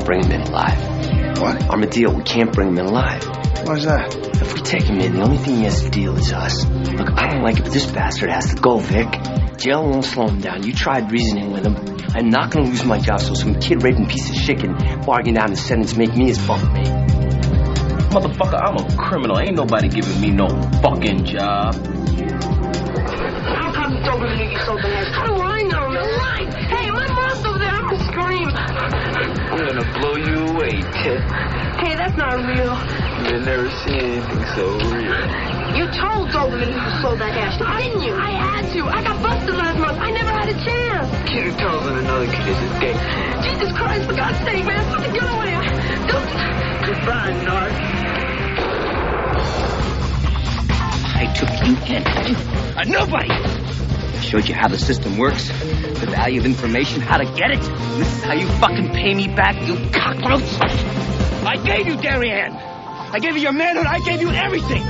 can't bring him in alive. What? Armadillo, we can't bring him in alive. Why's that? If we take him in, the only thing he has to deal is us. Look, I don't like it, but this bastard has to go, Vic. Jail won't slow him down. You tried reasoning with him. I'm not going to lose my job so some kid-raping piece of shit can bargain down his sentence, make me his bunkmate. Motherfucker, I'm a criminal. Ain't nobody giving me no fucking job. How come you told me you sold the house? How do I know? You're lying. Hey, my mom's over there. I'm going to scream. I'm gonna blow you away, Ted. Hey, that's not real. You've never seen anything so real. You told Doberman you sold that hash, didn't you? I had to. I got busted last month. I never had a chance. Kid who tells on another kid is a dick. Jesus Christ, for God's sake, man. Put the gun away. Goodbye, Narc. I took you in. Nobody! I showed you how the system works, the value of information, how to get it. This is how you fucking pay me back, you cockroach. I gave you Darien. I gave you your manhood. I gave you everything.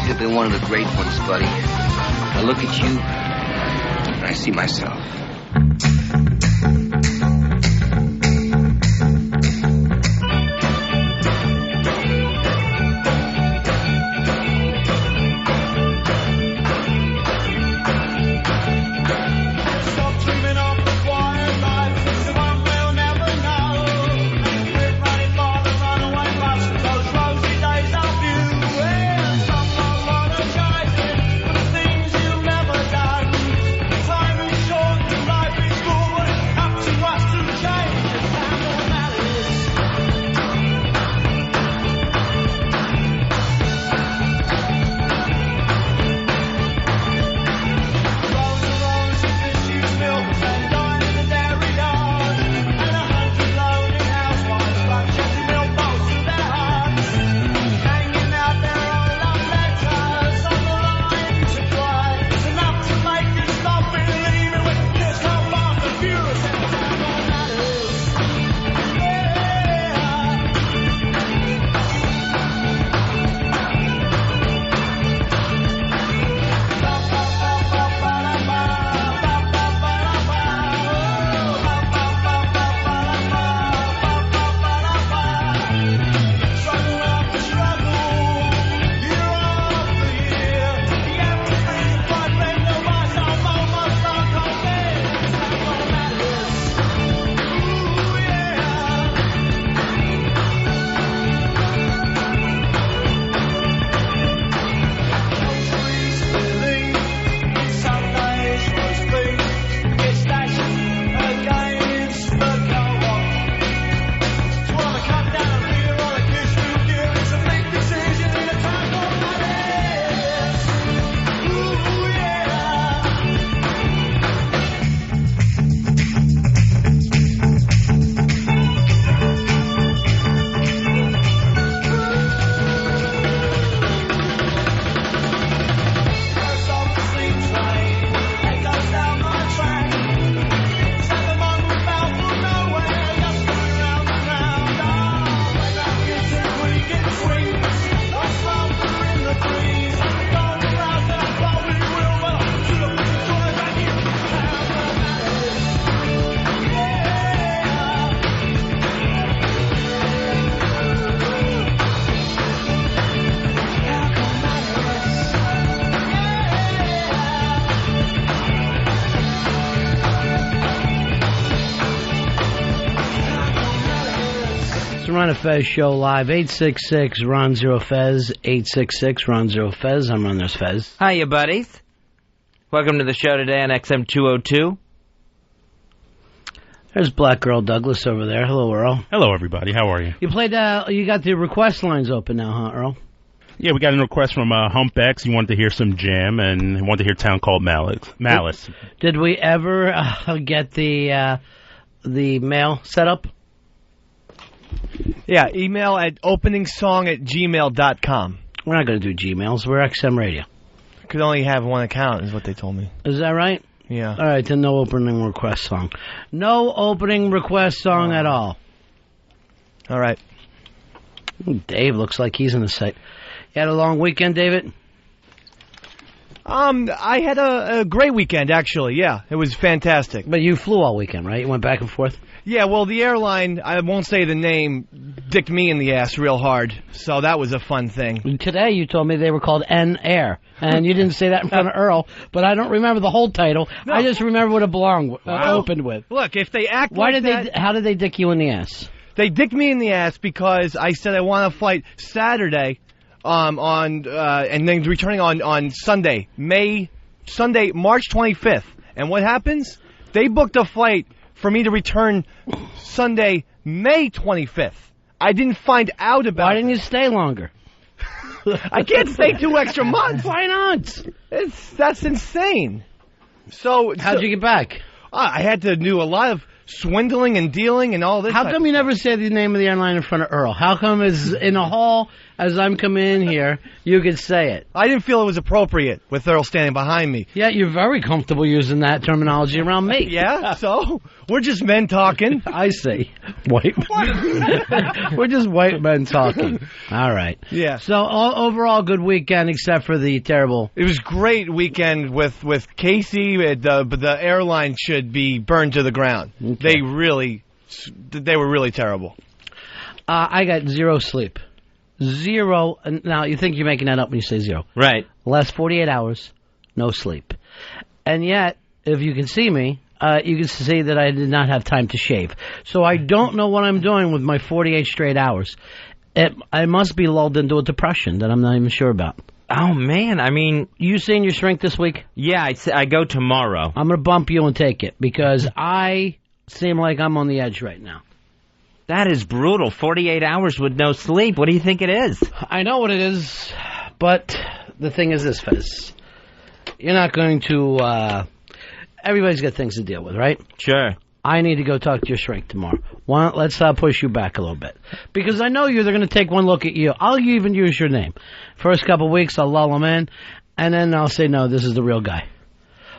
You've been one of the great ones, buddy. I look at you, and I see myself. Ron and Fez show live, 866-RON-0-FEZ, 866-RON-0-FEZ. I'm Ron, there's Fez. Hiya, buddies. Welcome to the show today on XM 202. There's Black Girl Douglas over there. Hello, Earl. Hello, everybody. How are you? You played, you got the request lines open now, huh, Earl? Yeah, we got a request from Hump X. He wanted to hear some Jam, and he wanted to hear Town Called Malice. Did we ever get the mail set up? Yeah, email at openingsong@gmail.com. We're not going to do Gmails. We're XM Radio. Could only have one account, is what they told me. Is that right? Yeah. All right, then no opening request song. No opening request song at all. All right. Dave looks like he's in the site. You had a long weekend, David? I had a great weekend, actually, yeah. It was fantastic. But you flew all weekend, right? You went back and forth? Yeah, well, the airline, I won't say the name, dicked me in the ass real hard. So that was a fun thing. Today you told me they were called N Air, and you didn't say that in front of Earl, but I don't remember the whole title. No. I just remember what it opened with. Look, if they act Why like did that... how did they dick you in the ass? They dicked me in the ass because I said I want to flight Saturday and then returning on Sunday, March 25th. And what happens? They booked a flight for me to return Sunday, May 25th. I didn't find out about it. Why didn't you stay longer? I can't stay 2 extra months. Why not? That's insane. So How'd you get back? I had to do a lot of swindling and dealing and all this. How come you never say the name of the airline in front of Earl? How come is in a hall as I'm coming in here, you could say it? I didn't feel it was appropriate with Earl standing behind me. Yeah, you're very comfortable using that terminology around me. Yeah, so we're just men talking. I see. White men. We're just white men talking. All right. Yeah. So overall, good weekend except for the terrible. It was great weekend with Casey. The airline should be burned to the ground. Okay. They were really terrible. I got zero sleep. Zero. Now, you think you're making that up when you say zero. Right. Last 48 hours, no sleep. And yet, if you can see me, you can see that I did not have time to shave. So I don't know what I'm doing with my 48 straight hours. I must be lulled into a depression that I'm not even sure about. Oh, man, I mean... You seeing your shrink this week? Yeah, I go tomorrow. I'm going to bump you and take it because I seem like I'm on the edge right now. That is brutal. 48 hours with no sleep. What do you think it is? I know what it is, but the thing is this, Fez. You're not going to... everybody's got things to deal with, right? Sure. I need to go talk to your shrink tomorrow. Let's push you back a little bit. Because I know they're going to take one look at you. I'll even use your name. First couple of weeks, I'll lull them in, and then I'll say, no, this is the real guy.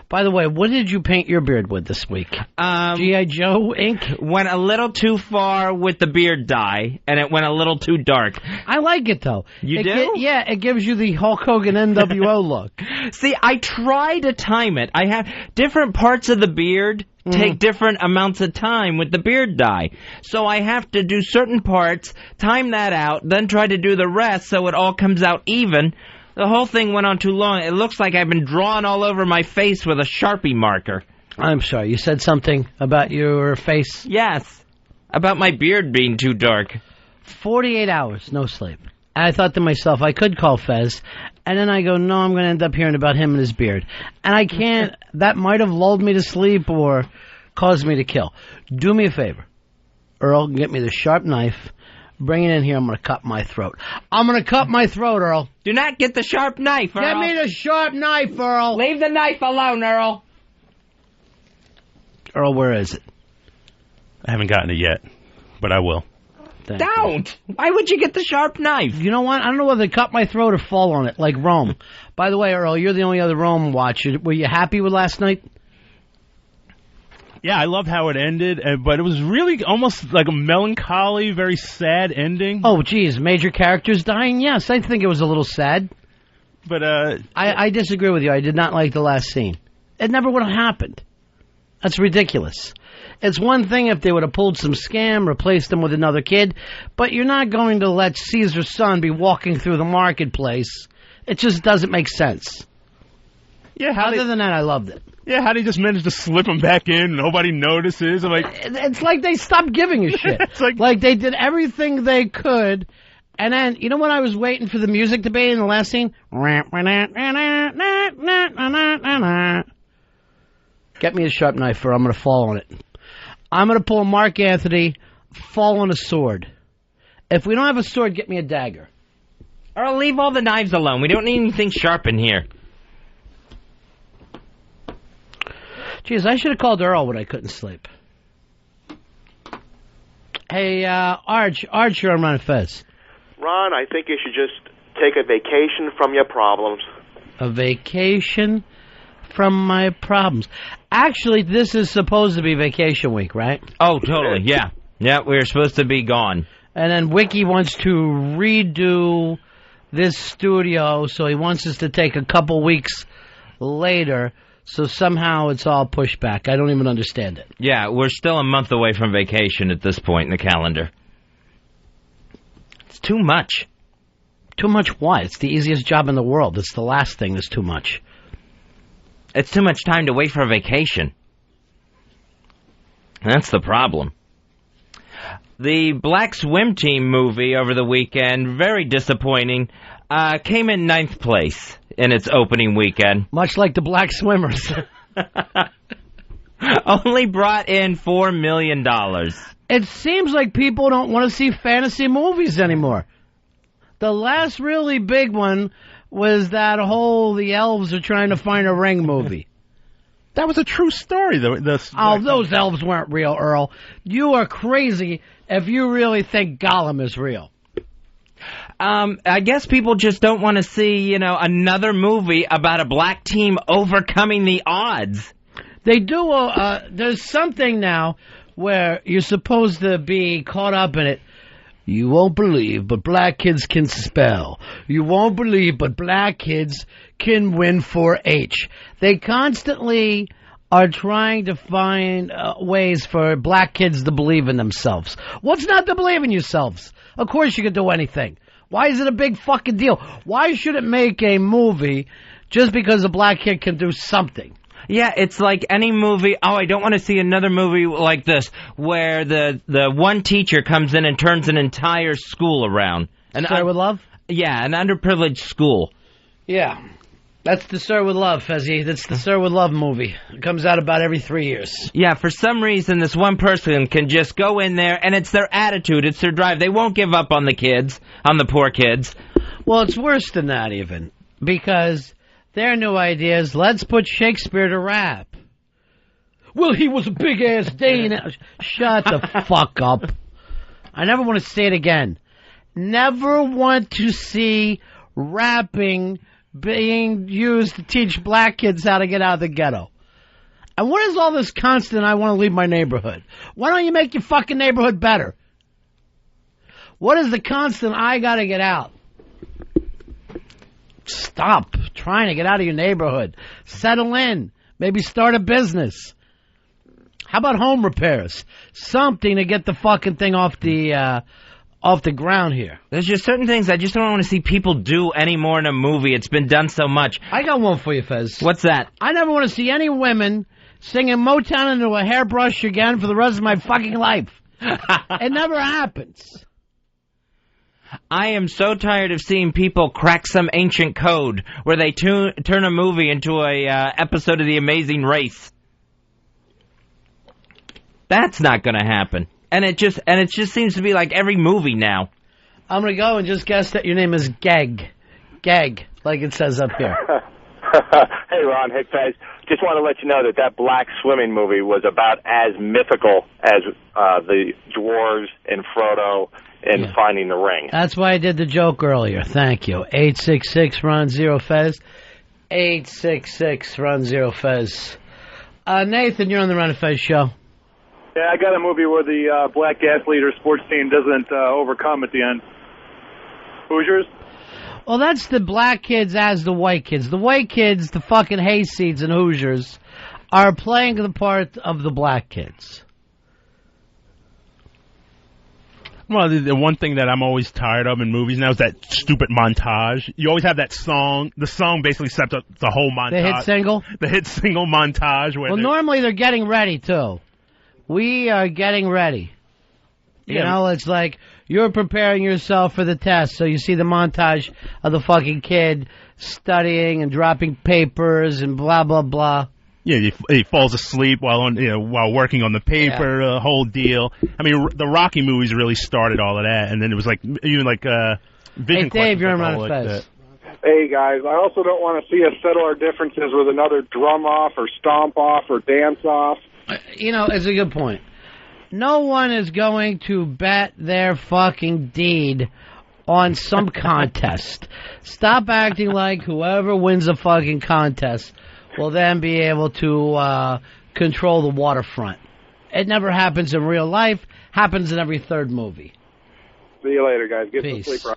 By the way, what did you paint your beard with this week? G.I. Joe ink? Went a little too far with the beard dye, and it went a little too dark. I like it, though. You do? Yeah, it gives you the Hulk Hogan NWO look. See, I try to time it. I have different parts of the beard take different amounts of time with the beard dye. So I have to do certain parts, time that out, then try to do the rest so it all comes out even. The whole thing went on too long. It looks like I've been drawn all over my face with a Sharpie marker. I'm sorry, you said something about your face? Yes, about my beard being too dark. 48 hours, no sleep. And I thought to myself, I could call Fez, and then I go, no, I'm going to end up hearing about him and his beard. And I can't, that might have lulled me to sleep or caused me to kill. Do me a favor. Earl, get me the sharp knife. Bring it in here. I'm going to cut my throat. I'm going to cut my throat, Earl. Do not get the sharp knife, Earl. Get me the sharp knife, Earl. Leave the knife alone, Earl. Earl, where is it? I haven't gotten it yet, but I will. Don't! Why would you get the sharp knife? You know what? I don't know whether to cut my throat or fall on it, like Rome. By the way, Earl, you're the only other Rome watcher. Were you happy with last night? Yeah, I loved how it ended, but it was really almost like a melancholy, very sad ending. Oh, geez, major characters dying? Yes, I think it was a little sad. But, I disagree with you. I did not like the last scene. It never would have happened. That's ridiculous. It's one thing if they would have pulled some scam, replaced him with another kid, but you're not going to let Caesar's son be walking through the marketplace. It just doesn't make sense. Yeah, Other than that, I loved it. Yeah, how did he just manage to slip him back in? Nobody notices. I'm like, it's like they stopped giving a shit. It's like they did everything they could, and then you know when I was waiting for the music to be in the last scene. Get me a sharp knife, or I'm going to fall on it. I'm going to pull a Mark Anthony, fall on a sword. If we don't have a sword, get me a dagger. Earl, leave all the knives alone. We don't need anything sharp in here. Geez, I should have called Earl when I couldn't sleep. Hey, Arch, you're on Ron and Fez. Ron, I think you should just take a vacation from your problems. A vacation from my problems. Actually, this is supposed to be vacation week, right? Oh, totally, yeah. Yeah, we're supposed to be gone. And then Wiki wants to redo this studio, so he wants us to take a couple weeks later. So somehow it's all pushed back. I don't even understand it. Yeah, we're still a month away from vacation at this point in the calendar. It's too much. Too much what? It's the easiest job in the world. It's the last thing that's too much. It's too much time to wait for a vacation. That's the problem. The Black Swim Team movie over the weekend, very disappointing, came in 9th place in its opening weekend. Much like the Black Swimmers. Only brought in $4 million. It seems like people don't want to see fantasy movies anymore. The last really big one was that whole The Elves Are Trying to Find a Ring movie. That was a true story, though. Those elves weren't real, Earl. You are crazy if you really think Gollum is real. I guess people just don't want to see, another movie about a black team overcoming the odds. They do. There's something now where you're supposed to be caught up in it. You won't believe, but black kids can spell. You won't believe, but black kids can win 4-H. They constantly are trying to find ways for black kids to believe in themselves. What's not to believe in yourselves? Of course you can do anything. Why is it a big fucking deal? Why should it make a movie just because a black kid can do something? Yeah, it's like any movie. Oh, I don't want to see another movie like this where the one teacher comes in and turns an entire school around. Start with Love? Yeah, an underprivileged school. Yeah. That's the Sir with Love, Fezzy. That's the Sir with Love movie. It comes out about every 3 years. Yeah, for some reason, this one person can just go in there, and it's their attitude, it's their drive. They won't give up on the kids, on the poor kids. Well, it's worse than that, even. Because their new idea is, let's put Shakespeare to rap. Well, he was a big-ass Dane. Shut the fuck up. I never want to say it again. Never want to see rapping being used to teach black kids how to get out of the ghetto. And what is all this constant, I want to leave my neighborhood? Why don't you make your fucking neighborhood better? What is the constant, I gotta get out? Stop trying to get out of your neighborhood. Settle in. Maybe start a business. How about home repairs? Something to get the fucking thing off the ground here. There's just certain things I just don't want to see people do anymore in a movie. It's been done so much. I got one for you, Fez. What's that? I never want to see any women singing Motown into a hairbrush again for the rest of my fucking life. It never happens. I am so tired of seeing people crack some ancient code where they turn a movie into a episode of The Amazing Race. That's not going to happen. And it just seems to be like every movie now. I'm going to go and just guess that your name is Gag. Gag, like it says up here. Hey, Ron. Hey, Fez. Just want to let you know that black swimming movie was about as mythical as the dwarves and Frodo in Finding the Ring. That's why I did the joke earlier. Thank you. 866-RON-0-FEZ. 866-RON-0-FEZ. Nathan, you're on the Ron and Fez show. Yeah, I got a movie where the black athlete or sports team doesn't overcome at the end. Hoosiers? Well, that's the black kids as the white kids. The white kids, the fucking hayseeds and Hoosiers, are playing the part of the black kids. Well, the one thing that I'm always tired of in movies now is that stupid montage. You always have that song. The song basically sets up the whole montage. The hit single? The hit single montage. Well, normally they're getting ready, too. We are getting ready. You know, it's like you're preparing yourself for the test. So you see the montage of the fucking kid studying and dropping papers and blah, blah, blah. Yeah, he falls asleep while working on the paper, the whole deal. I mean, the Rocky movies really started all of that, and then it was like even like Vision. Hey, Dave, you're on Ron and Fez. Hey, guys, I also don't want to see us settle our differences with another drum off or stomp off or dance off. It's a good point. No one is going to bet their fucking deed on some contest. Stop acting like whoever wins a fucking contest will then be able to control the waterfront. It never happens in real life. Happens in every third movie. See you later, guys. Get Peace. some sleep, Ron.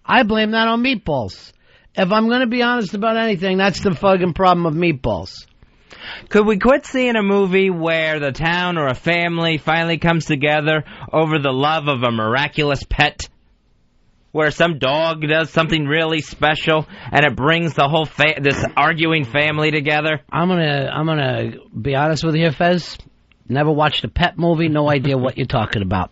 I blame that on meatballs. If I'm going to be honest about anything, that's the fucking problem of meatballs. Could we quit seeing a movie where the town or a family finally comes together over the love of a miraculous pet? Where some dog does something really special and it brings the whole this arguing family together? I'm gonna be honest with you, Fez. Never watched a pet movie. No idea what you're talking about.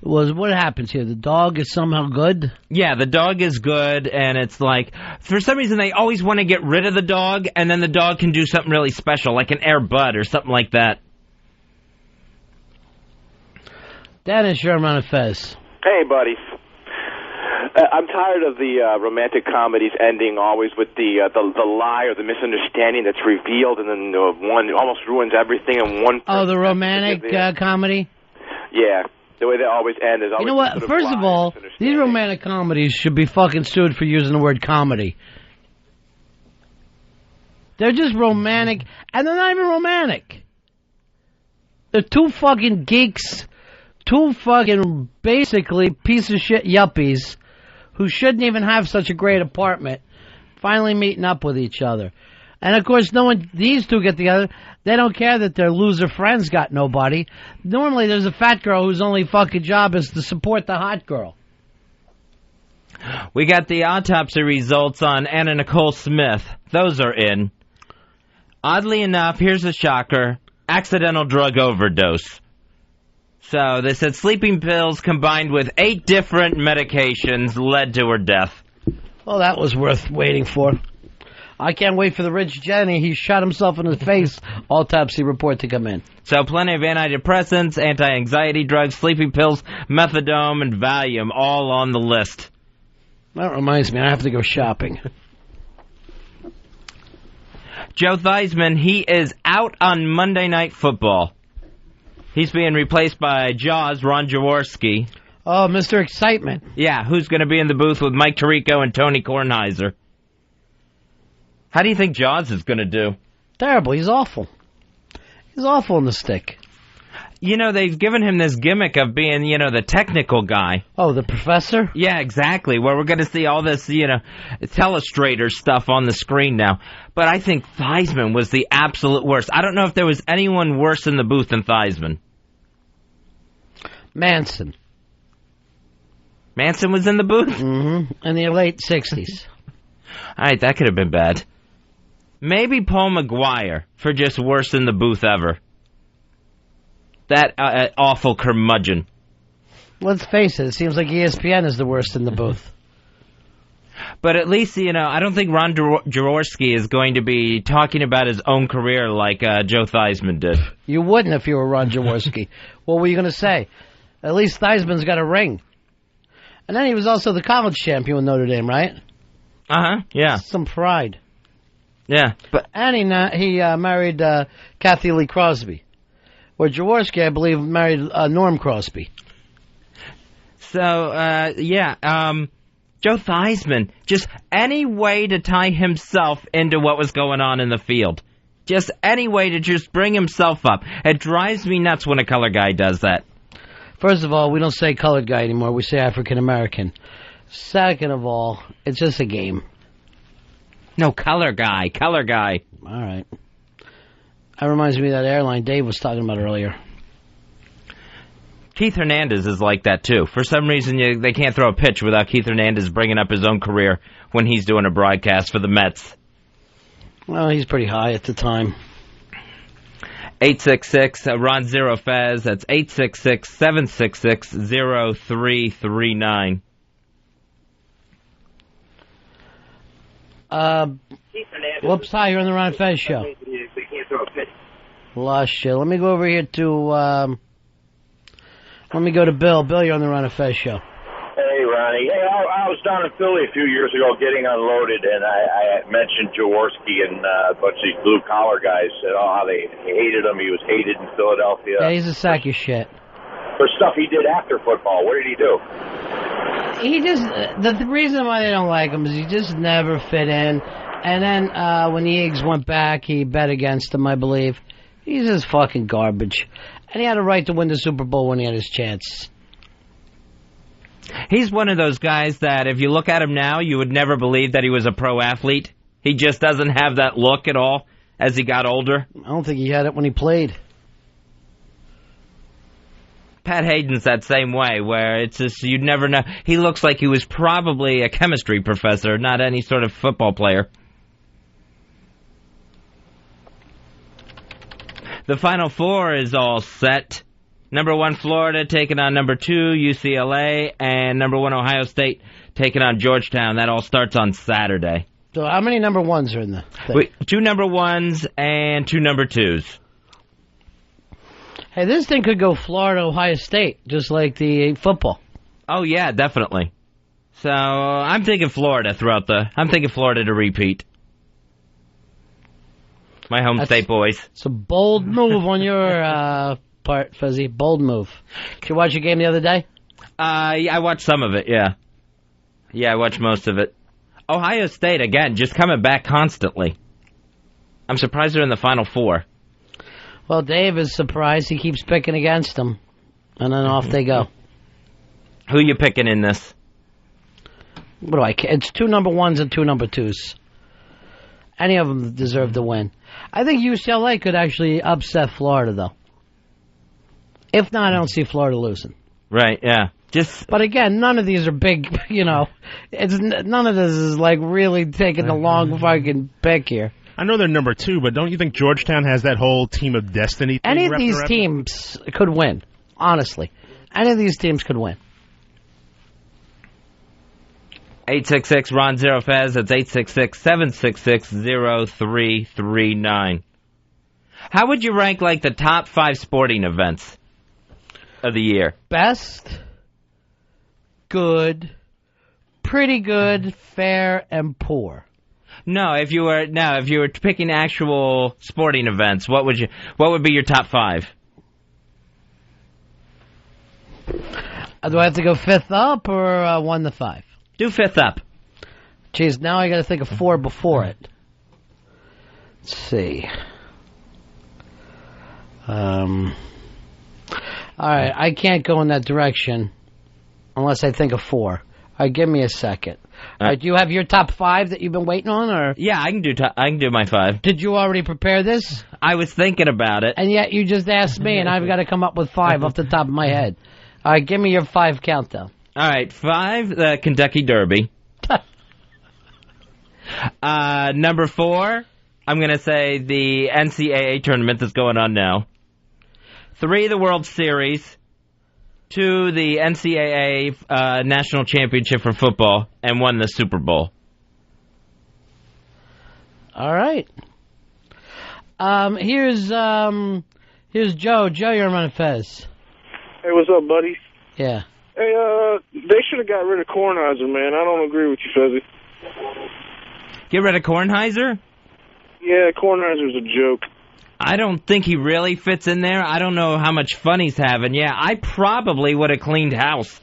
What happens here? The dog is somehow good? Yeah, the dog is good, and it's like, for some reason they always want to get rid of the dog, and then the dog can do something really special, like an Air Bud or something like that. Dennis, you're Ron and Fez. Hey, buddies. I'm tired of the romantic comedies ending always with the lie or the misunderstanding that's revealed, and then one almost ruins everything. And one. Oh, the romantic comedy. Yeah, the way they always end is always. You know what? First of all, these romantic comedies should be fucking sued for using the word comedy. They're just romantic, and they're not even romantic. They're two fucking geeks, two fucking basically piece of shit yuppies who shouldn't even have such a great apartment, finally meeting up with each other. And, of course, these two get together, they don't care that their loser friends got nobody. Normally, there's a fat girl whose only fucking job is to support the hot girl. We got the autopsy results on Anna Nicole Smith. Those are in. Oddly enough, here's a shocker, accidental drug overdose. So they said sleeping pills combined with 8 different medications led to her death. Well, that was worth waiting for. I can't wait for the rich Jenny. He shot himself in the face. Autopsy report to come in. So plenty of antidepressants, anti-anxiety drugs, sleeping pills, methadone, and Valium all on the list. That reminds me, I have to go shopping. Joe Theismann, he is out on Monday Night Football. He's being replaced by Jaws, Ron Jaworski. Oh, Mr. Excitement. Yeah, who's going to be in the booth with Mike Tirico and Tony Kornheiser? How do you think Jaws is going to do? Terrible. He's awful. He's awful in the stick. You know, they've given him this gimmick of being, the technical guy. Oh, the professor? Yeah, exactly. Where we're going to see all this, telestrator stuff on the screen now. But I think Theismann was the absolute worst. I don't know if there was anyone worse in the booth than Theismann. Manson. Manson was in the booth? Mm-hmm. In the late 60s. All right, that could have been bad. Maybe Paul McGuire for just worst in the booth ever. That awful curmudgeon. Let's face it seems like ESPN is the worst in the booth. But at least, I don't think Ron Jaworski is going to be talking about his own career like Joe Theismann did. You wouldn't if you were Ron Jaworski. What were you going to say? At least Theismann's got a ring. And then he was also the college champion with Notre Dame, right? Uh-huh, yeah. Some pride. Yeah. And he married Kathy Lee Crosby. Where Jaworski, I believe, married Norm Crosby. So, Joe Theismann, just any way to tie himself into what was going on in the field. Just any way to just bring himself up. It drives me nuts when a color guy does that. First of all, we don't say colored guy anymore. We say African American. Second of all, it's just a game. No, color guy. All right. That reminds me of that airline Dave was talking about earlier. Keith Hernandez is like that, too. For some reason, they can't throw a pitch without Keith Hernandez bringing up his own career when he's doing a broadcast for the Mets. Well, he's pretty high at the time. 866 Ron Zero Fez. That's 866-766-0339. Whoops, hi, you're on the Ron and Fez show. Lost you. Let me go over here to, let me go to Bill. Bill, you're on the Ron and Fez show. Hey, Ronnie. Hey, I was down in Philly a few years ago getting unloaded, and I mentioned Jaworski and a bunch of these blue-collar guys, and how they hated him. He was hated in Philadelphia. Yeah, he's a sack of shit. For stuff he did after football. What did he do? He just, the reason why they don't like him is he just never fit in. And then when the Eagles went back, he bet against him, I believe. He's just fucking garbage. And he had a right to win the Super Bowl when he had his chance. He's one of those guys that if you look at him now, you would never believe that he was a pro athlete. He just doesn't have that look at all. as he got older? I don't think he had it when he played. Pat Hayden's that same way, where it's just, you'd never know. He looks like he was probably a chemistry professor, not any sort of football player. The Final Four is all set. Number 1, Florida, taking on number 2, UCLA, and number 1, Ohio State, taking on Georgetown. That all starts on Saturday. So how many number 1s are in the thing? Wait, 2 number 1s and 2 number 2s. Hey, this thing could go Florida, Ohio State, just like the football. Oh, yeah, definitely. So, I'm thinking Florida I'm thinking Florida to repeat. My home state boys. It's a bold move on your part, Fuzzy. Bold move. Did you watch your game the other day? Yeah, I watched some of it, yeah. Yeah, I watched most of it. Ohio State, again, just coming back constantly. I'm surprised they're in the Final Four. Well, Dave is surprised. He keeps picking against them. And then off they go. Who you picking in this? What do I care? It's 2 number 1s and 2 number 2s. Any of them deserve to win. I think UCLA could actually upset Florida, though. If not, I don't see Florida losing. Right, yeah. But again, none of these are big, none of this is like really taking a long fucking pick here. I know they're number 2, but don't you think Georgetown has that whole team of destiny thing? Any of these teams could win, honestly. Any of these teams could win. 866 Ron Zero Fez. That's 866-766-0339. How would you rank like the top 5 sporting events of the year? Best, good, pretty good, fair, and poor. No, if you were picking actual sporting events, what would be your top 5? Do I have to go 5th up or 1 to 5? Do 5th up. Jeez, now I got to think of 4 before it. Let's see. All right, I can't go in that direction unless I think of 4. All right, give me a second. All right, do you have your top 5 that you've been waiting on, or? Yeah, I can do my 5. Did you already prepare this? I was thinking about it, and yet you just asked me, and I've got to come up with 5 off the top of my head. All right, give me your 5 countdown. All right, 5, the Kentucky Derby. Number 4, I'm going to say the NCAA tournament that's going on now. 3, the World Series. 2, the NCAA National Championship for football. And 1, the Super Bowl. All right. Here's Joe. Joe, you're on Fez. Hey, what's up, buddy? Yeah. Hey, they should have got rid of Kornheiser, man. I don't agree with you, Fezzy. Get rid of Kornheiser? Yeah, Kornheiser's a joke. I don't think he really fits in there. I don't know how much fun he's having. Yeah, I probably would have cleaned house.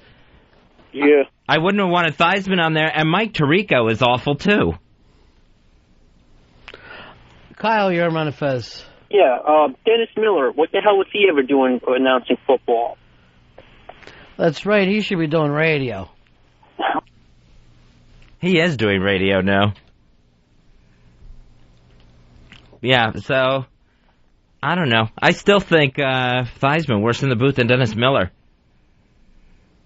Yeah. I wouldn't have wanted Theismann on there, and Mike Tirico is awful, too. Kyle, you're on Fez. Yeah, Dennis Miller, what the hell was he ever doing announcing football? That's right, he should be doing radio. He is doing radio now. Yeah, so, I don't know. I still think Theismann worse in the booth than Dennis Miller.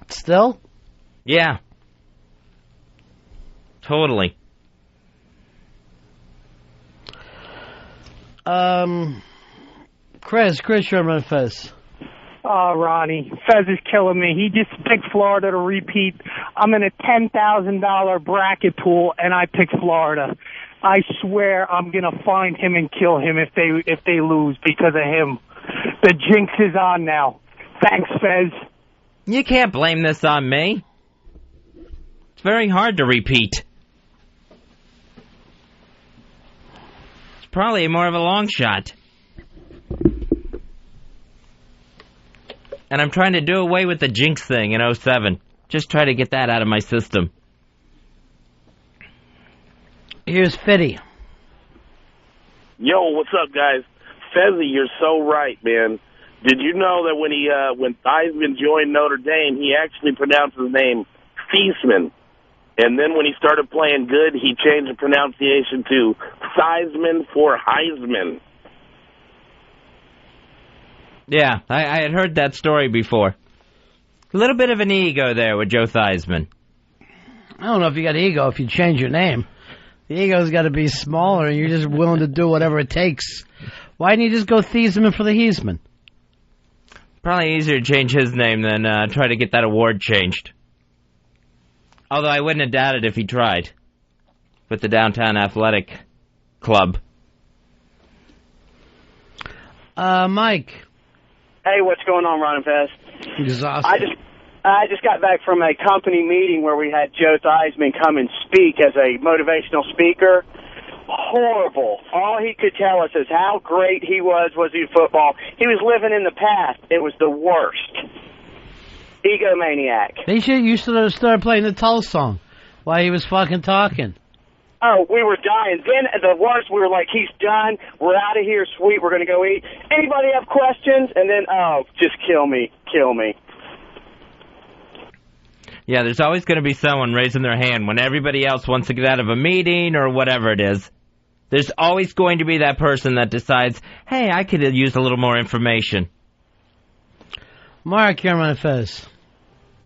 Still? Yeah. Totally. Chris, you're on Fez. Oh, Ronnie, Fez is killing me. He just picked Florida to repeat. I'm in a $10,000 bracket pool, and I picked Florida. I swear I'm gonna find him and kill him if they lose because of him. The jinx is on now. Thanks, Fez. You can't blame this on me. It's very hard to repeat. It's probably more of a long shot. And I'm trying to do away with the jinx thing in 07. Just try to get that out of my system. Here's Fitty. Yo, what's up, guys? Fezzy, you're so right, man. Did you know that when Theismann joined Notre Dame, he actually pronounced his name Theismann, and then when he started playing good, he changed the pronunciation to Theismann for Heisman. Yeah, I had heard that story before. A little bit of an ego there with Joe Theismann. I don't know if you got ego if you change your name. The ego's got to be smaller, and you're just willing to do whatever it takes. Why didn't you just go Theismann for the Heisman? Probably easier to change his name than try to get that award changed. Although I wouldn't have doubted if he tried with the Downtown Athletic Club. Mike. Hey, what's going on, Ron and Fez? Exhausted. I just got back from a company meeting where we had Joe Theismann come and speak as a motivational speaker. Horrible. All he could tell us is how great he was he football. He was living in the past. It was the worst. Egomaniac. They used to start playing the Tull song while he was fucking talking. Oh, we were dying. Then the worst, we were like, he's done. We're out of here, sweet. We're going to go eat. Anybody have questions? And then, just kill me. Kill me. Yeah, there's always going to be someone raising their hand when everybody else wants to get out of a meeting or whatever it is. There's always going to be that person that decides, hey, I could use a little more information. Mark, you're on Fez.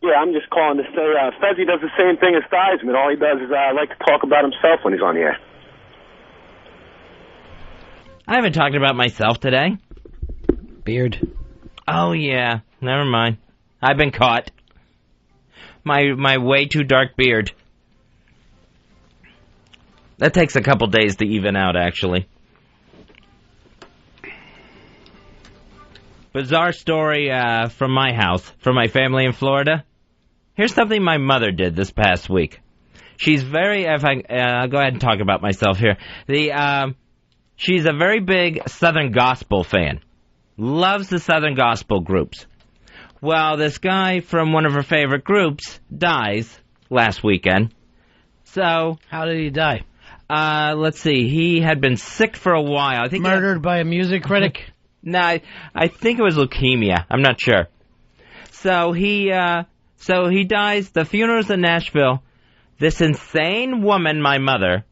Yeah, I'm just calling to say Fezzy does the same thing as Theismann. All he does is like to talk about himself when he's on the air. I haven't talked about myself today. Beard. Oh, yeah. Never mind. I've been caught. My way too dark beard. That takes a couple days to even out, actually. Bizarre story from my house, from my family in Florida. Here's something my mother did this past week. She's very... I'll go ahead and talk about myself here. She's a very big Southern Gospel fan. Loves the Southern Gospel groups. Well, this guy from one of her favorite groups dies last weekend. So... How did he die? Let's see. He had been sick for a while. I think murdered by a music critic? No, I think it was leukemia. I'm not sure. So he dies. The funeral's in Nashville. This insane woman, my mother,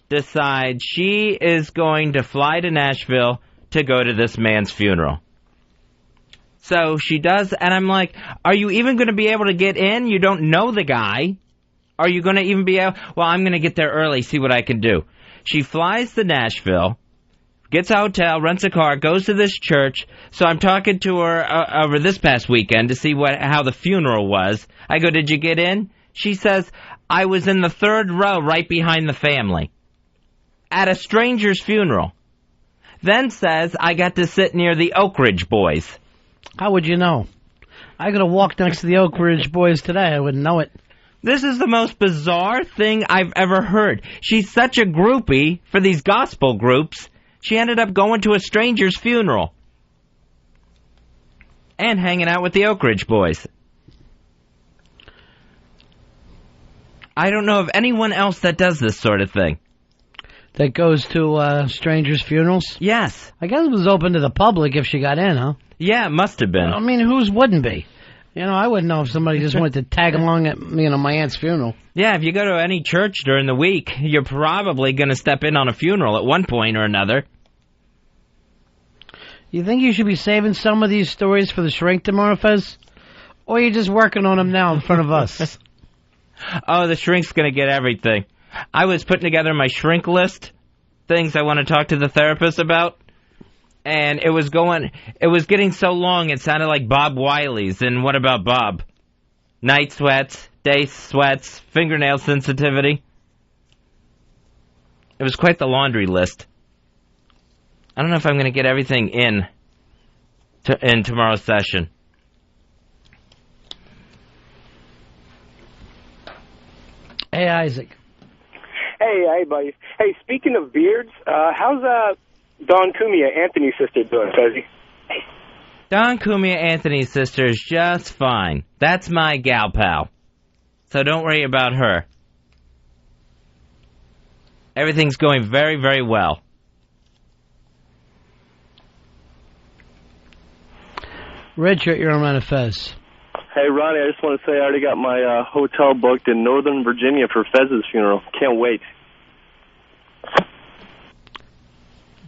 decides she is going to fly to Nashville to go to this man's funeral. So she does, and I'm like, are you even going to be able to get in? You don't know the guy. Are you going to even be able... Well, I'm going to get there early, see what I can do. She flies to Nashville, gets a hotel, rents a car, goes to this church. So I'm talking to her over this past weekend to see how the funeral was. I go, did you get in? She says, I was in the third row right behind the family at a stranger's funeral. Then says, I got to sit near the Oak Ridge Boys. How would you know? I could have walked next to the Oak Ridge Boys today. I wouldn't know it. This is the most bizarre thing I've ever heard. She's such a groupie for these gospel groups, she ended up going to a stranger's funeral. And hanging out with the Oak Ridge Boys. I don't know of anyone else that does this sort of thing. That goes to strangers' funerals? Yes. I guess it was open to the public if she got in, huh? Yeah, it must have been. I mean, whose wouldn't be? You know, I wouldn't know if somebody just wanted to tag along at, my aunt's funeral. Yeah, if you go to any church during the week, you're probably going to step in on a funeral at one point or another. You think you should be saving some of these stories for the shrink tomorrow, Fez? Or are you just working on them now in front of us? Oh, the shrink's going to get everything. I was putting together my shrink list, things I want to talk to the therapist about. And it was getting so long it sounded like Bob Wiley's. And what about Bob? Night sweats, day sweats, fingernail sensitivity. It was quite the laundry list. I don't know if I'm going to get everything in tomorrow's session. Hey, Isaac. Hey, buddy. Hey, speaking of beards, how's Don Cumia, Anthony's sister, doing, Fezzy? Don Cumia, Anthony's sister, is just fine. That's my gal pal. So don't worry about her. Everything's going very, very well. Richard, you're on Ron and Fez. Hey, Ronnie, I just want to say I already got my hotel booked in Northern Virginia for Fez's funeral. Can't wait.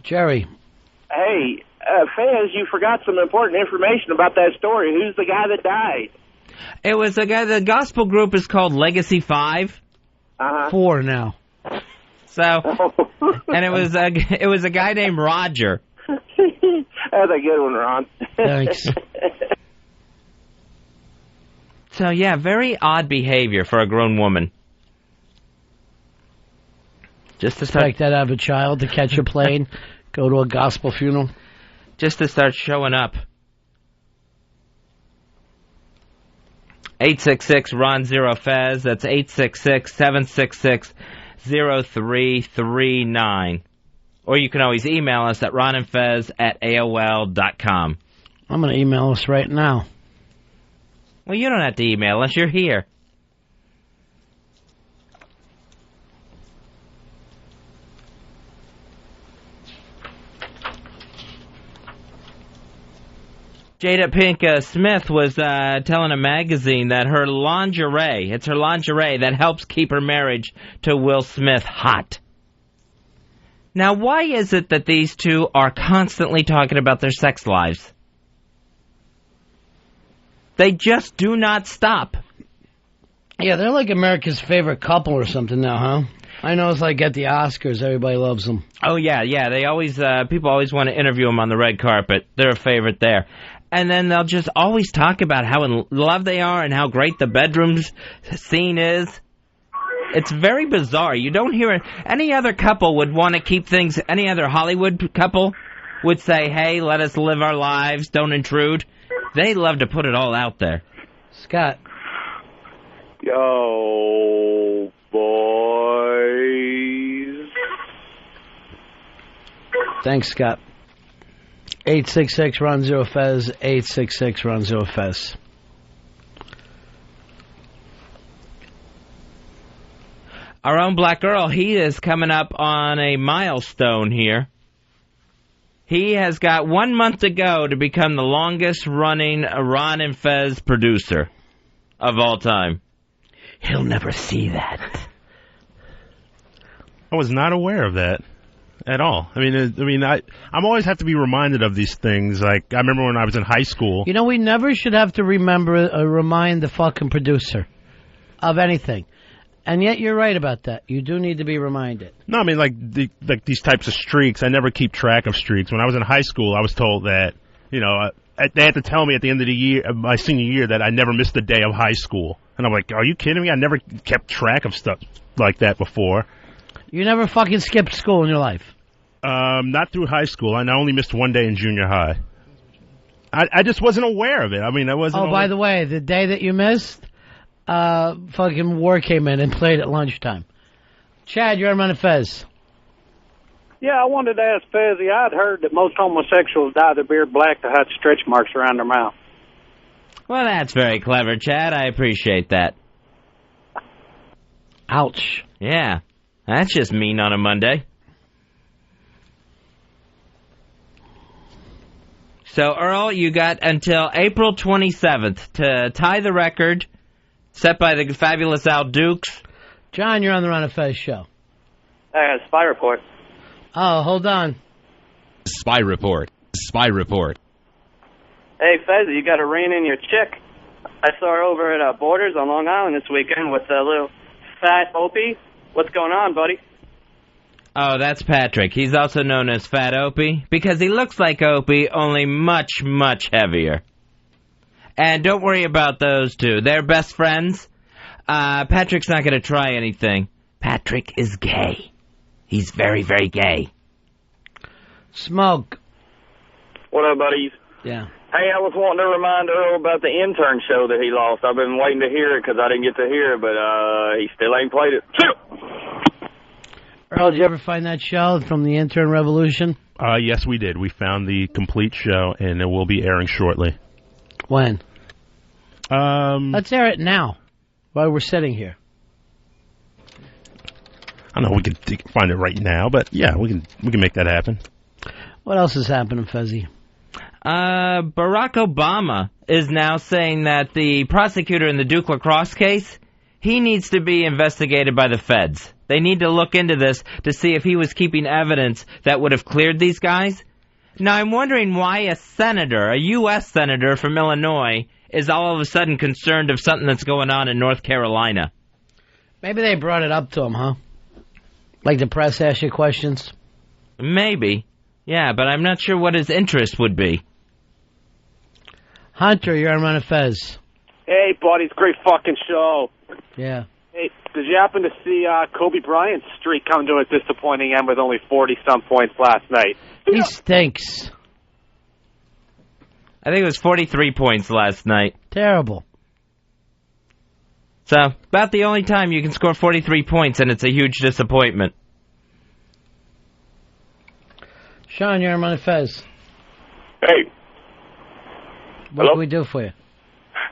Jerry. Hey, Fez, you forgot some important information about that story. Who's the guy that died? It was a guy. The gospel group is called Legacy 5. 4 now. So, and it was a guy named Roger. That's a good one, Ron. Thanks. So yeah, very odd behavior for a grown woman. Just to expect that out of a child to catch a plane, go to a gospel funeral, just to start showing up. 866-RON-0-FEZ. That's 866-766-0339. Or you can always email us at ronandfez@AOL.com. I'm going to email us right now. Well, you don't have to email us. You're here. Jada Pinkett Smith was telling a magazine that her lingerie, it's her lingerie that helps keep her marriage to Will Smith hot. Now, why is it that these two are constantly talking about their sex lives? They just do not stop. Yeah, they're like America's favorite couple or something now, huh? I know it's like at the Oscars, everybody loves them. Oh, yeah. They always, people always want to interview them on the red carpet. They're a favorite there. And then they'll just always talk about how in love they are and how great the bedroom scene is. It's very bizarre. You don't hear it. Any other couple would want to keep things, any other Hollywood couple would say, hey, let us live our lives, don't intrude. They love to put it all out there. Scott. Yo, boys. Thanks, Scott. 866-RON-0-FEZ, 866-RON-0-FEZ. Our own Black Girl, he is coming up on a milestone here. He has got 1 month to go to become the longest-running Ron and Fez producer of all time. He'll never see that. I was not aware of that at all. I'm always have to be reminded of these things. Like, I remember when I was in high school. You know, we never should have to remind the fucking producer of anything. And yet you're right about that. You do need to be reminded. No, I mean, like these types of streaks, I never keep track of streaks. When I was in high school, I was told that, they had to tell me at the end of the year, my senior year, that I never missed a day of high school. And I'm like, are you kidding me? I never kept track of stuff like that before. You never fucking skipped school in your life? Not through high school. I only missed one day in junior high. I just wasn't aware of it. I mean, I wasn't. Oh, by the way, the day that you missed, fucking war came in and played at lunchtime. Chad, you're on Ron and Fez. Yeah, I wanted to ask Fezzy. I'd heard that most homosexuals dye their beard black to hide stretch marks around their mouth. Well, that's very clever, Chad. I appreciate that. Ouch. Yeah, that's just mean on a Monday. So, Earl, you got until April 27th to tie the record set by the fabulous Al Dukes. John, you're on the Ron and Fez show. Spy report. Oh, hold on. Spy report. Spy report. Hey, Fez, you got to rein in your chick. I saw her over at Borders on Long Island this weekend with a little fat Opie. What's going on, buddy? Oh, that's Patrick. He's also known as Fat Opie because he looks like Opie, only much, much heavier. And don't worry about those two. They're best friends. Patrick's not going to try anything. Patrick is gay. He's very, very gay. Smoke. What up, buddies? Yeah. Hey, I was wanting to remind Earl about the intern show that he lost. I've been waiting to hear it because I didn't get to hear it, but he still ain't played it. Earl, did you ever find that show from the Intern Revolution? Yes, we did. We found the complete show, and it will be airing shortly. When? Let's air it now, while we're sitting here. I don't know. We can find it right now, but yeah, we can make that happen. What else is happening, Fezzy? Barack Obama is now saying that the prosecutor in the Duke lacrosse case, he needs to be investigated by the feds. They need to look into this to see if he was keeping evidence that would have cleared these guys. Now, I'm wondering why a senator, a U.S. senator from Illinois, is all of a sudden concerned of something that's going on in North Carolina. Maybe they brought it up to him, huh? Like the press asked you questions? Maybe. Yeah, but I'm not sure what his interest would be. Hunter, you're on Ron and Fez. Hey, buddy, it's a great fucking show. Yeah. Hey, did you happen to see Kobe Bryant's streak come to a disappointing end with only 40-some points last night? He stinks. I think it was 43 points last night. Terrible. So, about the only time you can score 43 points, and it's a huge disappointment. Sean, you're on Ron and Fez. Hey. What can we do for you?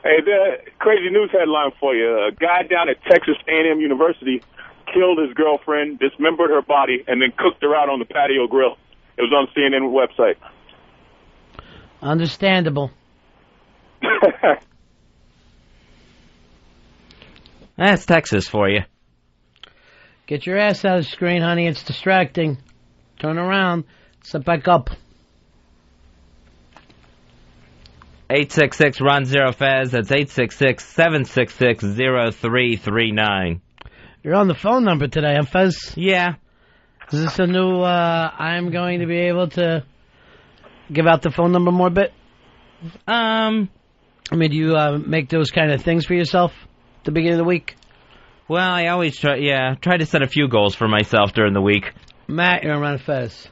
Hey, the crazy news headline for you. A guy down at Texas A&M University killed his girlfriend, dismembered her body, and then cooked her out on the patio grill. It was on the CNN website. Understandable. That's Texas for you. Get your ass out of the screen, honey. It's distracting. Turn around. Sit back up. 866-RON-0-FEZ. That's 866-766-0339. You're on the phone number today, huh, Fez? Yeah. Is this a new, I'm going to be able to give out the phone number more bit? I mean, do you make those kind of things for yourself at the beginning of the week? Well, I always try to set a few goals for myself during the week. Matt, you're on Ron and Fez.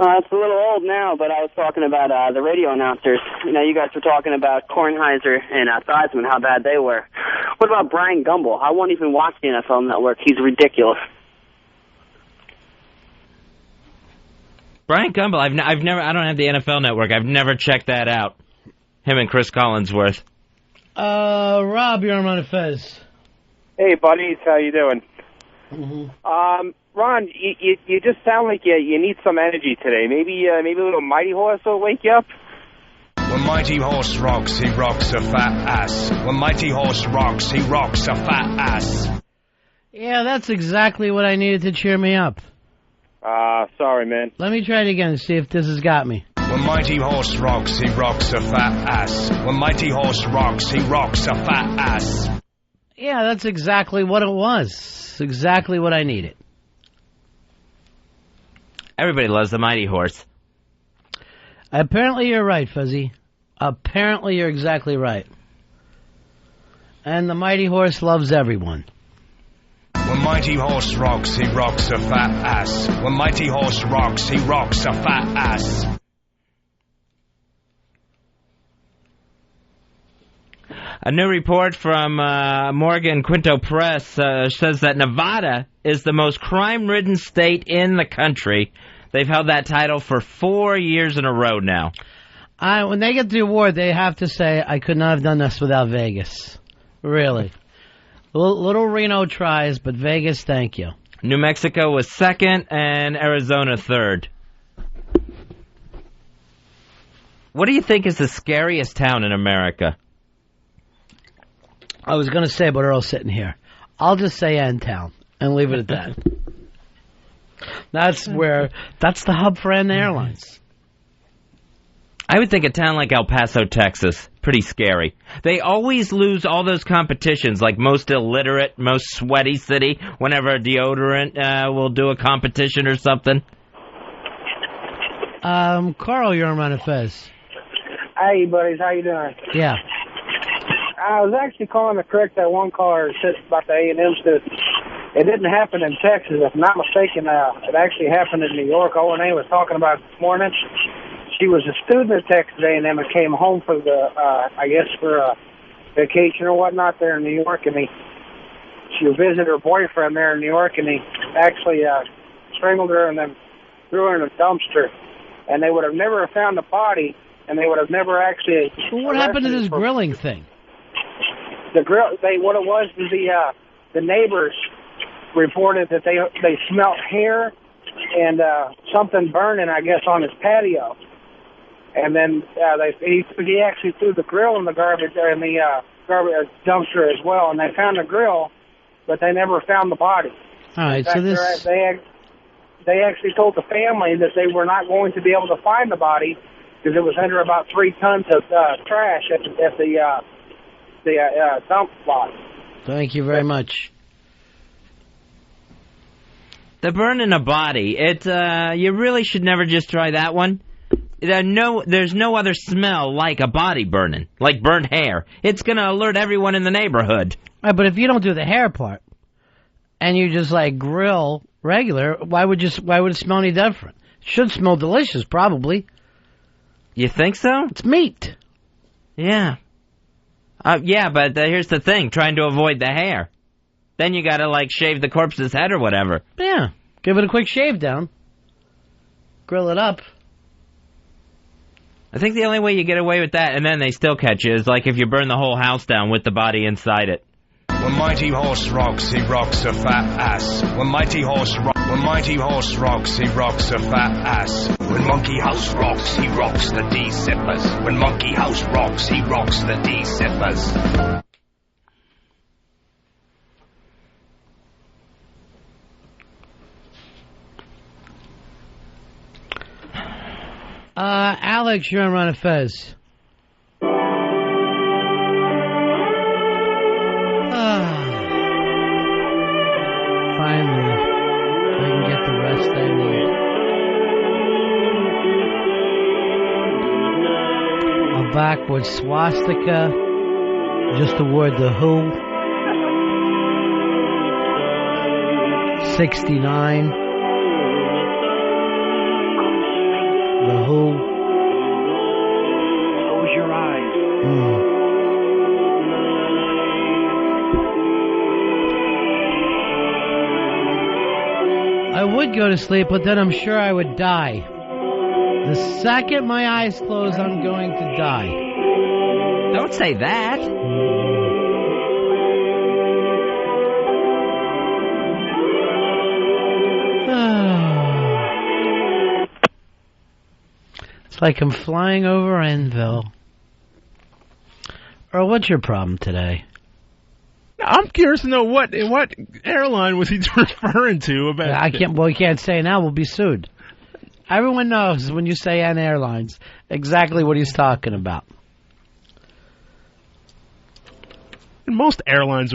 It's a little old now, but I was talking about the radio announcers. You know, you guys were talking about Kornheiser and Theismann, how bad they were. What about Brian Gumbel? I won't even watch the NFL Network. He's ridiculous. Brian Gumbel, I don't have the NFL Network. I've never checked that out. Him and Chris Collinsworth. Rob, you're on Ron and Fez. Hey, buddies, how you doing? Mm-hmm. Ron, you just sound like you need some energy today. Maybe a little Mighty Horse will wake you up. When Mighty Horse rocks, he rocks a fat ass. When Mighty Horse rocks, he rocks a fat ass. Yeah, that's exactly what I needed to cheer me up. Sorry, man. Let me try it again and see if this has got me. When Mighty Horse rocks, he rocks a fat ass. When Mighty Horse rocks, he rocks a fat ass. Yeah, that's exactly what it was. It's exactly what I needed. Everybody loves the Mighty Horse. Apparently you're right, Fuzzy. Apparently you're exactly right. And the Mighty Horse loves everyone. When Mighty Horse rocks, he rocks a fat ass. When Mighty Horse rocks, he rocks a fat ass. A new report from Morgan Quinto Press says that Nevada is the most crime-ridden state in the country. They've held that title for 4 years in a row now. When they get the award, they have to say, I could not have done this without Vegas. Really. Little Reno tries, but Vegas, thank you. New Mexico was second, and Arizona third. What do you think is the scariest town in America? I was going to say, but Earl's sitting here. I'll just say N-Town and leave it at that. That's the hub for N Airlines. I would think a town like El Paso, Texas, pretty scary. They always lose all those competitions, like most illiterate, most sweaty city, whenever a deodorant will do a competition or something. Carl, you're on Ron and Fez. Hey, buddies, how you doing? Yeah. I was actually calling to correct that one caller said about the A&M student. It didn't happen in Texas. If I'm not mistaken, it actually happened in New York. O&A was talking about it this morning. She was a student at Texas A&M and came home for for a vacation or whatnot there in New York, and she visited her boyfriend there in New York, and he actually strangled her and then threw her in a dumpster. And they would have never found the body, and they would have never actually. Well, what happened to this grilling thing? The grill. What it was the neighbors reported that they smelt hair and something burning, I guess, on his patio. And then he actually threw the grill in the garbage in the garbage dumpster as well. And they found the grill, but they never found the body. All right, In fact, so this... they actually told the family that they were not going to be able to find the body because it was under about 3 tons of trash at the dump lot. Thank you very much. The burning a body, you really should never just try that one. There's no other smell like a body burning, like burnt hair. It's going to alert everyone in the neighborhood. Right, but if you don't do the hair part, and you just, like, grill regular, why would it smell any different? It should smell delicious, probably. You think so? It's meat. Yeah. Yeah, but here's the thing, trying to avoid the hair. Then you gotta, like, shave the corpse's head or whatever. Yeah, give it a quick shave down. Grill it up. I think the only way you get away with that, and then they still catch you, is like if you burn the whole house down with the body inside it. When mighty horse rocks, he rocks a fat ass. When mighty horse rocks, he rocks a fat ass. When monkey house rocks, he rocks the D-sippers. When monkey house rocks, he rocks the D-sippers. Alex, you're on Ron and Fez. Finally, I can get the rest I need. A backward swastika, just the word The Who. 69. The Who. Close your eyes. I would go to sleep, but then I'm sure I would die. The second my eyes close, I'm going to die. Don't say that. It's like I'm flying over Enville. Earl, what's your problem today? I'm curious to know what airline was he referring to about. I can't. Well, you can't say now. We'll be sued. Everyone knows when you say N Airlines exactly what he's talking about. Most airlines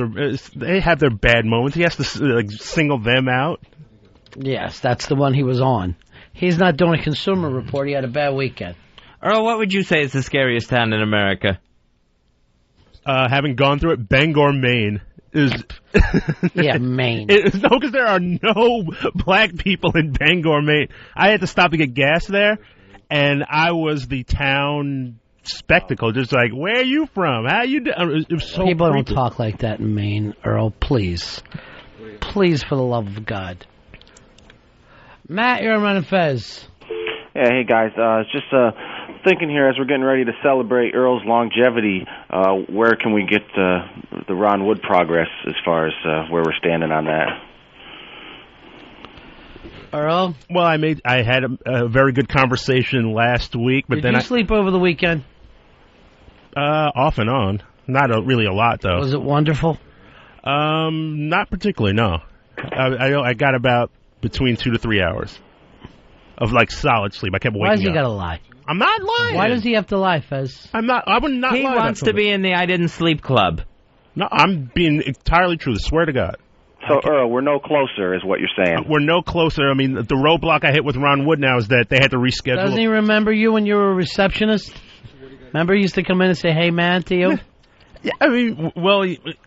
they have their bad moments. He has to single them out. Yes, that's the one he was on. He's not doing a Consumer Report. He had a bad weekend. Earl, what would you say is the scariest town in America? Having gone through it, Bangor, Maine is. Yeah, Maine. No, because there are no black people in Bangor, Maine. I had to stop to get gas there, and I was the town spectacle. Just like, where are you from? How you doing? It was so People creepy. don't talk like that in Maine, Earl. Please. Please, for the love of God. Matt, you're on Ron and Fez. Yeah, hey guys. Just thinking here as we're getting ready to celebrate Earl's longevity, where can we get the Ron Wood progress as far as where we're standing on that? Earl? Well, I had a very good conversation last week, but Did then you sleep over the weekend? Off and on. Not really a lot, though. Was it wonderful? Not particularly, no. I got about between 2 to 3 hours of solid sleep. I kept waking up. Why does he gotta lie? I'm not lying. Why does he have to lie, Fez? I would not lie. He wants to be in the I Didn't Sleep Club. No, I'm being entirely true. I swear to God. So, Earl, we're no closer, is what you're saying. We're no closer. I mean, the roadblock I hit with Ron Wood now is that they had to reschedule. Doesn't he remember you when you were a receptionist? Remember, he used to come in and say, "Hey, man," to you? Yeah, I mean, well,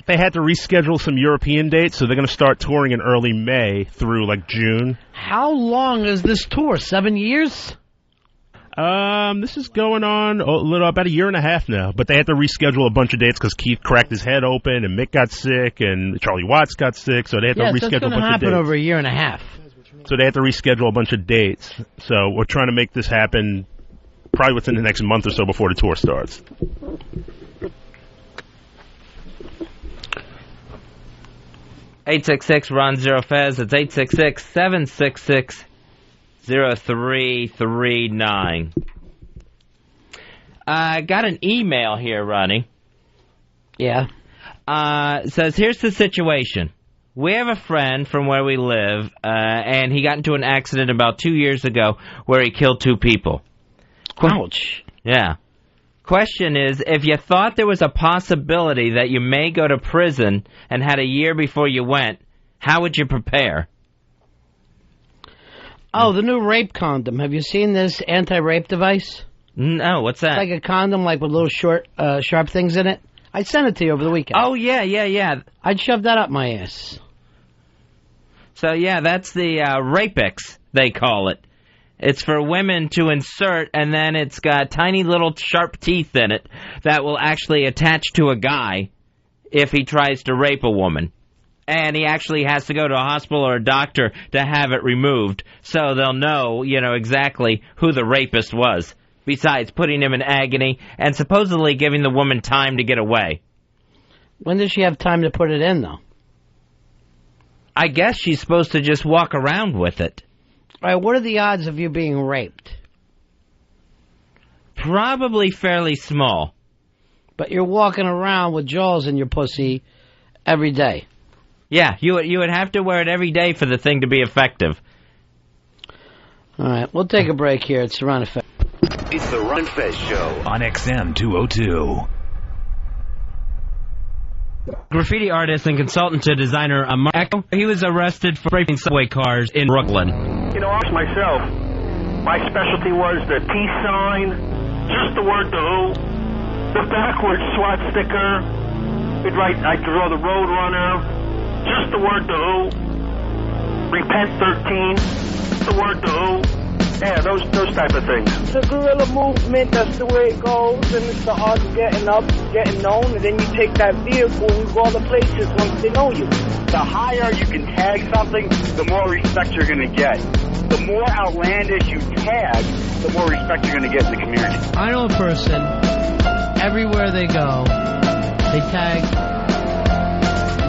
they had to reschedule some European dates, so they're going to start touring in early May through, June. How long is this tour? 7 years? This is going on about a year and a half now, but they had to reschedule a bunch of dates because Keith cracked his head open, and Mick got sick, and Charlie Watts got sick, so they had to reschedule a bunch of dates. That's going to happen over a year and a half. So they had to reschedule a bunch of dates. So we're trying to make this happen probably within the next month or so before the tour starts. @866-RON-0-FEZ. It's 866-766-0339. I got an email here, Ronnie. Yeah. Says, here's the situation. We have a friend from where we live, and he got into an accident about 2 years ago where he killed 2 people. Ouch. Yeah. Question is, if you thought there was a possibility that you may go to prison and had a year before you went, how would you prepare? Oh, the new rape condom. Have you seen this anti-rape device? No, what's that? It's like a condom, like with little short, sharp things in it. I sent it to you over the weekend. Oh, yeah. I'd shove that up my ass. So, yeah, that's the Rapix, they call it. It's for women to insert, and then it's got tiny little sharp teeth in it that will actually attach to a guy if he tries to rape a woman. And he actually has to go to a hospital or a doctor to have it removed, so they'll know, exactly who the rapist was, besides putting him in agony and supposedly giving the woman time to get away. When does she have time to put it in, though? I guess she's supposed to just walk around with it. All right, what are the odds of you being raped? Probably fairly small. But you're walking around with jaws in your pussy every day. Yeah, you would have to wear it every day for the thing to be effective. All right, we'll take a break here. It's the Ron and Fez. It's the Ron and Fez Show on XM 202. Graffiti artist and consultant to designer Marco, he was arrested for raping subway cars in Brooklyn. Myself, my specialty was the peace sign, just the word the who, the backwards SWAT sticker, I'd draw the road runner, just the word the who, repent 13, the word the who. Yeah, those type of things. The guerrilla movement, that's the way it goes, and it's the art of getting up, getting known, and then you take that vehicle and you go all the places once they know you. The higher you can tag something, the more respect you're going to get. The more outlandish you tag, the more respect you're going to get in the community. I know a person, everywhere they go, they tag,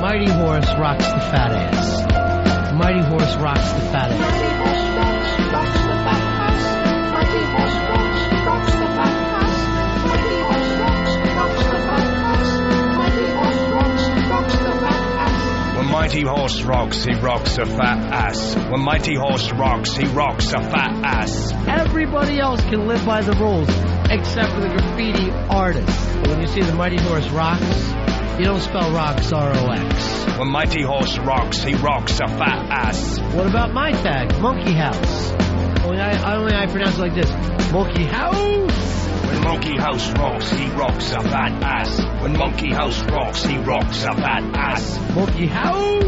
Mighty Horse rocks the fat ass. Mighty Horse rocks the fat ass. When Mighty Horse rocks, he rocks a fat ass. When Mighty Horse rocks, he rocks a fat ass. Everybody else can live by the rules, except for the graffiti artist. When you see the Mighty Horse rocks, you don't spell rocks, R-O-X. When Mighty Horse rocks, he rocks a fat ass. What about my tag, Monkey House? Only I pronounce it like this, Monkey House. When Monkey House rocks, he rocks a fat ass. When Monkey House rocks, he rocks a fat ass. Monkey House!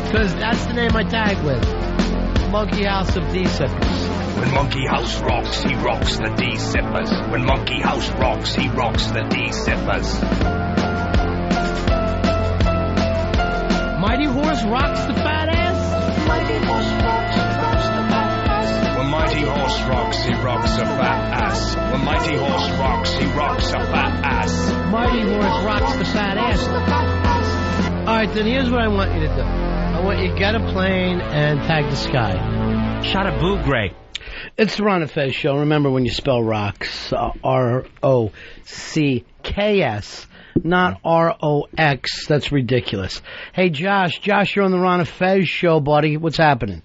Because that's the name I tag with. Monkey House of D-Sippers. When Monkey House rocks, he rocks the D-Sippers. When Monkey House rocks, he rocks the D-Sippers. Mighty Horse rocks the fat ass? Mighty Horse rocks the fat ass. When Mighty Horse rocks, he rocks a fat ass. When Mighty Horse rocks, he rocks a fat ass. Mighty Horse rocks the fat ass. All right, then here's what I want you to do. I want you to get a plane and tag the sky. Shot a boo gray. It's the Ron and Fez Show. Remember, when you spell rocks, R-O-C-K-S, not R-O-X. That's ridiculous. Hey, Josh, you're on the Ron and Fez Show, buddy. What's happening?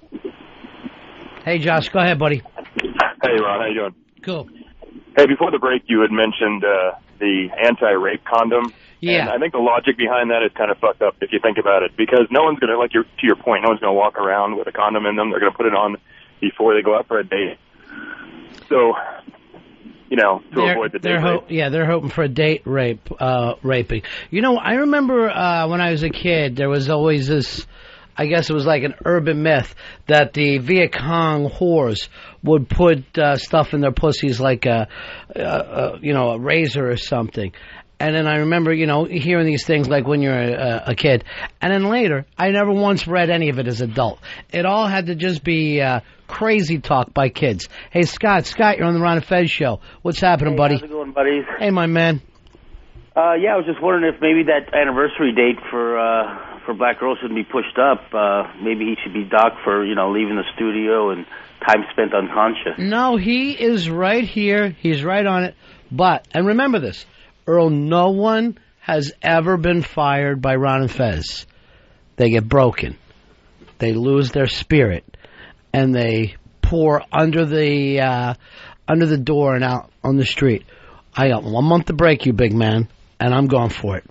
Hey, Josh, go ahead, buddy. Hey, Ron, how you doing? Cool. Hey, before the break, you had mentioned the anti-rape condom. Yeah. And I think the logic behind that is kind of fucked up if you think about it, because no one's going to, to your point, no one's going to walk around with a condom in them. They're going to put it on before they go out for a date. So, to avoid the date rape. They're hoping for a date raping. I remember when I was a kid, there was always this, I guess it was like an urban myth, that the Viet Cong whores would put stuff in their pussies like a razor or something. And then I remember, hearing these things like when you're a kid. And then later, I never once read any of it as an adult. It all had to just be crazy talk by kids. Hey, Scott, you're on the Ron and Fez Show. What's happening, buddy? How's it going, buddies? Hey, my man. I was just wondering if maybe that anniversary date for Black Girl shouldn't be pushed up. Maybe he should be docked for, leaving the studio and time spent unconscious. No, he is right here. He's right on it. But, and remember this, Earl, no one has ever been fired by Ron and Fez. they get broken. They lose their spirit, and they pour under the door and out on the street. I got 1 month to break you, big man, and I'm going for it.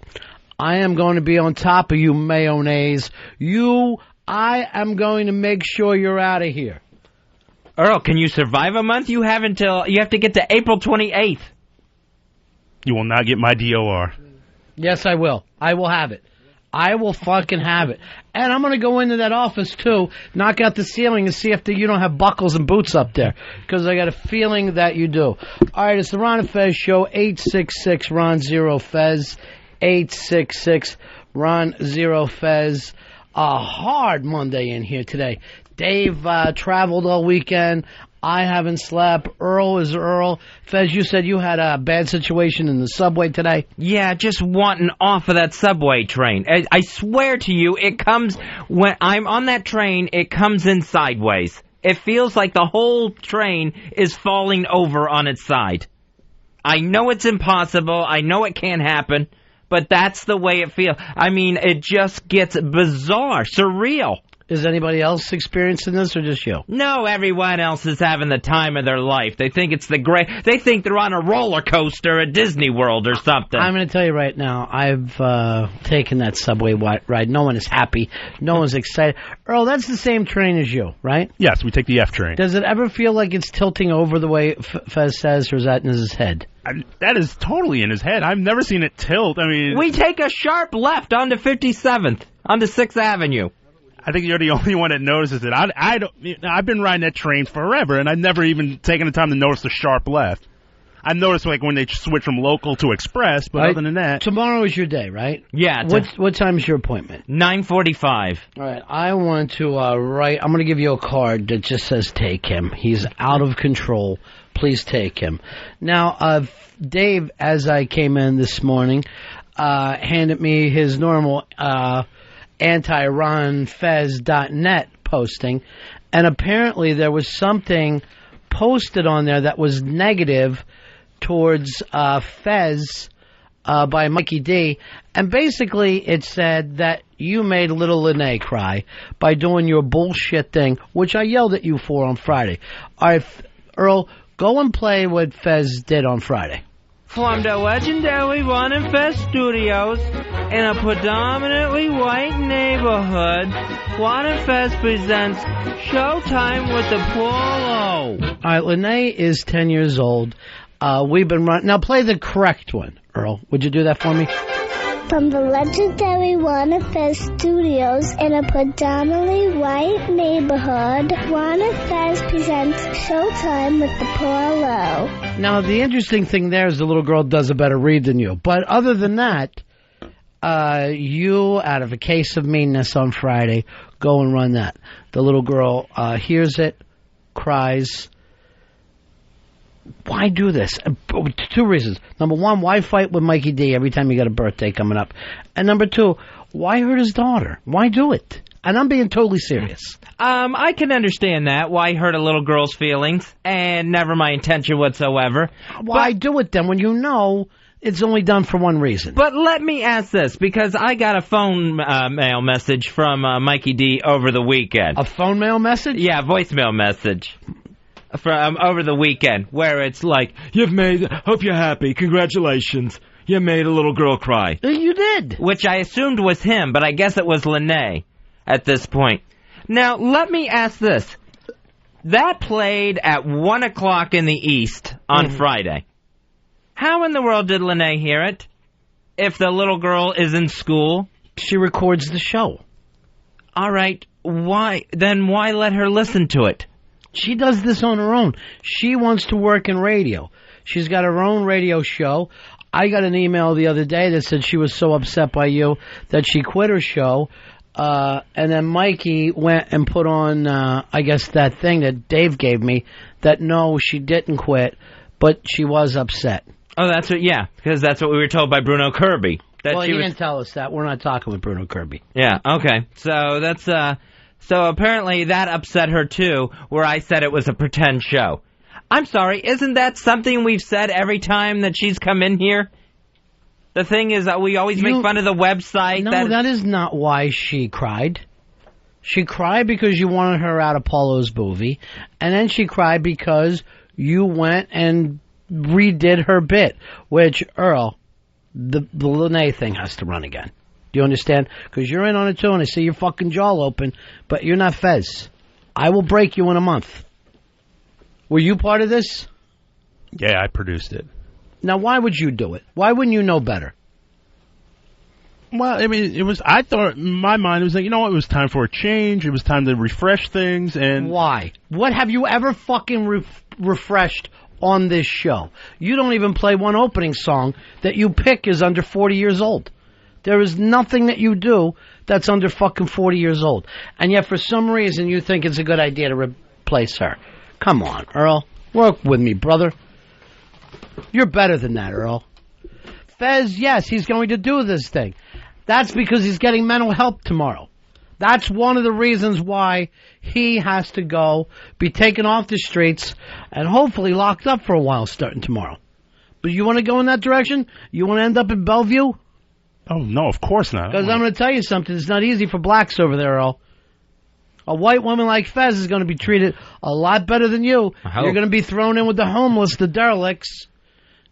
I am going to be on top of you, mayonnaise. I am going to make sure you're out of here. Earl, can you survive a month? You have to get to April 28th. You will not get my DOR. Yes, I will. I will have it. I will fucking have it. And I'm going to go into that office, too, knock out the ceiling and see if you don't have buckles and boots up there, because I got a feeling that you do. All right, it's the Ron and Fez Show, 866-RON-0-FEZ, 866-RON-0-FEZ. A hard Monday in here today. Dave traveled all weekend. I haven't slept. Earl is Earl. Fez, you said you had a bad situation in the subway today? Yeah, just wanting off of that subway train. I swear to you, it comes, when I'm on that train, it comes in sideways. It feels like the whole train is falling over on its side. I know it's impossible. I know it can't happen, but that's the way it feels. I mean, it just gets bizarre, surreal. Is anybody else experiencing this, or just you? No, everyone else is having the time of their life. They think it's they think they're on a roller coaster at Disney World or something. I'm going to tell you right now, I've taken that subway ride. No one is happy. No one's excited. Earl, that's the same train as you, right? Yes, we take the F train. Does it ever feel like it's tilting over the way Fez says, or is that in his head? That is totally in his head. I've never seen it tilt. I mean, we take a sharp left onto 57th, onto 6th Avenue. I think you're the only one that notices it. I've been riding that train forever, and I've never even taken the time to notice the sharp left. I've noticed like when they switch from local to express, but other than that, tomorrow is your day, right? Yeah. What time is your appointment? 9:45. All right. I want to write. I'm going to give you a card that just says "Take him." He's out of control. Please take him. Now, Dave, as I came in this morning, handed me his normal anti-RonFez.net posting, and apparently there was something posted on there that was negative towards Fez by Mikey D, and basically it said that you made little Lene cry by doing your bullshit thing, which I yelled at you for on Friday. All right, Earl, go and play what Fez did on Friday. From the legendary Ron and Fez studios in a predominantly white neighborhood, Ron and Fez presents Showtime with the Polo. All right, Lene is 10 years old. We've been running. Now play the correct one, Earl. Would you do that for me? From the legendary Ron and Fez studios in a predominantly white neighborhood, Ron and Fez presents Showtime with the Polo. Now, the interesting thing there is the little girl does a better read than you. But other than that, you, out of a case of meanness on Friday, go and run that. The little girl hears it, cries. Why do this? Two reasons. Number one, why fight with Mikey D every time you got a birthday coming up? And number two, why hurt his daughter? Why do it? And I'm being totally serious. I can understand that. Why hurt a little girl's feelings? And never my intention whatsoever. Why do it then when you know it's only done for one reason? But let me ask this, because I got a phone mail message from Mikey D over the weekend. A phone mail message? Yeah, voicemail message. From over the weekend, where it's like, hope you're happy, congratulations, you made a little girl cry. You did. Which I assumed was him, but I guess it was Lene at this point. Now, let me ask this. That played at 1 o'clock in the East on Friday. How in the world did Lene hear it? If the little girl is in school? She records the show. All right, why let her listen to it? She does this on her own. She wants to work in radio. She's got her own radio show. I got an email the other day that said she was so upset by you that she quit her show. And then Mikey went and put on, I guess, that thing that Dave gave me, that no, she didn't quit, but she was upset. Oh, that's what, yeah, because that's what we were told by Bruno Kirby. Well, he didn't tell us that. We're not talking with Bruno Kirby. Yeah, okay. So that's, so apparently that upset her too, where I said it was a pretend show. I'm sorry, isn't that something we've said every time that she's come in here? The thing is that we always make fun of the website. No, that is not why she cried. She cried because you wanted her out of Paulo's movie, and then she cried because you went and redid her bit, which, Earl, the Lene thing has to run again. Do you understand? Because you're in on it too, and I see your fucking jaw open, but you're not Fez. I will break you in a month. Were you part of this? Yeah, I produced it. Now, why would you do it? Why wouldn't you know better? Well, I mean, I thought, in my mind, it was like, you know what, it was time for a change, it was time to refresh things, and... Why? What have you ever fucking refreshed on this show? You don't even play one opening song that you pick is under 40 years old. There is nothing that you do that's under fucking 40 years old. And yet, for some reason, you think it's a good idea to replace her. Come on, Earl. Work with me, brother. You're better than that, Earl. Fez, yes, he's going to do this thing. That's because he's getting mental help tomorrow. That's one of the reasons why he has to go, be taken off the streets, and hopefully locked up for a while starting tomorrow. But you want to go in that direction? You want to end up in Bellevue? Oh, no, of course not. Because I'm going to tell you something. It's not easy for blacks over there, Earl. A white woman like Fez is going to be treated a lot better than you. You're going to be thrown in with the homeless, the derelicts.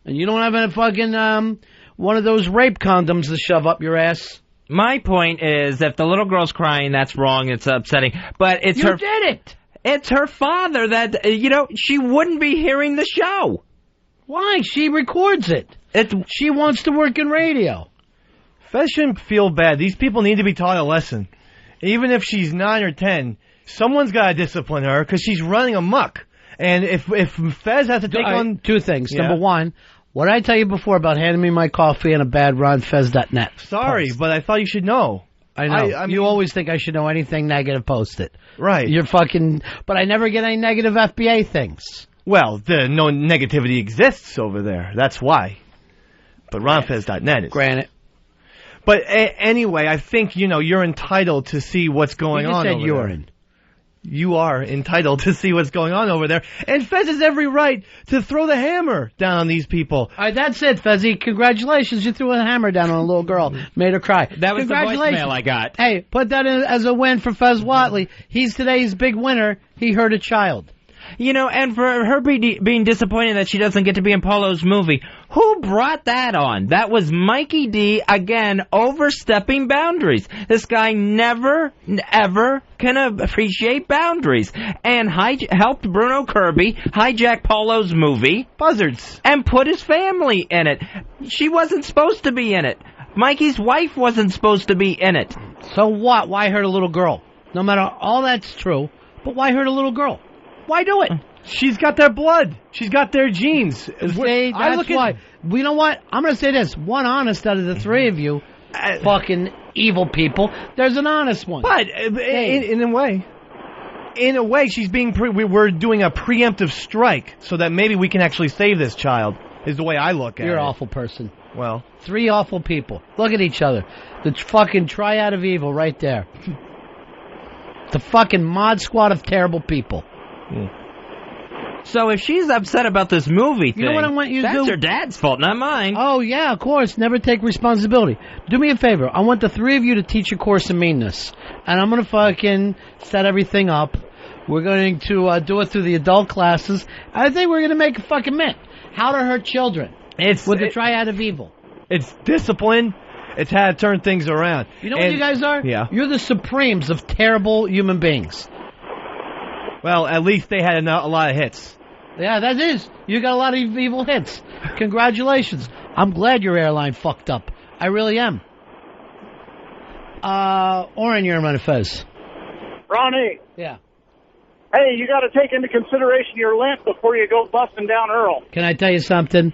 And you don't have any fucking... one of those rape condoms to shove up your ass. My point is, if the little girl's crying, that's wrong. It's upsetting. But it's You did it! It's her father that, she wouldn't be hearing the show. Why? She records it. She wants to work in radio. Fez shouldn't feel bad. These people need to be taught a lesson. Even if she's 9 or 10, someone's got to discipline her because she's running amok. And if Fez has to take on... Two things. Yeah. Number one... What did I tell you before about handing me my coffee and a bad RonFez.net? Sorry, but I thought you should know. I know. I mean, you always think I should know anything negative, post it. Right. You're fucking... But I never get any negative FBA things. Well, no negativity exists over there. That's why. But RonFez.net is. Granted. But anyway, I think, you're entitled to see what's going on over there. You said urine. You are entitled to see what's going on over there. And Fez has every right to throw the hammer down on these people. All right, that's it, Fezzy. Congratulations. You threw a hammer down on a little girl. Made her cry. That was the voicemail I got. Hey, put that in as a win for Fez Whatley. He's today's big winner. He hurt a child. And for her being disappointed that she doesn't get to be in Paulo's movie, who brought that on? That was Mikey D, again, overstepping boundaries. This guy never, ever can appreciate boundaries. And helped Bruno Kirby hijack Paulo's movie, Buzzards, and put his family in it. She wasn't supposed to be in it. Mikey's wife wasn't supposed to be in it. So what? Why hurt a little girl? No matter all that's true, but why hurt a little girl? Why do it? She's got their blood. She's got their genes. That's why. You know what? I'm going to say this. One honest out of the three of you fucking evil people. There's an honest one. But in a way, she's being... we're doing a preemptive strike so that maybe we can actually save this child, is the way I look at it. You're an awful person. Well. Three awful people. Look at each other. The fucking triad of evil right there. The fucking mod squad of terrible people. So if she's upset about this movie thing, you know what I want you to do? That's her dad's fault, not mine. Oh, yeah, of course. Never take responsibility. Do me a favor. I want the three of you to teach a course in meanness. And I'm going to fucking set everything up. We're going to do it through the adult classes. I think we're going to make a fucking mint. How to hurt children. With the triad of evil. It's discipline. It's how to turn things around. You know what you guys are? Yeah. You're the supremes of terrible human beings. Well, at least they had a lot of hits. Yeah, that is. You got a lot of evil hits. Congratulations. I'm glad your airline fucked up. I really am. Oren, you're in Ron and Fez. Ronnie. Yeah. Hey, you got to take into consideration your length before you go busting down Earl. Can I tell you something?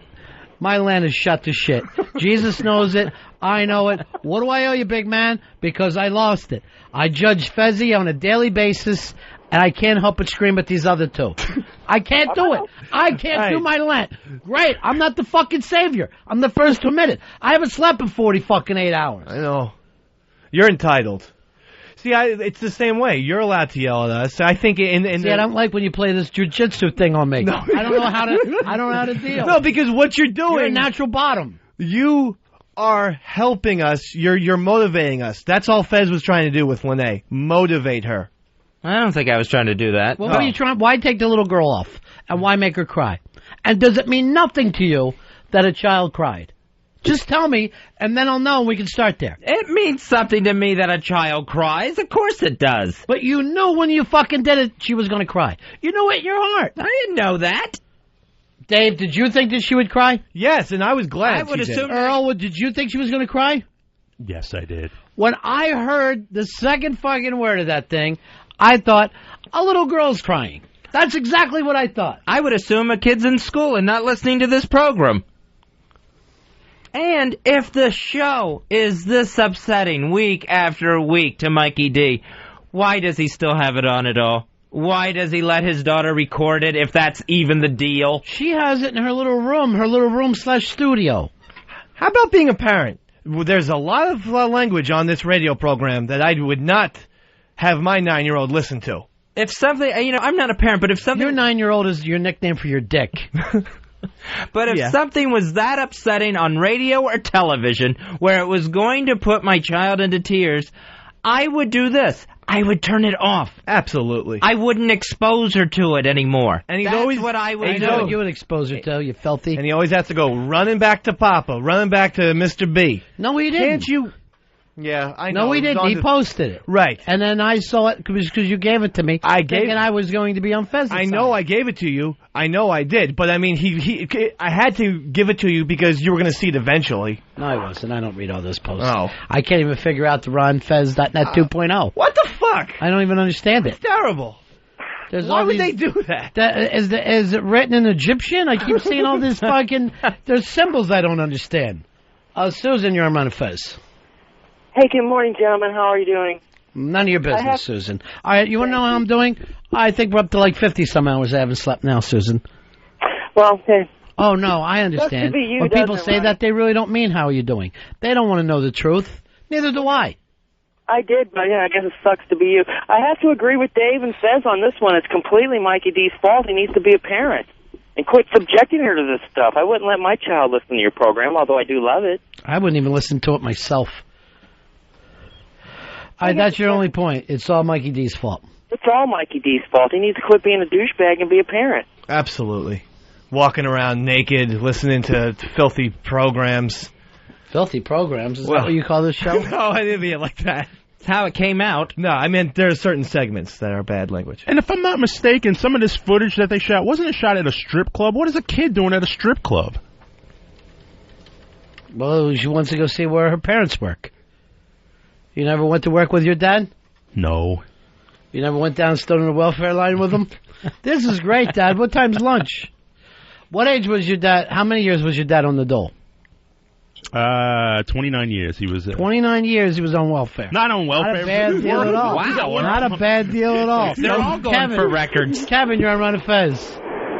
My land is shut to shit. Jesus knows it. I know it. What do I owe you, big man? Because I lost it. I judge Fezzy on a daily basis, and I can't help but scream at these other two. I can't do it. I can't do my Lent. Great. I'm not the fucking savior. I'm the first to admit it. I haven't slept in 8 hours. I know. You're entitled. See, it's the same way. You're allowed to yell at us. I think I don't like when you play this jujitsu thing on me. No. I don't know how to deal. No, because what you're doing... You're a natural bottom. You are helping us. You're motivating us. That's all Fez was trying to do with Lene. Motivate her. I don't think I was trying to do that. Well, what are you trying? Why take the little girl off? And why make her cry? And does it mean nothing to you that a child cried? Just tell me, and then I'll know, and we can start there. It means something to me that a child cries. Of course it does. But you knew when you fucking did it, she was going to cry. You knew it in your heart. I didn't know that. Dave, did you think that she would cry? Yes, and I was glad I would assume. Earl, did you think she was going to cry? Yes, I did. When I heard the second fucking word of that thing, I thought, a little girl's crying. That's exactly what I thought. I would assume a kid's in school and not listening to this program. And if the show is this upsetting week after week to Mikey D, why does he still have it on at all? Why does he let his daughter record it if that's even the deal? She has it in her little room/studio. How about being a parent? There's a lot of language on this radio program that I would not have my 9-year-old listen to. If something, I'm not a parent, but if something... Your 9-year-old is your nickname for your dick. But if something was that upsetting on radio or television where it was going to put my child into tears, I would do this. I would turn it off. Absolutely. I wouldn't expose her to it anymore. And That's what I would do. I know what you would expose her to, you filthy. And he always has to go running back to Papa, running back to Mr. B. No, he didn't. Can't you... Yeah, I know. No, he didn't. He posted it. Right. And then I saw it because you gave it to me. Thinking I was going to be on Fez's I know I gave it to you. I know I did. But, I mean, I had to give it to you because you were going to see it eventually. No, I wasn't. I don't read all those posts. Oh. I can't even figure out the RonFez.net 2.0. What the fuck? I don't even understand it. It's terrible. Why would they do that? Is it written in Egyptian? I keep seeing all this fucking... There's symbols I don't understand. Susan, you're on Ron and Fez. Hey, good morning, gentlemen. How are you doing? None of your business, Susan. All right, you want to know how I'm doing? I think we're up to like 50-some hours I haven't slept now, Susan. Well, hey. Oh, no, I understand. When people say that, they really don't mean how are you doing. They don't want to know the truth. Neither do I. I did, but yeah, I guess it sucks to be you. I have to agree with Dave and Fez on this one. It's completely Mikey D's fault. He needs to be a parent. And quit subjecting her to this stuff. I wouldn't let my child listen to your program, although I do love it. I wouldn't even listen to it myself. That's your only point. It's all Mikey D's fault. It's all Mikey D's fault. He needs to quit being a douchebag and be a parent. Absolutely. Walking around naked, listening to filthy programs. Filthy programs? Is that what you call this show? No, I didn't mean it like that. It's how it came out. No, I meant there are certain segments that are bad language. And if I'm not mistaken, some of this footage that they shot, wasn't it shot at a strip club? What is a kid doing at a strip club? Well, she wants to go see where her parents work. You never went to work with your dad? No. You never went down and stood on the welfare line with him? This is great, Dad. What time's lunch? What age was your dad? How many years was your dad on the dole? 29 years. He was 29 years he was on welfare. Not on welfare. Not a bad deal at all. Wow. Not a bad deal at all. They're all going for records. Kevin, you're on Ron and Fez.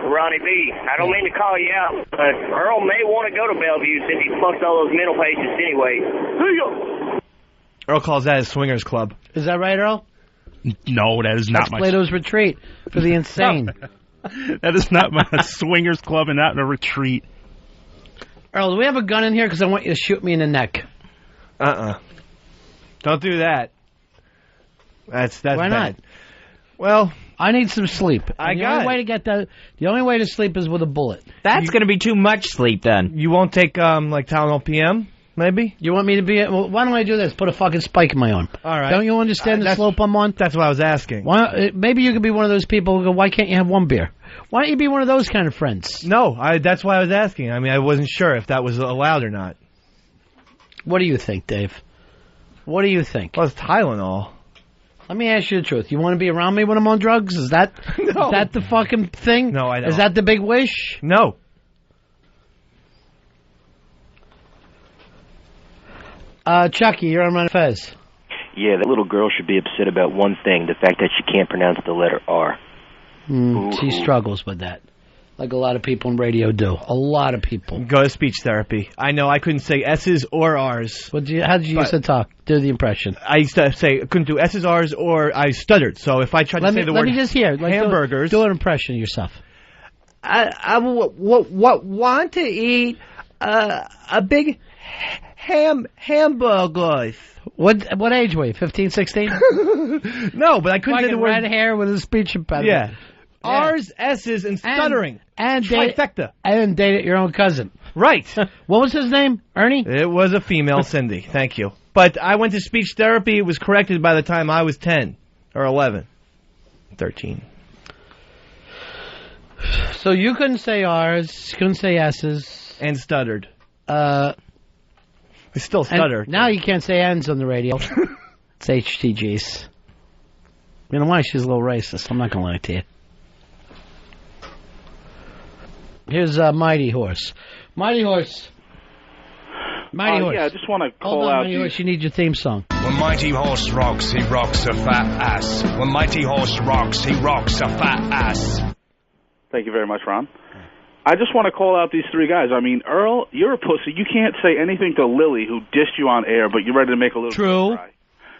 Ronnie B, I don't mean to call you out, but Earl may want to go to Bellevue since he fucked all those mental patients anyway. Earl calls that his swingers club. Is that right, Earl? No, that is not That's my... Plato's retreat for the insane. That is not my swingers club and not a retreat. Earl, do we have a gun in here? Because I want you to shoot me in the neck. Don't do that. That's Why bad. not? Well, I need some sleep. The only way to sleep is with a bullet. That's going to be too much sleep then. You won't take like Tylenol PM, maybe? You want me to be? Well, why don't I do this? Put a fucking spike in my arm. All right. Don't you understand the slope I'm on? That's what I was asking. Maybe you could be one of those people who go, why can't you have one beer? Why don't you be one of those kind of friends? No, that's why I was asking. I mean, I wasn't sure if that was allowed or not. What do you think, Dave? What do you think? Well, it's Tylenol. Let me ask you the truth. You want to be around me when I'm on drugs? Is that is that the fucking thing? No, I don't. Is that the big wish? No. Chucky, you're on Ron and Fez. Yeah, that little girl should be upset about one thing, the fact that she can't pronounce the letter R. She struggles with that. Like a lot of people in radio do. A lot of people. Go to speech therapy. I know I couldn't say S's or R's. How did you used to talk? Do the impression. I used to say I couldn't do S's, R's, or I stuttered. So if I tried to say the word let me just hear. hamburgers. Do an impression of yourself. I want to eat a big hamburgers. What age were you? 15, 16? No, but I couldn't say the word. Red hair with a speech impediment. Yeah. R's, S's, and stuttering. And trifecta. And dated your own cousin. Right. What was his name? Ernie? It was a female, Cindy. Thank you. But I went to speech therapy. It was corrected by the time I was 10 or 11. 13. So you couldn't say R's, couldn't say S's. And stuttered. I still stutter. Now you can't say N's on the radio. It's HTGs. You know why? She's a little racist. I'm not going to lie to you. Here's Mighty Horse. Mighty Horse. Mighty Horse. Yeah, I just want to call Hold on, out. Mighty Horse, you need your theme song. When Mighty Horse rocks, he rocks a fat ass. When Mighty Horse rocks, he rocks a fat ass. Thank you very much, Ron. I just want to call out these three guys. I mean, Earl, you're a pussy. You can't say anything to Lily, who dissed you on air, but you're ready to make a little True. cry.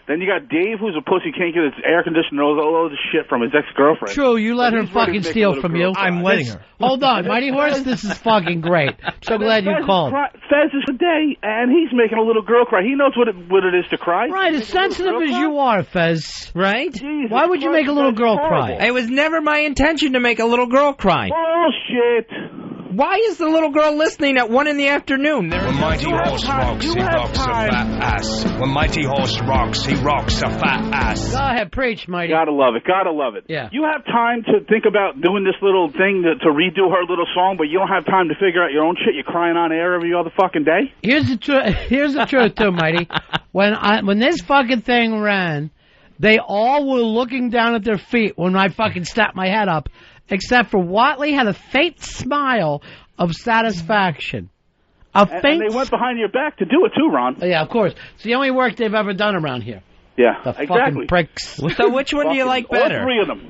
Then you got Dave, who's a pussy, can't get his air conditioner, all this shit from his ex-girlfriend. True, you let her fucking steal from you. I'm letting her. Hold on, Mighty Horse, this is fucking great. So glad you called. Fez is today, and he's making a little girl cry. He knows what it is to cry. Right, as sensitive as you are, Fez. Right? Jesus Why would you make a little girl cry? It was never my intention to make a little girl cry. Bullshit. Why is the little girl listening at 1 in the afternoon? When Mighty Horse rocks, he rocks a fat ass. When Mighty Horse rocks, he rocks a fat ass. Go ahead, preach, Mighty. Gotta love it. Gotta love it. Yeah. You have time to think about doing this little thing to redo her little song, but you don't have time to figure out your own shit. You're crying on air every other fucking day. Here's the truth, too, Mighty. When this fucking thing ran, they all were looking down at their feet when I fucking snapped my head up, except for Watley had a faint smile of satisfaction. And they went behind your back to do it too, Ron. Yeah, of course. It's the only work they've ever done around here. Yeah, the exactly. Fucking pricks. So which one do you like better?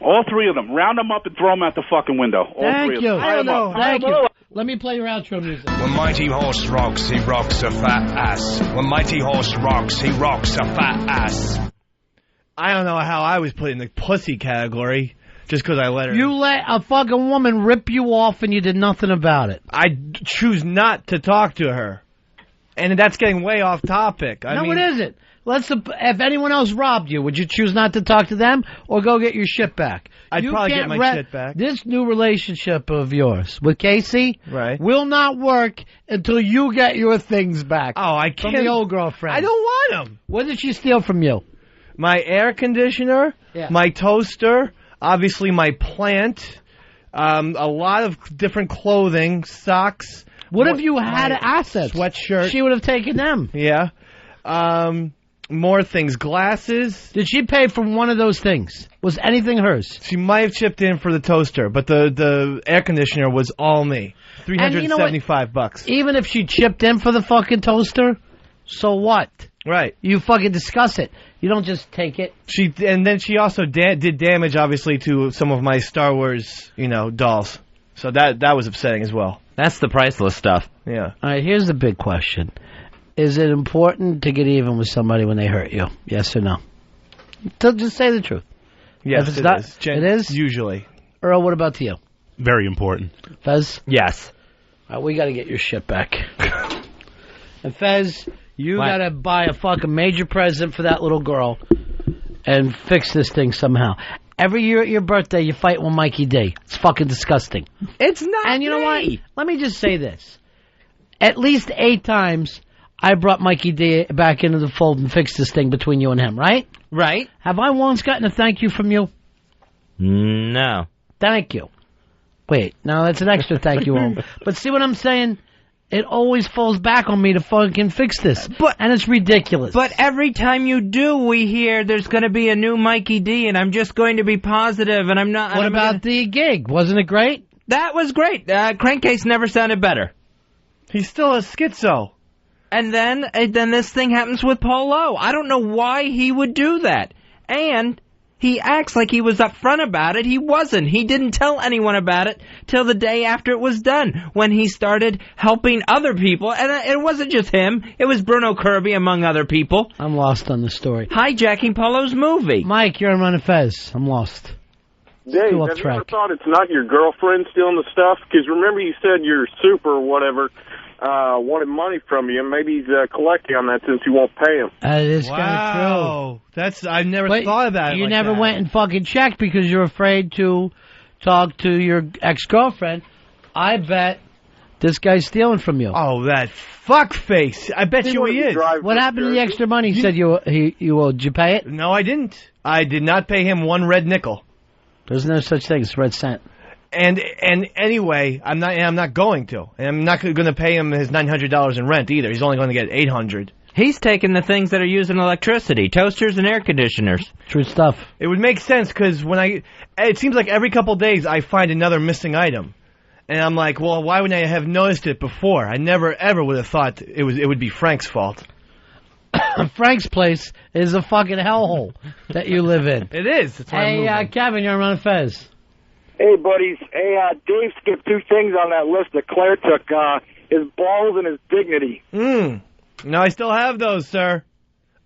All three of them. Round them up and throw them out the fucking window. Thank you. I don't know. Thank you. Let me play your outro music. When Mighty Horse rocks, he rocks a fat ass. When Mighty Horse rocks, he rocks a fat ass. I don't know how I was put in the pussy category. Just because I let her. You let a fucking woman rip you off and you did nothing about it. I choose not to talk to her. And that's getting way off topic. I mean, it isn't. If anyone else robbed you, would you choose not to talk to them or go get your shit back? I'd probably get my shit back. This new relationship of yours with Casey will not work until you get your things back. Oh, I can't. From the old girlfriend. I don't want them. What did she steal from you? My air conditioner, my toaster, obviously my plant, a lot of different clothing, socks. What if you had assets? Sweatshirt. She would have taken them. Yeah. More things. Glasses. Did she pay for one of those things? Was anything hers? She might have chipped in for the toaster, but the air conditioner was all me. $375. Even if she chipped in for the fucking toaster, so what? Right. You fucking discuss it. You don't just take it. And then she also did damage, obviously, to some of my Star Wars, dolls. So that was upsetting as well. That's the priceless stuff. Yeah. All right, here's the big question. Is it important to get even with somebody when they hurt you? Yes or no? Just say the truth. Yes, if it's it not, is. It is? Usually. Earl, what about you? Very important. Fez? Yes. All right, we got to get your shit back. And Fez, you got to buy a fucking major present for that little girl and fix this thing somehow. Every year at your birthday, you fight with Mikey D. It's fucking disgusting. It's not. And you know what? Let me just say this. At least 8 times, I brought Mikey D back into the fold and fixed this thing between you and him, right? Right. Have I once gotten a thank you from you? No. Thank you. Wait, no, that's an extra thank you. But see what I'm saying? It always falls back on me to fucking fix this. And it's ridiculous. But every time you do, we hear there's going to be a new Mikey D, and I'm just going to be positive, and I'm not... What about the gig? Wasn't it great? That was great. Crankcase never sounded better. He's still a schizo. And then this thing happens with Polo. I don't know why he would do that. And he acts like he was upfront about it. He wasn't. He didn't tell anyone about it till the day after it was done, when he started helping other people. And it wasn't just him. It was Bruno Kirby, among other people. I'm lost on the story. Hijacking Polo's movie. Mike, you're on Ron and Fez. I'm lost. Dave, have you ever thought it's not your girlfriend stealing the stuff? Because remember you said your super or whatever wanted money from you, and maybe he's collecting on that since you won't pay him. That is kind of true. I've never thought about it. You like never that. went and fucking checked because you're afraid to talk to your ex-girlfriend. I bet this guy's stealing from you. Oh, that fuckface! I bet you he is. What happened to the extra money? He said you owed. Did you pay it? No, I didn't. I did not pay him one red nickel. There's no such thing as red cent. And anyway, I'm not going to. And I'm not going to pay him his $900 in rent either. He's only going to get $800. He's taking the things that are using electricity, toasters and air conditioners. True stuff. It would make sense because it seems like every couple days I find another missing item. And I'm like, well, why wouldn't I have noticed it before? I never, ever would have thought it would be Frank's fault. Frank's place is a fucking hellhole that you live in. It is. That's why I'm moving. Kevin, you're on Ron and Fez. Hey, buddies. Hey, Dave skipped two things on that list that Claire took, his balls and his dignity. No, I still have those, sir.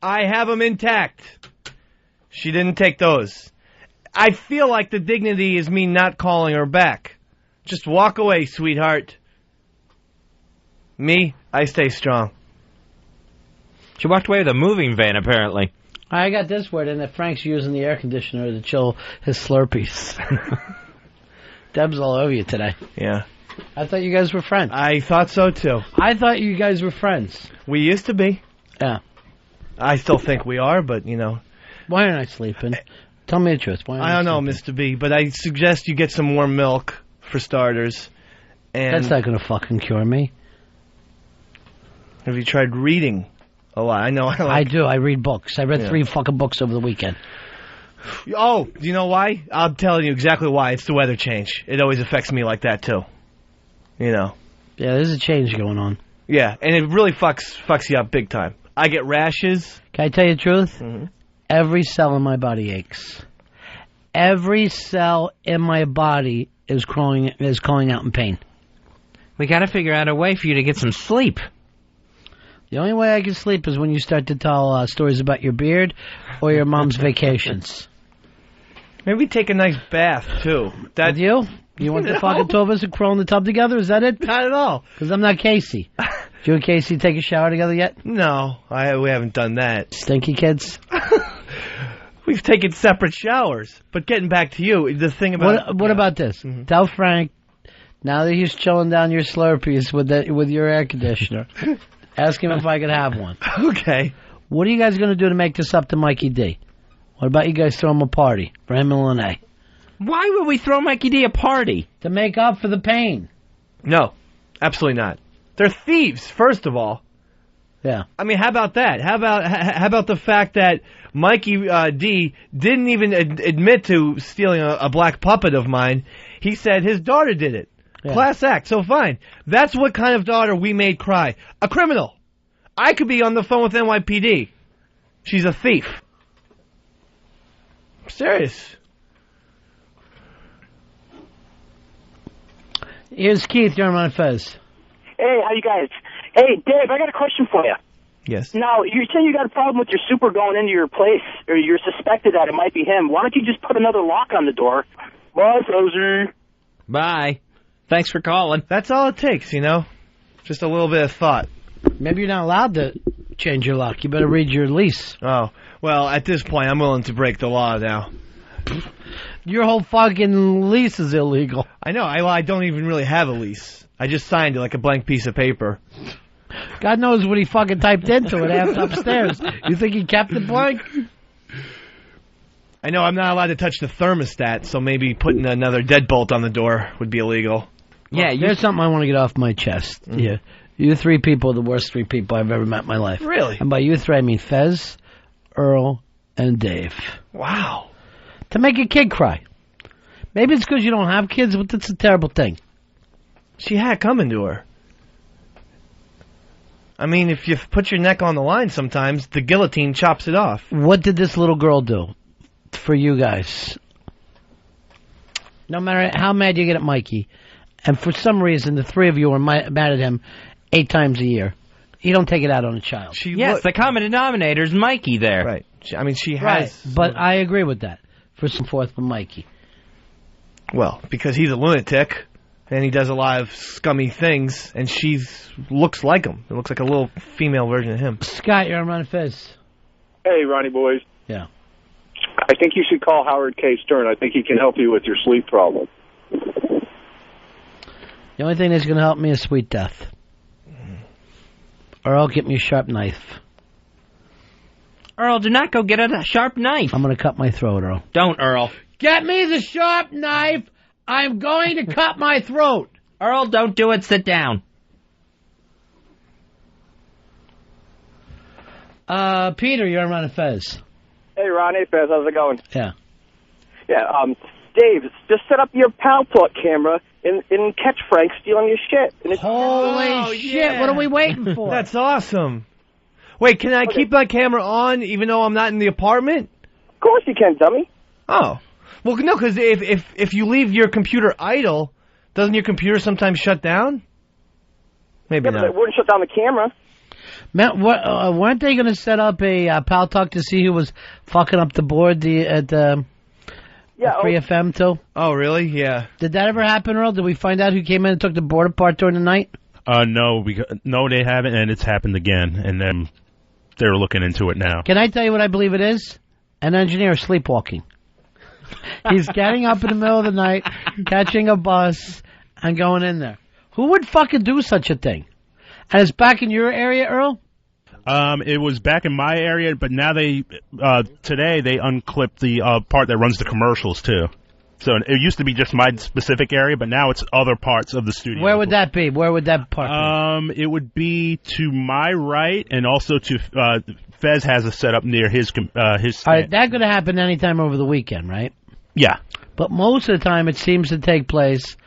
I have them intact. She didn't take those. I feel like the dignity is me not calling her back. Just walk away, sweetheart. Me, I stay strong. She walked away with a moving van, apparently. I got this word in that Frank's using the air conditioner to chill his Slurpees. Deb's all over you today. Yeah. I thought you guys were friends. I thought so, too. I thought you guys were friends. We used to be. Yeah. I still think we are, but, you know. Why aren't I sleeping? Tell me the truth. Why aren't I don't know, Mr. B, but I suggest you get some warm milk, for starters. And that's not going to fucking cure me. Have you tried reading a lot? I know. I do. I read books. I read 3 fucking books over the weekend. Oh, do you know why? I'll tell you exactly why. It's the weather change. It always affects me like that, too. You know. Yeah, there's a change going on. Yeah, and it really fucks you up big time. I get rashes. Can I tell you the truth? Mm-hmm. Every cell in my body aches. Every cell in my body is calling out in pain. We got to figure out a way for you to get some sleep. The only way I can sleep is when you start to tell stories about your beard or your mom's vacations. Maybe take a nice bath, too. With you? You want the fucking two of us to crawl in the tub together? Is that it? Not at all. Because I'm not Casey. Did you and Casey take a shower together yet? No, we haven't done that. Stinky kids? We've taken separate showers. But getting back to you, the thing about... What about this? Mm-hmm. Tell Frank, now that he's chilling down your Slurpees with your air conditioner, ask him if I could have one. Okay. What are you guys going to do to make this up to Mikey D? What about you guys throw him a party for him and Lene? Why would we throw Mikey D a party? To make up for the pain. No, absolutely not. They're thieves, first of all. Yeah. I mean, how about that? How about the fact that Mikey D didn't even admit to stealing a black puppet of mine? He said his daughter did it. Yeah. Class act, so fine. That's what kind of daughter we made cry. A criminal. I could be on the phone with NYPD. She's a thief. I'm serious. Here's Keith, you're on Ron and Fez. Hey, how you guys? Hey, Dave, I got a question for you. Yes. Now, you're saying you got a problem with your super going into your place, or you're suspected that it might be him. Why don't you just put another lock on the door? Bye, Fuzzy. Bye. Thanks for calling. That's all it takes, you know? Just a little bit of thought. Maybe you're not allowed to change your lock. You better read your lease. Oh, well, at this point, I'm willing to break the law now. Your whole fucking lease is illegal. I know. I don't even really have a lease. I just signed it like a blank piece of paper. God knows what he fucking typed into it after upstairs. You think he kept it blank? I know I'm not allowed to touch the thermostat, so maybe putting another deadbolt on the door would be illegal. Yeah, there's something I want to get off my chest. Mm-hmm. Yeah, you 3 people are the worst 3 people I've ever met in my life. Really? And by you 3, I mean Fez, Earl, and Dave. Wow. To make a kid cry. Maybe it's because you don't have kids, but that's a terrible thing. She had it coming to her. I mean, if you put your neck on the line sometimes, the guillotine chops it off. What did this little girl do for you guys? No matter how mad you get at Mikey, and for some reason the 3 of you are mad at him 8 times a year, you don't take it out on a child. Yes, the common denominator is Mikey there. Right. I mean, she has... Right, but I agree with that. For some forth with Mikey. Well, because he's a lunatic, and he does a lot of scummy things, and she looks like him. It looks like a little female version of him. Scott, you're on Ron and Fez. Hey, Ronnie boys. Yeah. I think you should call Howard K. Stern. I think he can help you with your sleep problem. The only thing that's going to help me is sweet death. Or I'll get me a sharp knife. Earl, do not go get a sharp knife. I'm going to cut my throat, Earl. Don't, Earl. Get me the sharp knife. I'm going to cut my throat. Earl, don't do it. Sit down. Peter, you're on Ron and Fez. Hey, Ron. Hey, Fez. How's it going? Yeah. Yeah, Dave, just set up your Pal Talk camera and catch Frank stealing your shit. And Holy shit, yeah. What are we waiting for? That's awesome. Wait, can I keep my camera on even though I'm not in the apartment? Of course you can, dummy. Oh. Well, no, because if you leave your computer idle, doesn't your computer sometimes shut down? Maybe not. But it wouldn't shut down the camera. Matt, weren't they going to set up a Pal Talk to see who was fucking up the board at the Free FM too? Oh, really? Yeah. Did that ever happen, Earl? Did we find out who came in and took the board apart during the night? No, they haven't, and it's happened again, and then they're looking into it now. Can I tell you what I believe it is? An engineer sleepwalking. He's getting up in the middle of the night, catching a bus, and going in there. Who would fucking do such a thing? And it's back in your area, Earl? It was back in my area, but now today they unclipped the part that runs the commercials too. So it used to be just my specific area, but now it's other parts of the studio. Where would that be? Where would that part be? It would be to my right, and also to Fez has a setup near his stand. All right, that could happen anytime over the weekend, right? Yeah. But most of the time it seems to take place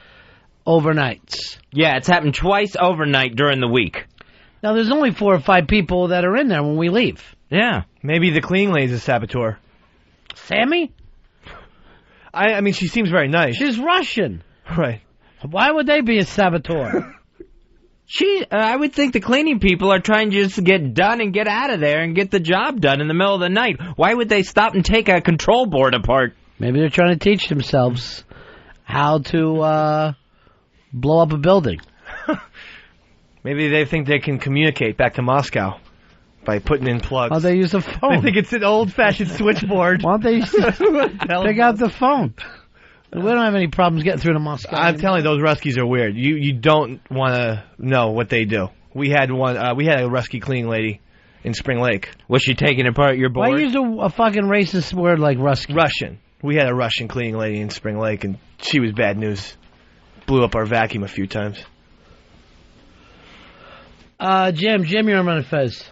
overnights. Yeah, it's happened twice overnight during the week. Now, there's only 4 or 5 people that are in there when we leave. Yeah. Maybe the cleaning lady's a saboteur. Sammy? I mean, she seems very nice. She's Russian. Right. Why would they be a saboteur? I would think the cleaning people are trying to just get done and get out of there and get the job done in the middle of the night. Why would they stop and take a control board apart? Maybe they're trying to teach themselves how to blow up a building. Maybe they think they can communicate back to Moscow by putting in plugs. Oh, they use a phone. They think it's an old-fashioned switchboard. Why don't they pick out the phone? We don't have any problems getting through to Moscow. I'm telling you, those Ruskies are weird. You don't want to know what they do. We had one. We had a Rusky cleaning lady in Spring Lake. Was she taking apart your board? Why use a fucking racist word like Rusky? Russian. We had a Russian cleaning lady in Spring Lake, and she was bad news. Blew up our vacuum a few times. Jim, you're on Ron and Fez.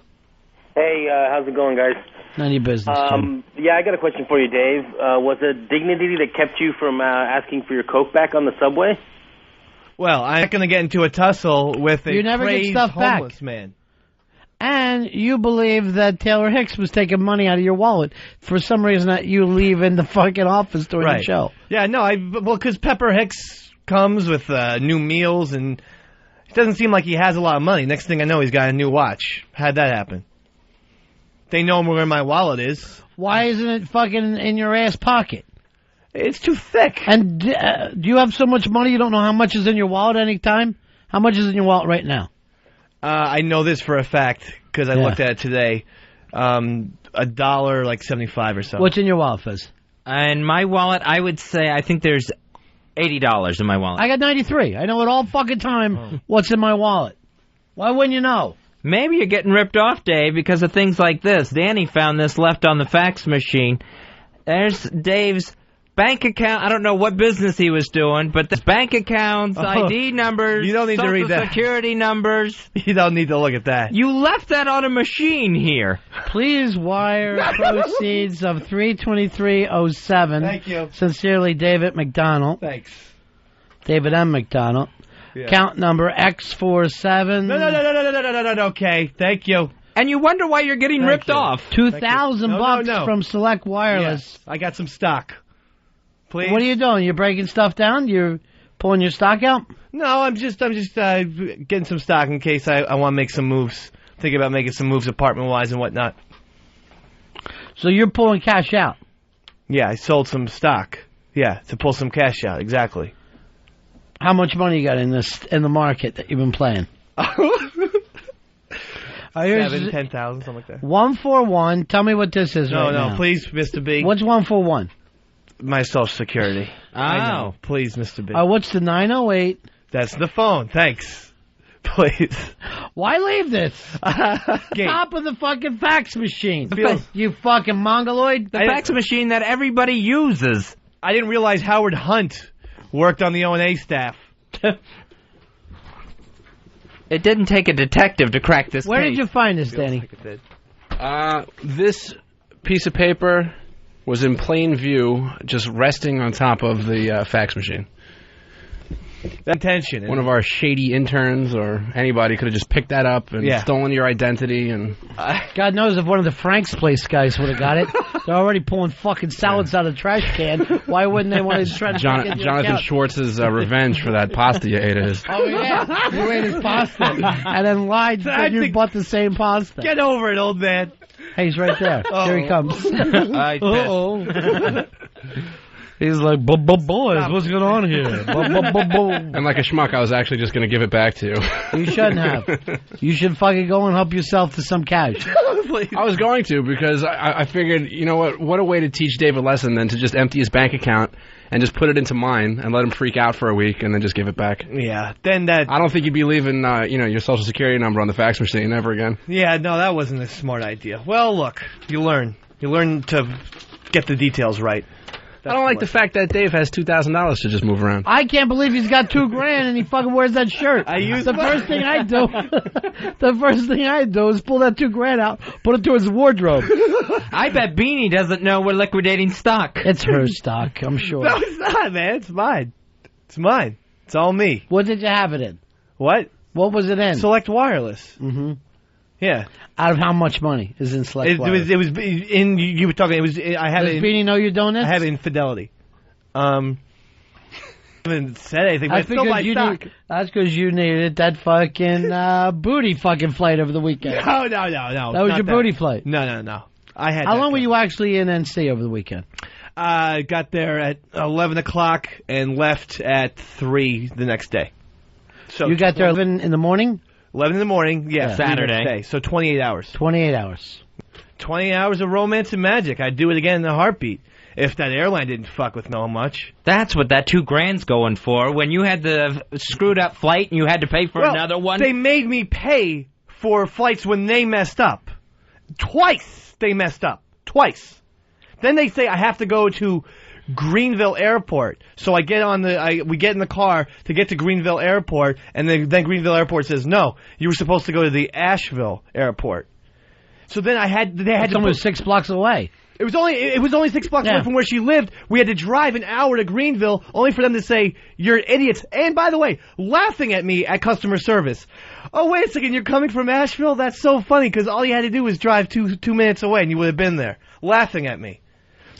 Hey, how's it going, guys? None of your business, Jim. Yeah, I got a question for you, Dave. Was it dignity that kept you from asking for your Coke back on the subway? Well, I'm not going to get into a tussle with a crazed homeless man. And you believe that Taylor Hicks was taking money out of your wallet for some reason that you leave in the fucking office during the show. Yeah, no, because Pepper Hicks comes with new meals, and it doesn't seem like he has a lot of money. Next thing I know, he's got a new watch. How'd that happen? They know where my wallet is. Why isn't it fucking in your ass pocket? It's too thick. And do you have so much money you don't know how much is in your wallet any time? How much is in your wallet right now? I know this for a fact because I looked at it today. $1.75 or so. What's in your wallet, Fez? In my wallet, I would say I think there's $80 in my wallet. I got 93. I know it all fucking time what's in my wallet. Why wouldn't you know? Maybe you're getting ripped off, Dave, because of things like this. Danny found this left on the fax machine. There's Dave's bank account. I don't know what business he was doing, but the bank accounts, ID numbers, you don't need to read that. Social Security numbers. You don't need to look at that. You left that on a machine here. Please wire proceeds of $323.07. Thank you. Sincerely, David McDonald. Thanks. David M. McDonald. Yeah. Count number X47. No. Okay, thank you. And you wonder why you're getting ripped off. $2,000 from Select Wireless. Yes, I got some stock. Please. What are you doing? You're breaking stuff down? You're pulling your stock out? No, I'm just getting some stock in case I want to make some moves. Thinking about making some moves apartment-wise and whatnot. So you're pulling cash out? Yeah, I sold some stock. Yeah, to pull some cash out. Exactly. How much money you got in the market that you've been playing? 7,000, 10,000, something like that. 141. Tell me what this is. No, please, Mr. B. What's 141? My Social Security. I know. Please, Mr. B. What's the 908? That's the phone. Thanks. Please. Why leave this? Top of the fucking fax machine. You fucking mongoloid. The fax machine that everybody uses. I didn't realize Howard Hunt worked on the O&A staff. It didn't take a detective to crack this Where case. did you find this, Danny? This piece of paper was in plain view, just resting on top of the fax machine. Intention. One of our shady interns or anybody could have just picked that up and stolen your identity. And God knows if one of the Frank's Place guys would have got it. They're already pulling fucking salads out of the trash can. Why wouldn't they want to try to get your Jonathan account? Schwartz's revenge for that pasta you ate of his. Oh, yeah. You ate his pasta and then lied that you bought the same pasta. Get over it, old man. Hey, he's right there. Here he comes. Uh-oh. He's like, boys, what's going on here? And like a schmuck, I was actually just going to give it back to you. You shouldn't have. You should fucking go and help yourself to some cash. I was going to because I figured, you know what a way to teach Dave a lesson than to just empty his bank account and just put it into mine and let him freak out for a week and then just give it back. Yeah, then that... I don't think you'd be leaving, your Social Security number on the fax machine ever again. Yeah, no, that wasn't a smart idea. Well, look, you learn. You learn to get the details right. I don't like the fact that Dave has $2,000 to just move around. I can't believe he's got $2,000 and he fucking wears that shirt. First thing I do, the first thing I do is pull that $2,000 out, put it to his wardrobe. I bet Beanie doesn't know we're liquidating stock. It's her stock, I'm sure. No, it's not, man. It's mine. It's mine. It's all me. What did you have it in? What? What was it in? Select Wireless. Mm-hmm. Yeah. Out of how much money is in Select Wireless? It was in. You were talking. It was. I have Does it. Beanie know you're doing this? I have it in Fidelity. I haven't said anything, but it's still my stock. That's because you needed that fucking booty fucking flight over the weekend. No. That was your booty flight. No. I had. How long were you actually in NC over the weekend? I got there at 11 o'clock and left at 3 the next day. So you got there 11 in the morning? 11 in the morning, yeah. Saturday. So 28 hours. 28 hours. 20 hours of romance and magic. I'd do it again in a heartbeat. If that airline didn't fuck with no much. That's what that $2,000's going for. When you had the screwed up flight and you had to pay for another one. They made me pay for flights when they messed up. Twice they messed up. Twice. Then they say I have to go to Greenville Airport. So I get we get in the car to get to Greenville Airport, and then Greenville Airport says no, you were supposed to go to the Asheville Airport. So then they had to almost 6 blocks away. It was only 6 blocks away from where she lived. We had to drive an hour to Greenville, only for them to say you're idiots. And by the way, laughing at me at customer service. Oh, wait a second, you're coming from Asheville? That's so funny because all you had to do was drive two minutes away and you would have been there, laughing at me.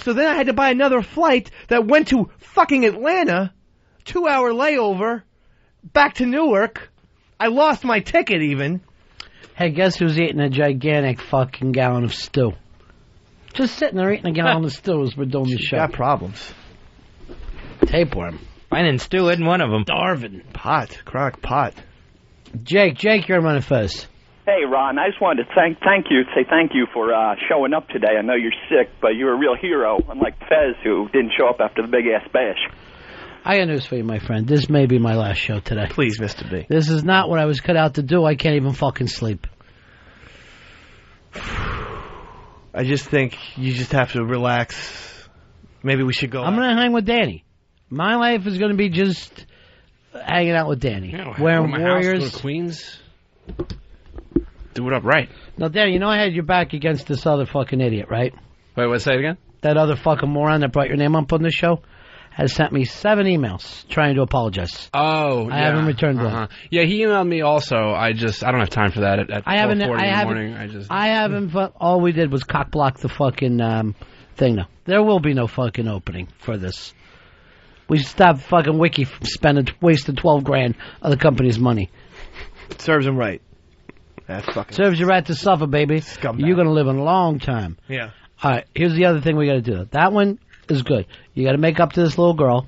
So then I had to buy another flight that went to fucking Atlanta, 2-hour layover, back to Newark. I lost my ticket even. Hey, guess who's eating a gigantic fucking gallon of stew? Just sitting there eating a gallon of stew as we're doing the show. Got problems. Tapeworm. Mine and Stu isn't one of them. Darvin. Crock pot. Jake, you're Ron and Fez. Hey, Ron, I just wanted to say thank you for showing up today. I know you're sick, but you're a real hero, unlike Fez, who didn't show up after the big-ass bash. I got news for you, my friend. This may be my last show today. Please, Mr. B. This is not what I was cut out to do. I can't even fucking sleep. I just think you just have to relax. Maybe we should go I'm going to hang with Danny. My life is going to be just hanging out with Danny. Yeah, wearing my Warriors. House, go to Queens. Do it up right. Now, Danny, you know I had your back against this other fucking idiot, right? Wait, say it again? That other fucking moron that brought your name up on the show has sent me 7 emails trying to apologize. Oh, I haven't returned one. Yeah, he emailed me also. I don't have time for that at 4:40 in the morning. I haven't. All we did was cock block the fucking thing. Now there will be no fucking opening for this. We stopped fucking Wiki from wasting $12,000 of the company's money. Serves him right. That fucking serves you right to suffer, baby. Scumbag. You're gonna live a long time. Yeah. All right. Here's the other thing we got to do. That one is good. You got to make up to this little girl.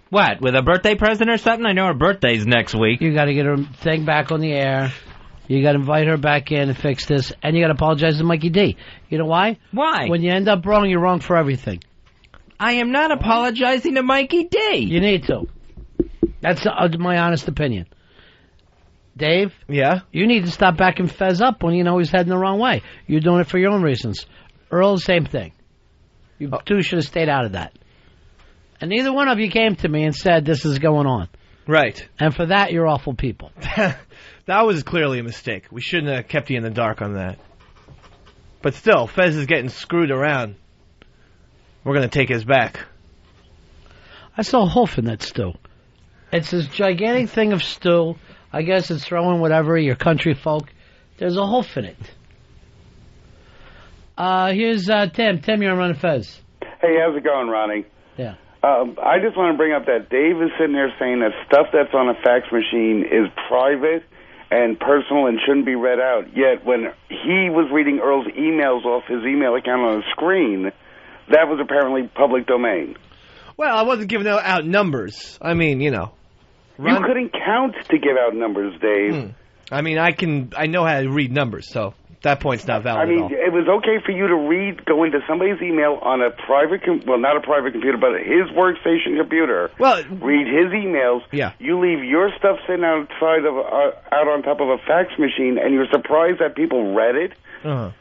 What, with a birthday present or something? I know her birthday's next week. You got to get her thing back on the air. You got to invite her back in and fix this. And you got to apologize to Mikey D. You know why? Why? When you end up wrong, you're wrong for everything. I am not apologizing to Mikey D. You need to. That's my honest opinion. Dave? Yeah? You need to stop backing Fez up when you know he's heading the wrong way. You're doing it for your own reasons. Earl, same thing. You two should have stayed out of that. And neither one of you came to me and said this is going on. Right. And for that, you're awful people. That was clearly a mistake. We shouldn't have kept you in the dark on that. But still, Fez is getting screwed around. We're going to take his back. I saw Hoof in that stew. It's this gigantic thing of stew. I guess it's throwing whatever, your country folk. There's a hoof in it. Here's Tim. Tim, you're on Ron and Fez. Hey, how's it going, Ronnie? Yeah. I just want to bring up that Dave is sitting there saying that stuff that's on a fax machine is private and personal and shouldn't be read out. Yet when he was reading Earl's emails off his email account on the screen, that was apparently public domain. Well, I wasn't giving out numbers. I mean, you know. You couldn't count to give out numbers, Dave. I mean, I know how to read numbers, so that point's not valid I mean, at all. it was okay for you to go into somebody's email on a private, not a private computer, but his workstation computer. Well, read his emails. Yeah. You leave your stuff sitting outside of out on top of a fax machine, and you're surprised that people read it. Uh-huh.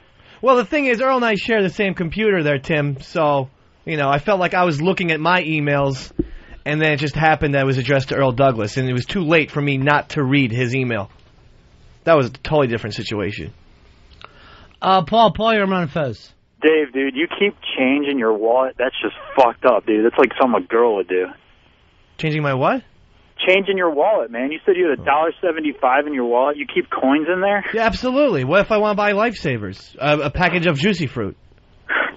Well, the thing is, Earl and I share the same computer there, Tim. So, you know, I felt like I was looking at my emails, and then it just happened that it was addressed to Earl Douglas, and it was too late for me not to read his email. That was a totally different situation. Paul, you're on Ron and Fez. Dave, dude, you keep changing your wallet. That's just fucked up, dude. That's like something a girl would do. Changing my what? Changing your wallet, man. You said you had $1.75 in your wallet. You keep coins in there? Yeah, absolutely. What if I want to buy Lifesavers? A package of Juicy Fruit.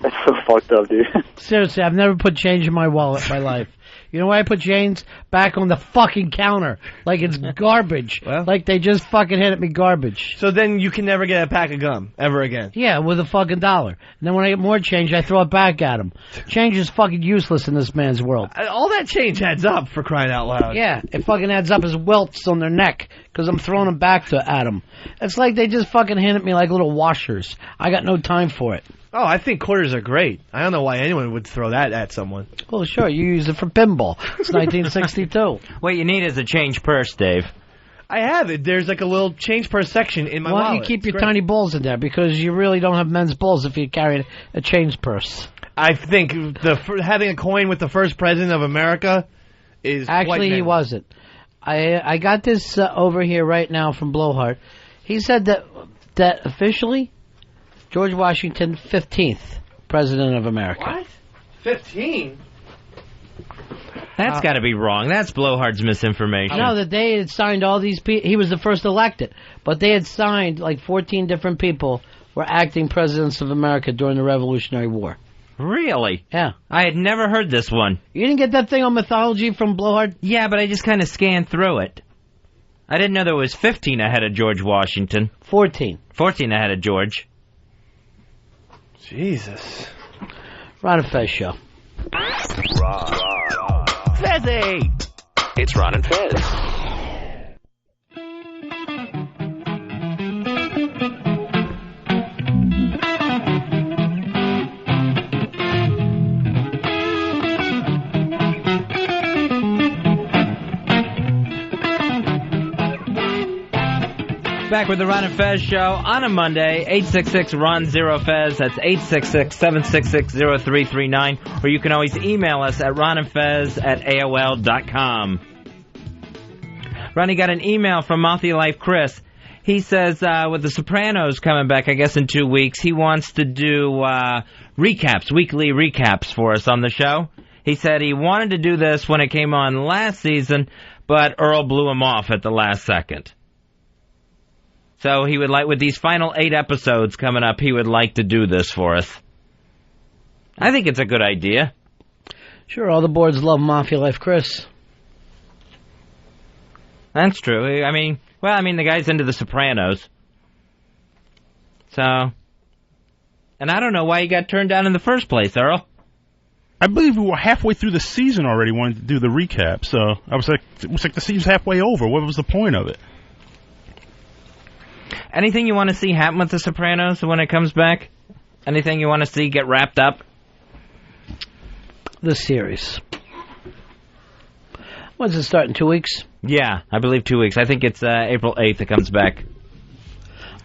That's so fucked up, dude. Seriously, I've never put change in my wallet in my life. You know why I put change back on the fucking counter? Like it's garbage. Like they just fucking handed me garbage. So then you can never get a pack of gum ever again. Yeah, with a fucking $1. And then when I get more change, I throw it back at him. Change is fucking useless in this man's world. All that change adds up, for crying out loud. Yeah, it fucking adds up as welts on their neck because I'm throwing them back to Adam. It's like they just fucking handed me like little washers. I got no time for it. Oh, I think quarters are great. I don't know why anyone would throw that at someone. Well, sure, you use it for pinball. It's 1962. What you need is a change purse, Dave. I have it. There's like a little change purse section in my wallet. Why don't you keep your tiny balls in there? Because you really don't have men's balls if you carry a change purse. I think having a coin with the first president of America is actually he wasn't. I got this over here right now from Blowhart. He said that officially George Washington, 15th President of America. What? 15? That's got to be wrong. That's Blowhart's misinformation. No, that they had signed all these people. He was the first elected. But they had signed like 14 different people were acting presidents of America during the Revolutionary War. Really? Yeah. I had never heard this one. You didn't get that thing on mythology from Blowhart? Yeah, but I just kind of scanned through it. I didn't know there was 15 ahead of George Washington. 14. 14 ahead of George. Jesus. Ron and Fez show. Fezzy! It's Ron and Fez. Back with the Ron and Fez show on a Monday, 866-RON-0-FEZ. That's 866-766-0339. Or you can always email us at ronandfez@AOL.com. Ronnie got an email from Mouthy Life Chris. He says with The Sopranos coming back, I guess in 2 weeks, he wants to do recaps, weekly recaps for us on the show. He said he wanted to do this when it came on last season, but Earl blew him off at the last second. So he would like, with these final 8 episodes coming up, he would like to do this for us. I think it's a good idea. Sure, all the boards love Mafia Life Chris. That's true. I mean, the guy's into The Sopranos. So, and I don't know why he got turned down in the first place, Earl. I believe we were halfway through the season already when to do the recap, so I was like, it was like the season's halfway over. What was the point of it? Anything you want to see happen with The Sopranos when it comes back? Anything you want to see get wrapped up? The series. When's it start, in 2 weeks? Yeah, I believe 2 weeks. I think it's April 8th it comes back.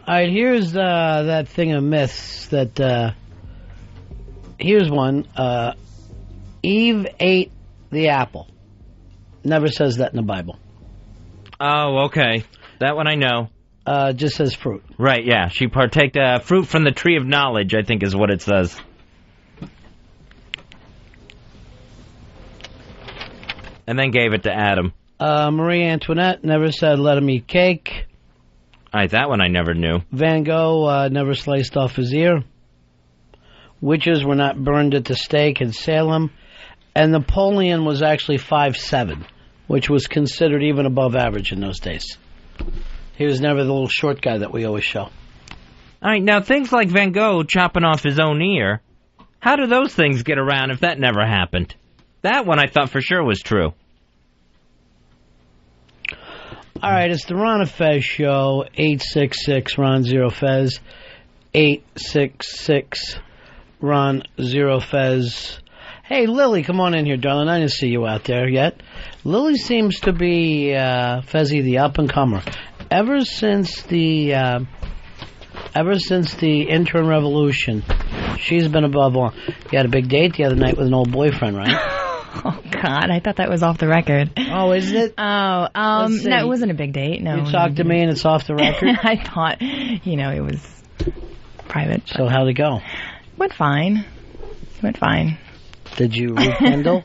All right, here's that thing of myths that... here's one. Eve ate the apple. Never says that in the Bible. Oh, okay. That one I know. Just says fruit. Right, yeah. She partaked fruit from the tree of knowledge, I think is what it says. And then gave it to Adam. Marie Antoinette never said let him eat cake. All right, that one I never knew. Van Gogh never sliced off his ear. Witches were not burned at the stake in Salem. And Napoleon was actually 5'7", which was considered even above average in those days. He was never the little short guy that we always show. All right, now things like Van Gogh chopping off his own ear, how do those things get around if that never happened? That one I thought for sure was true. All right, it's the Ron and Fez show, 866-RON-0-FEZ, 866-RON-0-FEZ. Hey, Lily, come on in here, darling. I didn't see you out there yet. Lily seems to be, Fezzy, the up-and-comer. Ever since the intern revolution, she's been above all. You had a big date the other night with an old boyfriend, right? Oh, God, I thought that was off the record. Oh, isn't it? Oh, no, it wasn't a big date, no. You talked to me and it's off the record? I thought, it was private. So how'd it go? Went fine. Did you rekindle?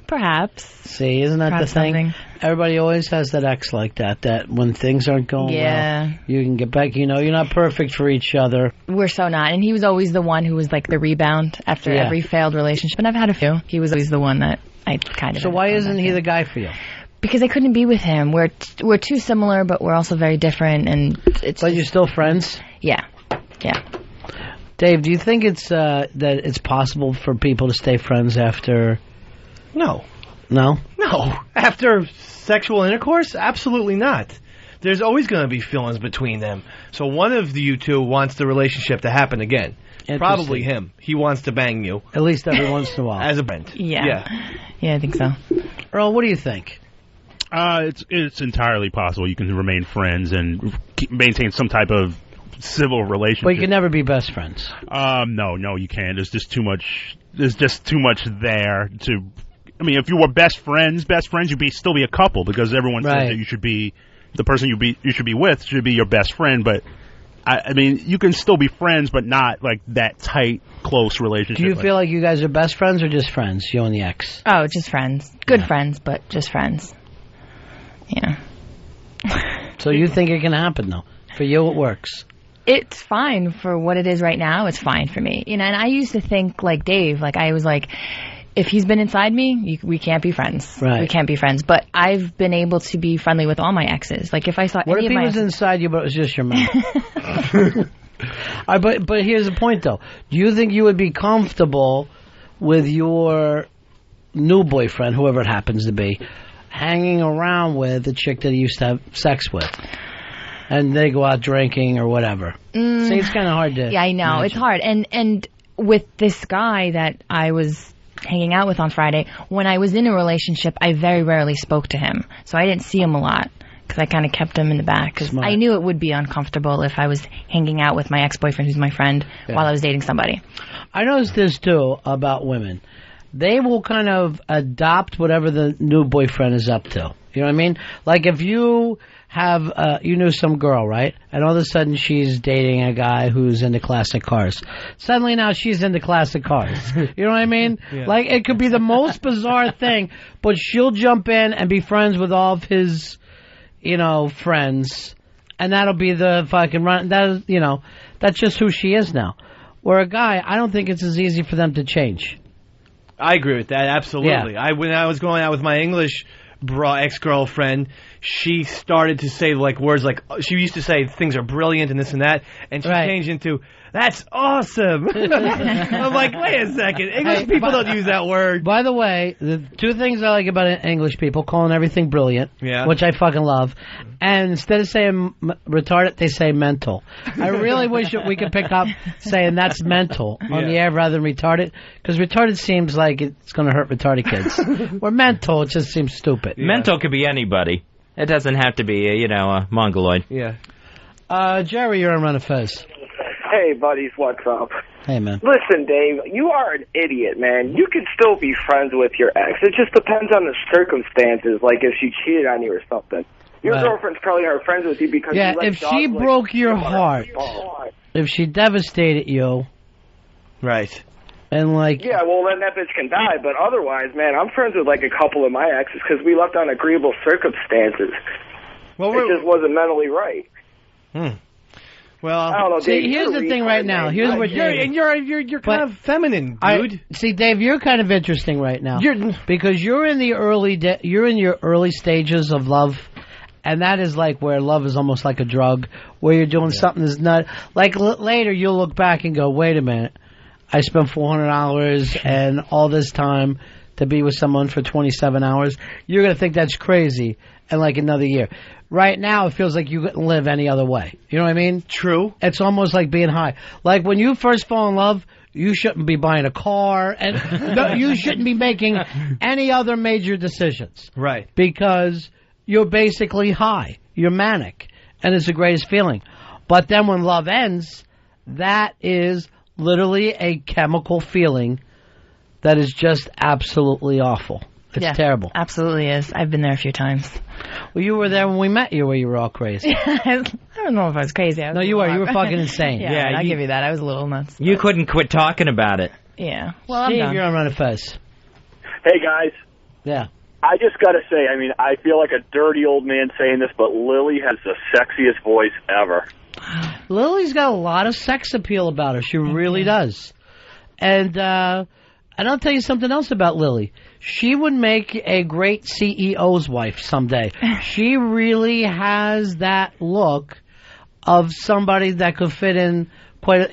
Perhaps. See, isn't that Perhaps the thing? something. Everybody always has that ex like that when things aren't going well, you can get back. You're not perfect for each other. We're so not. And he was always the one who was like the rebound after every failed relationship. And I've had a few. He was always the one that I kind of... So why isn't he the guy for you? Because I couldn't be with him. We're too similar, but we're also very different. And it's... But you're still friends? Yeah. Dave, do you think it's that it's possible for people to stay friends after... No. No? No. After sexual intercourse? Absolutely not. There's always going to be feelings between them. So one of you two wants the relationship to happen again. Probably him. He wants to bang you. At least every once in a while. As a friend. Yeah, I think so. Earl, what do you think? It's entirely possible you can remain friends and maintain some type of civil relationship. But you can never be best friends. No, you can't. There's just too much there to... I mean, if you were best friends, you'd still be a couple because everyone says that you should be the person you should be with should be your best friend. But I mean, you can still be friends, but not like that tight, close relationship. Do you feel like you guys are best friends or just friends, you and the ex? Oh, just friends. Good friends, but just friends. Yeah. So you think it can happen though? For you, it works. It's fine for what it is right now. It's fine for me. And I used to think like Dave. Like I was like, if he's been inside me, we can't be friends. Right. We can't be friends. But I've been able to be friendly with all my exes. Like if I saw what any if of my he was inside you, but it was just your mouth? But here's the point, though. Do you think you would be comfortable with your new boyfriend, whoever it happens to be, hanging around with the chick that he used to have sex with? And they go out drinking or whatever. See, it's kind of hard to... Yeah, I know. imagine. It's hard. And with this guy that I was hanging out with on Friday, when I was in a relationship, I very rarely spoke to him. So I didn't see him a lot because I kind of kept him in the back. Because I knew it would be uncomfortable if I was hanging out with my ex-boyfriend, who's my friend, while I was dating somebody. I noticed this, too, about women. They will kind of adopt whatever the new boyfriend is up to. You know what I mean? Like if you have, you knew some girl, right? And all of a sudden she's dating a guy who's into classic cars. Suddenly now she's into classic cars. You know what I mean? Yeah. Like it could be the most bizarre thing, but she'll jump in and be friends with all of his, friends. And that'll be the fucking run. That's just who she is now. Where a guy, I don't think it's as easy for them to change. I agree with that, absolutely. Yeah. When I was going out with my English ex-girlfriend, she started to say like words like, she used to say things are brilliant and this and that, and she changed into, that's awesome. I'm like, wait a second, English people don't use that word. By the way, the two things I like about English people, calling everything brilliant, which I fucking love, and instead of saying retarded, they say mental. I really wish that we could pick up saying that's mental on the air rather than retarded, because retarded seems like it's going to hurt retarded kids. Or mental, it just seems stupid. Mental could be anybody. It doesn't have to be, a mongoloid. Yeah. Jerry, you're on Ron and Fez. Hey, buddies, what's up? Hey, man. Listen, Dave, you are an idiot, man. You can still be friends with your ex. It just depends on the circumstances, like if she cheated on you or something. Your girlfriend's probably not friends with you because you let if she broke your heart, if she devastated you, right, and yeah, well, then that bitch can die, but otherwise, man, I'm friends with, like, a couple of my exes because we left on agreeable circumstances. Well, it just wasn't mentally right. Well, I don't know, see, Dave, here's the thing right now. Here's what you're kind of feminine, dude. See, Dave, you're kind of interesting right now because you're in the you're in your early stages of love, and that is like where love is almost like a drug, where you're doing something that's not like later you'll look back and go, wait a minute, I spent $400 and all this time to be with someone for 27 hours. You're gonna think that's crazy, and like another year. Right now, it feels like you couldn't live any other way. You know what I mean? True. It's almost like being high. Like when you first fall in love, you shouldn't be buying a car, and you shouldn't be making any other major decisions. Right. Because you're basically high. You're manic, and it's the greatest feeling. But then when love ends, that is literally a chemical feeling that is just absolutely awful. It's terrible. Absolutely is. I've been there a few times. Well, you were there when we met you, where you were all crazy. I don't know if I was crazy. No, you were. You were fucking insane. Yeah, I'll give you that. I was a little nuts. You couldn't quit talking about it. Yeah. Well, Steve, I'm done. you're on Ron and Fez. Hey, guys. Yeah. I just got to say, I mean, I feel like a dirty old man saying this, but Lily has the sexiest voice ever. Lily's got a lot of sex appeal about her. She really does. And I'll tell you something else about Lily. She would make a great CEO's wife someday. She really has that look of somebody that could fit in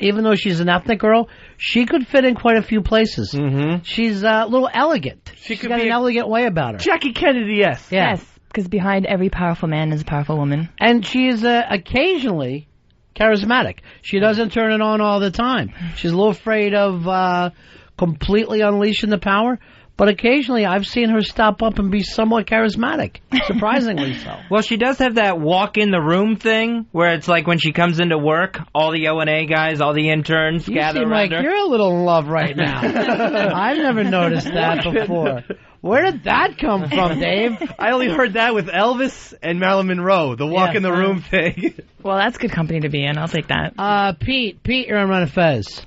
even though she's an ethnic girl, she could fit in quite a few places. Mm-hmm. She's a little elegant. She's got an elegant way about her. Jackie Kennedy, yes. Yeah. Yes, because behind every powerful man is a powerful woman. And she is occasionally charismatic. She doesn't turn it on all the time. She's a little afraid of completely unleashing the power. But occasionally I've seen her stop up and be somewhat charismatic. Surprisingly so. Well, she does have that walk-in-the-room thing, where it's like when she comes into work, all the O&A guys, all the interns gather around her. You're a little in love right now. I've never noticed that before. Where did that come from, Dave? I only heard that with Elvis and Marilyn Monroe, the walk-in-the-room thing. Well, that's good company to be in. I'll take that. Pete, you're on Ron and Fez.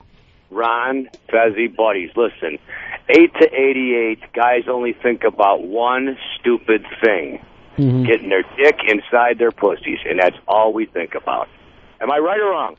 Ron, Fezzy, buddies, listen. 8 to 88, guys only think about one stupid thing. Mm-hmm. Getting their dick inside their pussies, and that's all we think about. Am I right or wrong?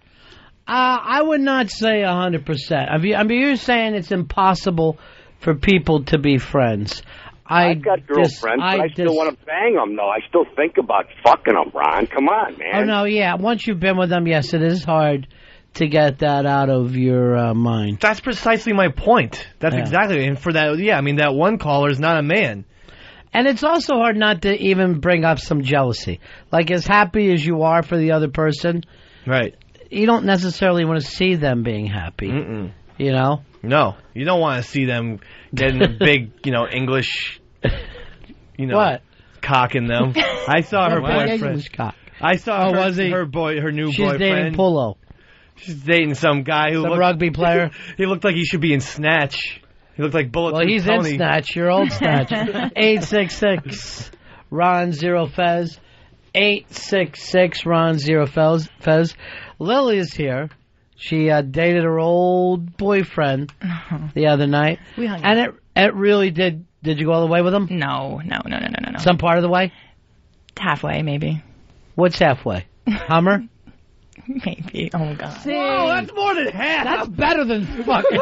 I would not say 100%. I mean, you're saying it's impossible for people to be friends. I've got girlfriends, but I still want to bang them, though. I still think about fucking them, Ron. Come on, man. Oh, no, yeah. Once you've been with them, yes, it is hard to get that out of your mind. That's precisely my point. That's exactly, and for that, I mean, that one caller is not a man. And it's also hard not to even bring up some jealousy. Like, as happy as you are for the other person, right? You don't necessarily want to see them being happy. Mm-mm. You know? No, you don't want to see them getting a big, English, cock in them. I saw her boyfriend. English cock. I saw her new She's boyfriend. Dating Pullo. She's dating some guy who looked, rugby player. He looked like he should be in Snatch. He looked like Bullet. Well, he's Tony. in Snatch. Your old Snatch. 866 Ron Zero Fez. 866 Ron Zero Fez. Lily is here. She dated her old boyfriend the other night. We hung and it really did. Did you go all the way with him? No. Some part of the way? Halfway, maybe. What's halfway? Hummer? Maybe. Oh, God. See, whoa, that's more than half. That's better than fucking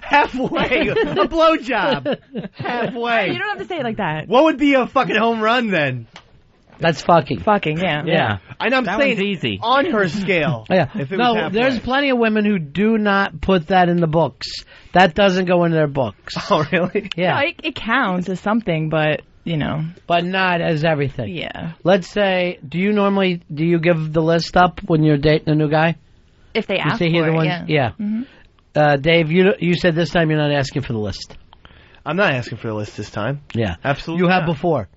halfway. A blowjob. Halfway. You don't have to say it like that. What would be a fucking home run then? That's fucking. Fucking, yeah. Yeah. I know. I'm That saying one's easy. on her scale. Yeah. If it No, was halfway. there's plenty of women who do not put that in the books. That doesn't go into their books. Oh, really? Yeah. No, it counts as something, but, you know. But not as everything. Yeah. Let's say, do you give the list up when you're dating a new guy? If they You ask say for here the it, ones, yeah. Mhm. Dave, you said this time you're not asking for the list. I'm not asking for the list this time. Yeah. Absolutely. You have not. before.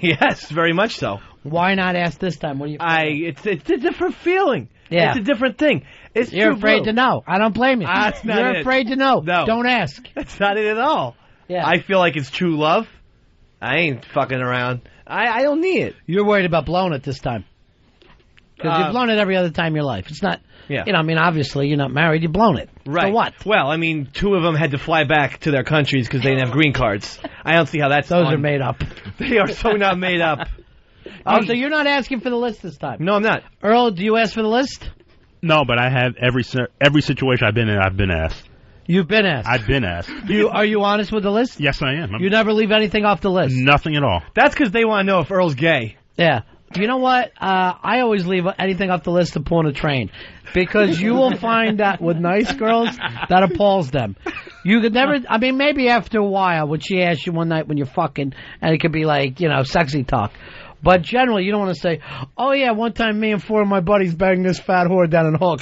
Yes, very much so. Why not ask this time? What do you? It's a different feeling. Yeah. It's a different thing. You're afraid to know. I don't blame you. That's not You're it. afraid to know. No. Don't ask. That's not it at all. Yeah. I feel like it's true love. I ain't fucking around. I don't need it. You're worried about blowing it this time. Because you've blown it every other time in your life. It's not, Yeah. I mean, obviously you're not married. You've blown it. Right. For what? Well, I mean, 2 of them had to fly back to their countries because they didn't have green cards. I don't see how that's Those are made up. They are so not made up. Oh, so you're not asking for the list this time? No, I'm not. Earl, do you ask for the list? No, but I have every situation I've been in, I've been asked. You've been asked. I've been asked. Are you honest with the list? Yes, I am. You never leave anything off the list? Nothing at all. That's because they want to know if Earl's gay. Yeah. You know what? I always leave anything off the list to pull on a train. Because you will find that with nice girls, that appalls them. You could never, I mean, maybe after a while, when she asks you one night when you're fucking, and it could be like, sexy talk. But generally, you don't want to say, oh yeah, one time me and 4 of my buddies banged this fat whore down in Hook.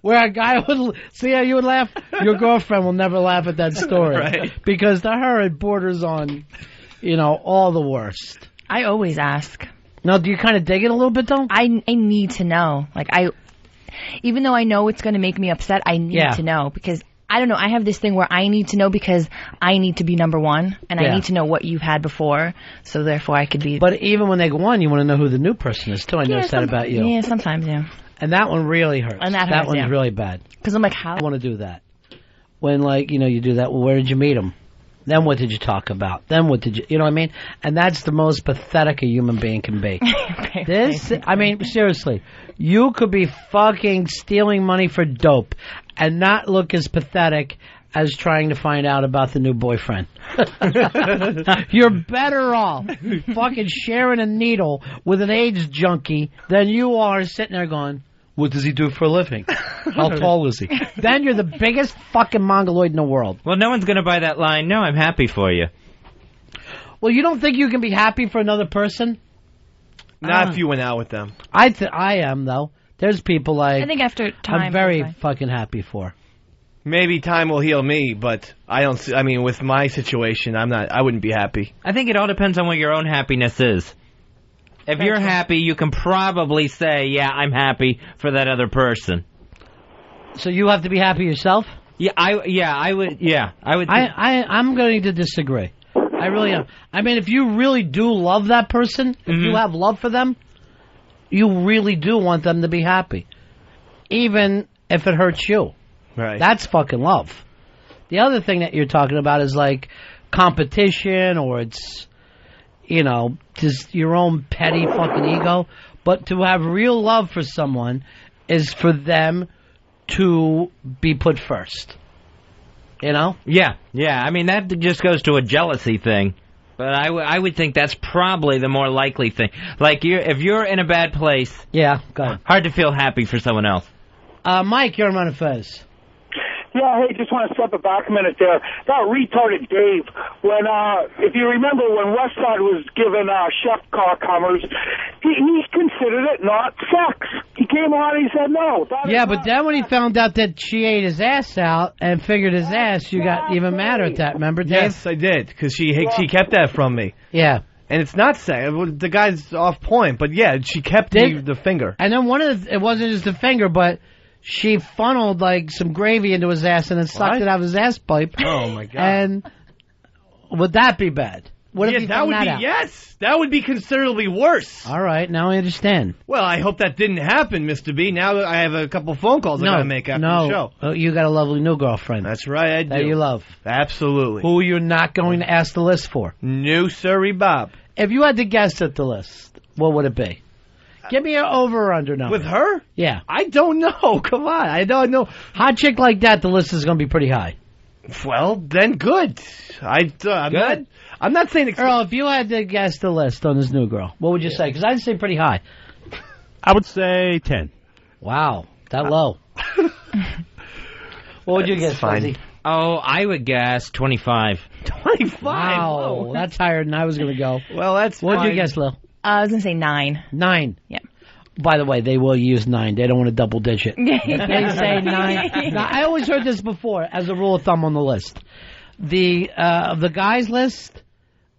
Where a guy would, see how you would laugh? Your girlfriend will never laugh at that story. Right. Because to her, it borders on, all the worst. I always ask. Now, do you kind of dig it a little bit, though? I need to know. Even though I know it's going to make me upset, I need to know. Because, I don't know, I have this thing where I need to know because I need to be number one. And I need to know what you've had before. So, therefore, I could be... But even when they go on, you want to know who the new person is, too. I noticed that about you. Yeah, sometimes, yeah. And that one really hurts. And that hurts, one's really bad. Because I'm like, how? I want to do that. When, you do that, well, where did you meet him? Then what did you talk about? Then what did you know what I mean? And that's the most pathetic a human being can be. Seriously, you could be fucking stealing money for dope and not look as pathetic as trying to find out about the new boyfriend. You're better off fucking sharing a needle with an AIDS junkie than you are sitting there going, what does he do for a living? How tall is he? Then you're the biggest fucking mongoloid in the world. Well, no one's going to buy that line, no, I'm happy for you. Well, you don't think you can be happy for another person? Not if you went out with them. I am, though. There's people I think after time... I'm very fucking happy for. Maybe time will heal me, but I don't see, with my situation, I wouldn't be happy. I think it all depends on what your own happiness is. If you're happy, you can probably say, yeah, I'm happy for that other person. So you have to be happy yourself? I would. I'm going to disagree. I really am. If you really do love that person, if you have love for them, you really do want them to be happy. Even if it hurts you. Right. That's fucking love. The other thing that you're talking about is competition, or it's, just your own petty fucking ego. But to have real love for someone is for them to be put first. Yeah. That just goes to a jealousy thing. But I would think that's probably the more likely thing. If you're in a bad place, yeah, go ahead. Hard to feel happy for someone else. Mike, you're on Ron and Fez. Yeah, hey, just want to step it back a minute there. That retarded Dave, if you remember when Westside was given chef cockhummers, he considered it not sex. He came on and he said no. Yeah, but then when he found out that she ate his ass out and figured his ass, you got even madder at that, remember, Dave? Yes, I did, because she kept that from me. Yeah. And it's not sex. The guy's off point, but yeah, she kept the finger. And then it wasn't just the finger, but... she funneled some gravy into his ass and then sucked it out of his ass pipe. Oh my God! And would that be bad? What if he found that out? Yes, that would be considerably worse. All right, now I understand. Well, I hope that didn't happen, Mr. B. Now I have a couple phone calls I gotta make after the show. Oh, you got a lovely new girlfriend. That's right, I do. That you love. Absolutely. Who you're not going to ask the list for? No, sirree, Bob. If you had to guess at the list, what would it be? Give me an over or under number. With her? Yeah. I don't know. Come on. I don't know. Hot chick like that, the list is going to be pretty high. Well, then good. I'm not saying... Earl, if you had to guess the list on this new girl, what would you say? Because I'd say pretty high. I would say 10. Wow. That low. What would you guess, Fuzzy? Oh, I would guess 25. 25? Wow. Whoa. That's higher than I was going to go. Well, that's What would fine. you guess, Lil? I was going to say 9. 9. Yeah. By the way, they will use 9. They don't want a double digit. If they say 9. Now, I always heard this before as a rule of thumb on the list. The guys list,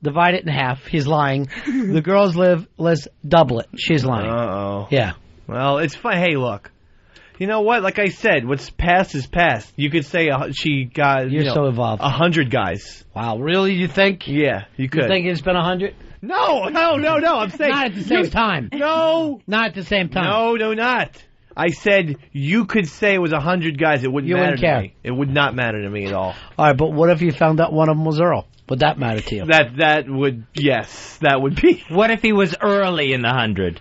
divide it in half. He's lying. The girls list, double it. She's lying. Uh-oh. Yeah. Well, it's fine. Hey, look. You know what? Like I said, what's past is past. You could say she got You're so evolved. 100 guys. Wow, really? You think? Yeah, you could. You think it's been 100? No. I'm saying not at the same time. No, not at the same time. No, not. I said you could say it was 100 guys. It wouldn't You matter wouldn't to care. me. It would not matter to me at all. All right, but what if you found out one of them was Earl? Would that matter to you? That would, yes, that would be. What if he was early in the 100?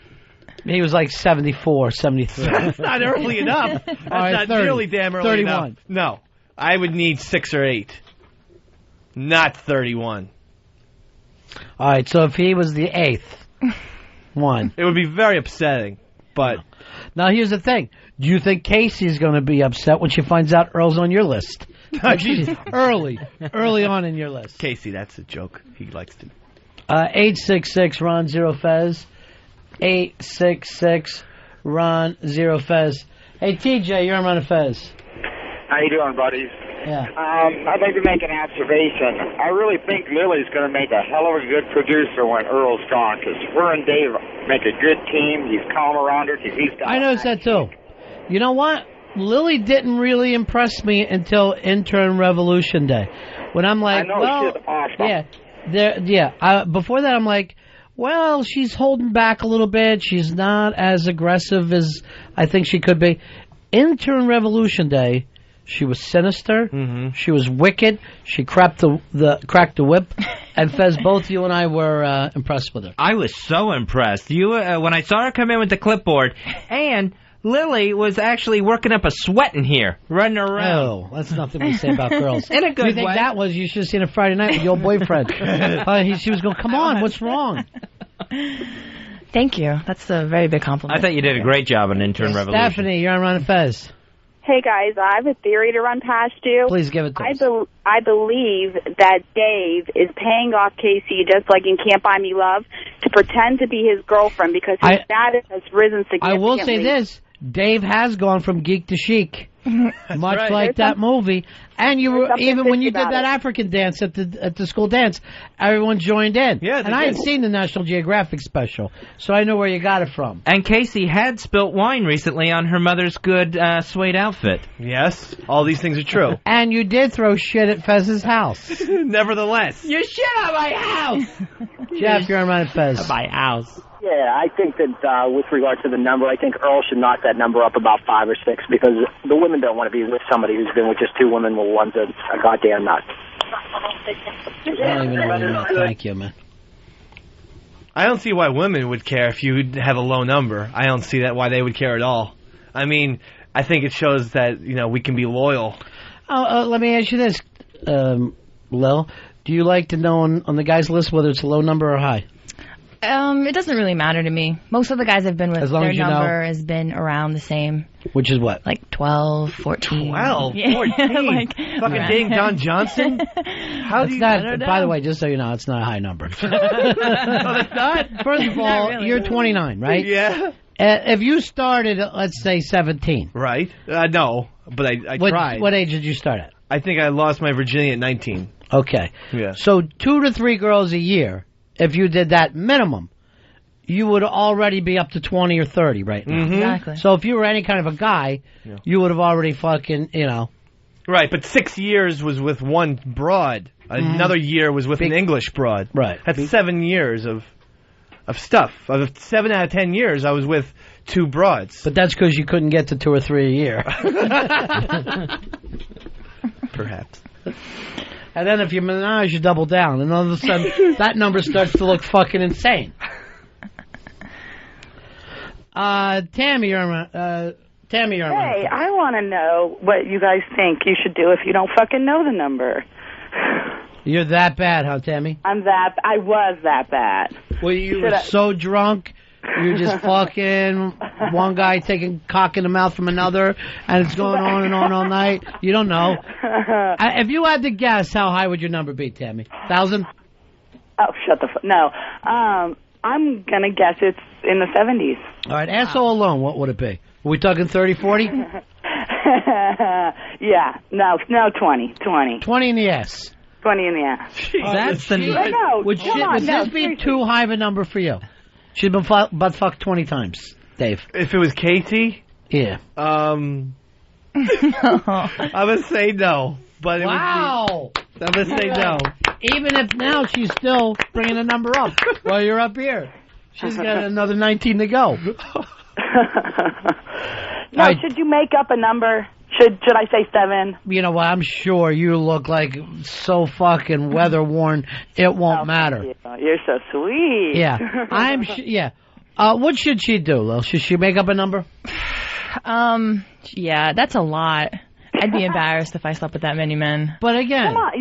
He was like 74, 73. That's not early enough. That's All right, not 30, really damn early 31. enough. No, I would need 6 or 8, not 31. All right, so if he was the 8th one. It would be very upsetting, but... Now, here's the thing. Do you think Casey's going to be upset when she finds out Earl's on your list? She's early on in your list. Casey, that's a joke. He likes to... 866 Ron Zero Fez. 866 Ron Zero Fez. Hey, TJ, you're on Ron and Fez. How you doing, buddies? Yeah. I'd like to make an observation. I really think Lily's going to make a hell of a good producer when Earl's gone, because her and Dave make a good team. He's calm around her. I noticed that, too. You know what? Lily didn't really impress me until Intern Revolution Day. When I'm like, I know, well, she's awesome. Before that, I'm like, well, she's holding back a little bit. She's not as aggressive as I think she could be. Intern Revolution Day, she was sinister. Mm-hmm. She was wicked. She cracked the whip. And Fez, both you and I were impressed with her. I was so impressed. When I saw her come in with the clipboard, and Lily was actually working up a sweat in here, running around. Oh, that's nothing we say about girls. In a good way. You think that was, you should have seen it Friday night with your boyfriend. She was going, come on, what's wrong? Thank you. That's a very big compliment. I thought you did a great job on Intern Revolution. Stephanie, you're on Ron and Fez. Hey, guys, I have a theory to run past you. Please give it to us. I believe that Dave is paying off Casey, just like in Can't Buy Me Love, to pretend to be his girlfriend because his status has risen significantly. I will say this. Dave has gone from geek to chic. Much right. like that movie. And you were, even when you did that it. African dance at the school dance, everyone joined in. Yeah, and I had seen the National Geographic special, so I know where you got it from. And Casey had spilt wine recently on her mother's good suede outfit. Yes, all these things are true. And you did throw shit at Fez's house. Nevertheless. You shit on my house! Jeff, you're on Ron and Fez. My house. Yeah, I think that with regard to the number, I think Earl should knock that number up about 5 or 6 because the women don't want to be with somebody who's been with just 2 women while one's a goddamn nut. I don't even know what you meant. Thank you, man. I don't see why women would care if you have a low number. I don't see that why they would care at all. I mean, I think it shows that, we can be loyal. Let me ask you this, Lil. Do you like to know on the guys' list whether it's a low number or high? It doesn't really matter to me. Most of the guys I've been with, as long their as you number know. has been around the same. Which is what? Like 12, 14. 12, Yeah, 14? like, fucking dating Don Johnson? How do you know that? By the way, just so you know, it's not a high number. No, that's not. First of all, really. you're 29, right? Yeah. If you started at, let's say, 17. Right. No, but I tried. What age did you start at? I think I lost my virginity at 19. Okay. Yeah. So 2 to 3 girls a year, if you did that minimum, you would already be up to 20 or 30 right now. Mm-hmm. Exactly. So if you were any kind of a guy, you would have already fucking, Right, but 6 years was with one broad. Another year was with an English broad. Right. That's 7 years of stuff. Of 7 out of 10 years, I was with 2 broads. But that's because you couldn't get to 2 or 3 a year. Perhaps. And then if you menage, you double down. And all of a sudden, that number starts to look fucking insane. Tammy, you're on. Tammy, you're on. Hey, I want to know what you guys think you should do if you don't fucking know the number. You're that bad, huh, Tammy? I was that bad. Well, you were so drunk. You're just fucking one guy taking cock in the mouth from another, and it's going on and on all night. You don't know. If you had to guess, how high would your number be, Tammy? 1,000? Oh, shut the fuck. No. I'm going to guess it's in the 70s. All right, asshole alone, what would it be? Are we talking 30, 40? Yeah. No, 20. 20 in the ass. 20 in the ass. That's the... Would this be too high of a number for you? She's been butt fucked 20 times, Dave. If it was Katie? Yeah. I would say no. But it wow. I would say no. Even if now she's still bringing the number up while you're up here. She's got another 19 to go. No, should you make up a number? Should I say 7? You know what? I'm sure you look like so fucking weather worn. It won't matter. You're so sweet. Yeah, yeah. What should she do, Lil? Should she make up a number? Yeah, that's a lot. I'd be embarrassed if I slept with that many men. But again, come on,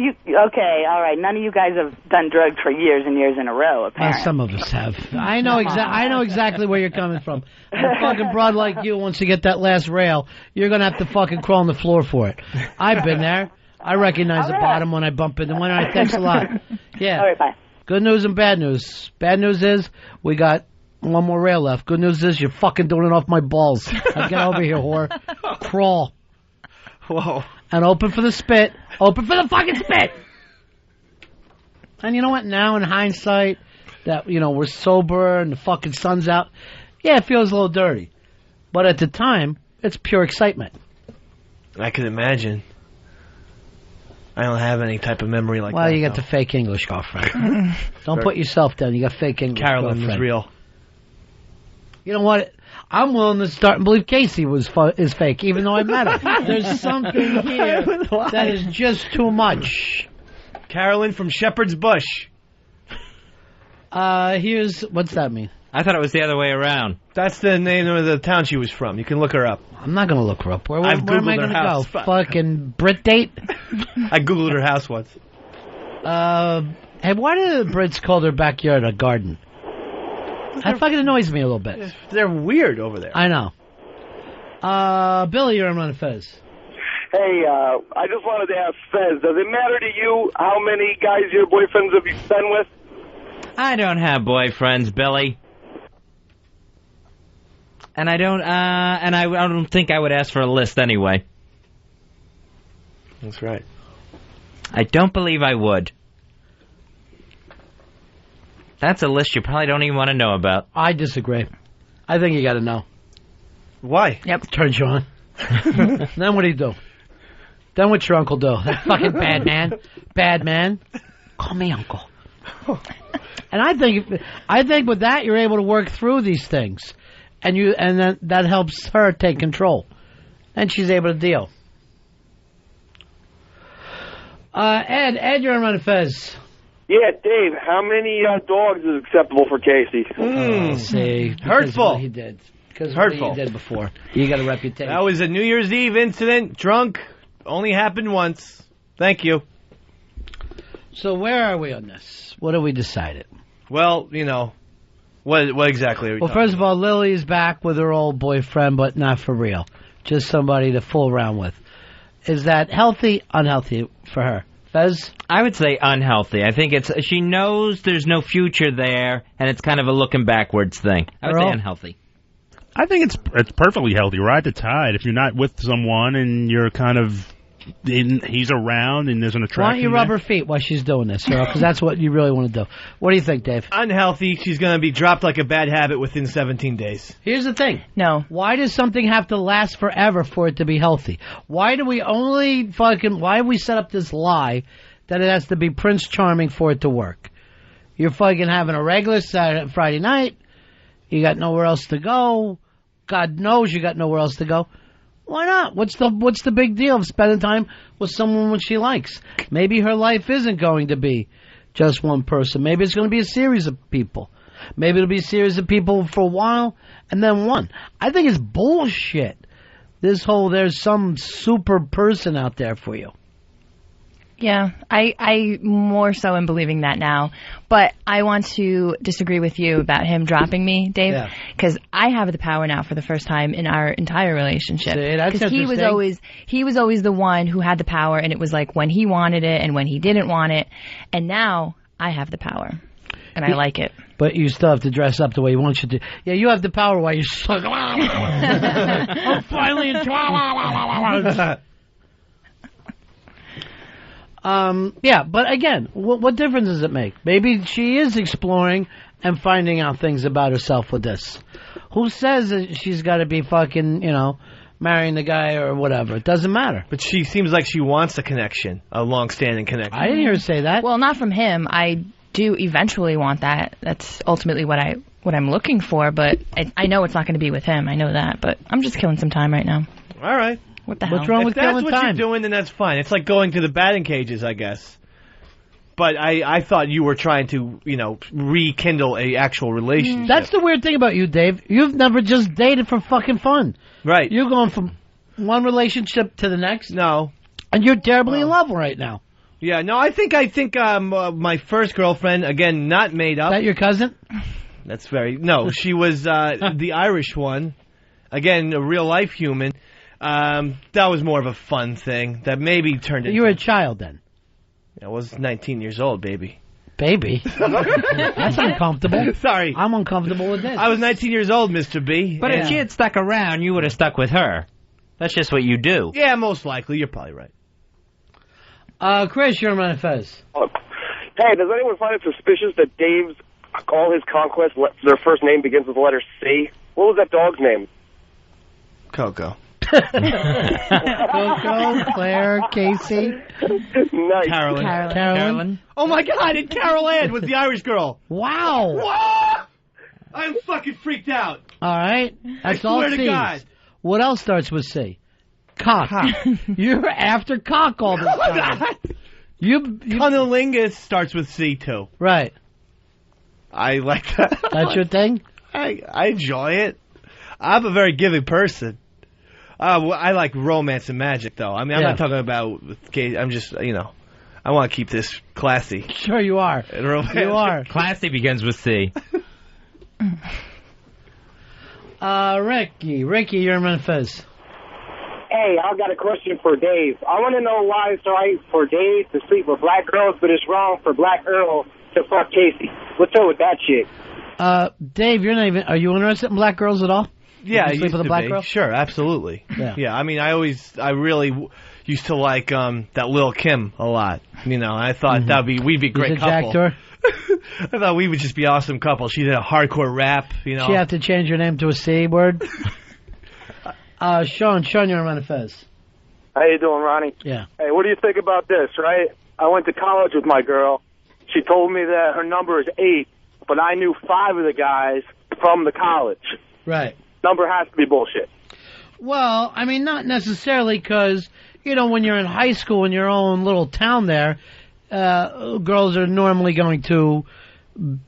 okay, all right. None of you guys have done drugs for years and years in a row, apparently. Some of us have. I know exactly where you're coming from. And a fucking broad like you, once you get that last rail, you're gonna have to fucking crawl on the floor for it. I've been there. I recognize the bottom when I bump into one. All right, thanks a lot. Yeah. All right, bye. Good news and bad news. Bad news is we got one more rail left. Good news is you're fucking doing it off my balls. Now get over here, whore. Crawl. Whoa. And open for the spit. Open for the fucking spit! And you know what? Now in hindsight, that, we're sober and the fucking sun's out, yeah, it feels a little dirty. But at the time, it's pure excitement. I can imagine. I don't have any type of memory like that. Well, you got the fake English girlfriend. Don't put yourself down. You got fake English Carolyn girlfriend. was real. You know what? I'm willing to start and believe Casey is fake, even though I met her. There's something here that is just too much. Carolyn from Shepherd's Bush. What's that mean? I thought it was the other way around. That's the name of the town she was from. You can look her up. I'm not going to look her up. Where am I Googled going her to house. go? Fucking Brit date? I Googled her house once. Hey, why do the Brits call their backyard a garden? That fucking annoys me a little bit. They're weird over there. I know. Billy, you're on Ron and Fez. Hey, I just wanted to ask Fez, does it matter to you how many guys your boyfriends have you been with? I don't have boyfriends, Billy. And I don't think I would ask for a list anyway. That's right. I don't believe I would. That's a list you probably don't even want to know about. I disagree. I think you got to know. Why? Yep. Turns you on. Then what do you do? Then what's your uncle do? That fucking bad man. Bad man. Call me uncle. And I think with that you're able to work through these things, and then that helps her take control, and she's able to deal. Ed, you're on Ron and Fez. Yeah, Dave, how many dogs is acceptable for Casey? See, hurtful. He did. Because hurtful. What he did before. You got a reputation. That was a New Year's Eve incident. Drunk. Only happened once. Thank you. So where are we on this? What have we decided? Well, what exactly are we talking first of all, Lily's back with her old boyfriend, but not for real. Just somebody to fool around with. Is that healthy, unhealthy for her? Fez? I would say unhealthy. I think she knows there's no future there, and it's kind of a looking backwards thing. I would say unhealthy. I think it's perfectly healthy. Ride the tide. If you're not with someone and you're kind of he's around and there's an attraction. Why don't you rub her feet while she's doing this, Earl? Because that's what you really want to do. What do you think, Dave? Unhealthy. She's going to be dropped like a bad habit within 17 days. Here's the thing. No. Why does something have to last forever for it to be healthy? Why do we why we set up this lie that it has to be Prince Charming for it to work? You're fucking having a regular Friday night. You got nowhere else to go. God knows you got nowhere else to go. Why not? What's the big deal of spending time with someone she likes? Maybe her life isn't going to be just one person. Maybe it's going to be a series of people. Maybe it'll be a series of people for a while, and then one. I think it's bullshit. This whole there's some super person out there for you. Yeah, I more so am believing that now. But I want to disagree with you about him dropping me, Dave, because I have the power now for the first time in our entire relationship. Because he was always the one who had the power, and it was like when he wanted it and when he didn't want it. And now I have the power, and I like it. But you still have to dress up the way he wants you to. Yeah, you have the power while you're stuck. I'm finally in yeah, but again, what difference does it make? Maybe she is exploring and finding out things about herself with this. Who says that she's got to be fucking, marrying the guy or whatever? It doesn't matter. But she seems like she wants a connection, a long-standing connection. I didn't hear her say that. Well, not from him. I do eventually want that. That's ultimately what I'm looking for, but I know it's not going to be with him. I know that, but I'm just killing some time right now. All right. What the hell? What's wrong with killing time? If that's what you're doing, then that's fine. It's like going to the batting cages, I guess. But I thought you were trying to, rekindle a actual relationship. That's the weird thing about you, Dave. You've never just dated for fucking fun. Right. You're going from one relationship to the next. No. And you're terribly in love right now. Yeah, no, I think my first girlfriend, again, not made up. Is that your cousin? That's no, she was the Irish one. Again, a real-life human. That was more of a fun thing that maybe turned into... You were a child then? I was 19 years old, baby. Baby? That's uncomfortable. Sorry. I'm uncomfortable with this. I was 19 years old, Mr. B. But if she had stuck around, you would have stuck with her. That's just what you do. Yeah, most likely. You're probably right. Chris, you're on Ron and Fez. Hey, does anyone find it suspicious that Dave's, all his conquests, their first name begins with the letter C? What was that dog's name? Coco. Coco, Claire, Casey. Nice. Carolyn. Oh my God! And Carol Ann was the Irish girl. Wow. What? I'm fucking freaked out. All right. That's all I swear to C's. God. What else starts with C? Cock. You're after cock all the time. Cunnilingus starts with C too. Right. I like that. That's your thing? I enjoy it. I'm a very giving person. I like romance and magic, though. I mean, I'm not talking about... I'm just, I want to keep this classy. Sure you are. You are. Classy begins with C. Ricky, you're in Memphis. Hey, I've got a question for Dave. I want to know why it's all right for Dave to sleep with black girls, but it's wrong for Black Earl to fuck Casey. What's up with that shit? Dave, you're not even... Are you interested in black girls at all? Yeah, I sleep used with a to black be. girl? Sure, absolutely. Yeah. I mean, I really used to like that Lil' Kim a lot. I thought we'd be a great couple. Jack I thought we would just be an awesome couple. She did a hardcore rap, She have to change her name to a C word? Sean, you're on Fez. How you doing, Ronnie? Yeah. Hey, what do you think about this, right? I went to college with my girl. She told me that her number is 8, but I knew 5 of the guys from the college. Right. Number has to be bullshit. Well, I mean, not necessarily, because, when you're in high school in your own little town there, girls are normally going to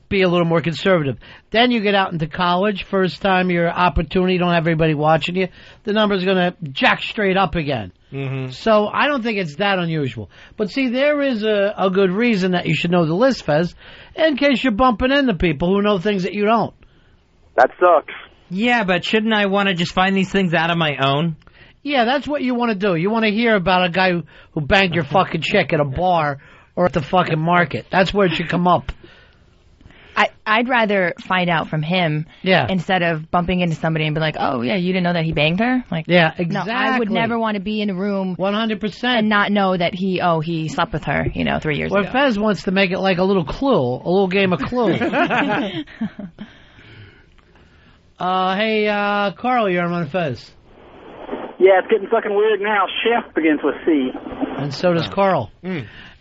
be a little more conservative. Then you get out into college, first time your opportunity, you don't have everybody watching you, the number's going to jack straight up again. Mm-hmm. So I don't think it's that unusual. But see, there is a good reason that you should know the list, Fez, in case you're bumping into people who know things that you don't. That sucks. Yeah, but shouldn't I want to just find these things out on my own? Yeah, that's what you want to do. You want to hear about a guy who banged your fucking chick at a bar or at the fucking market. That's where it should come up. I'd rather find out from him instead of bumping into somebody and be like, oh, yeah, you didn't know that he banged her? Like, yeah, exactly. No, I would never want to be in a room 100% and not know that he slept with her, 3 years ago. Well, Fez wants to make it like a little clue, a little game of clue. Hey, Carl, you're on Fez. Yeah, it's getting fucking weird now. Chef begins with C. And so does Carl.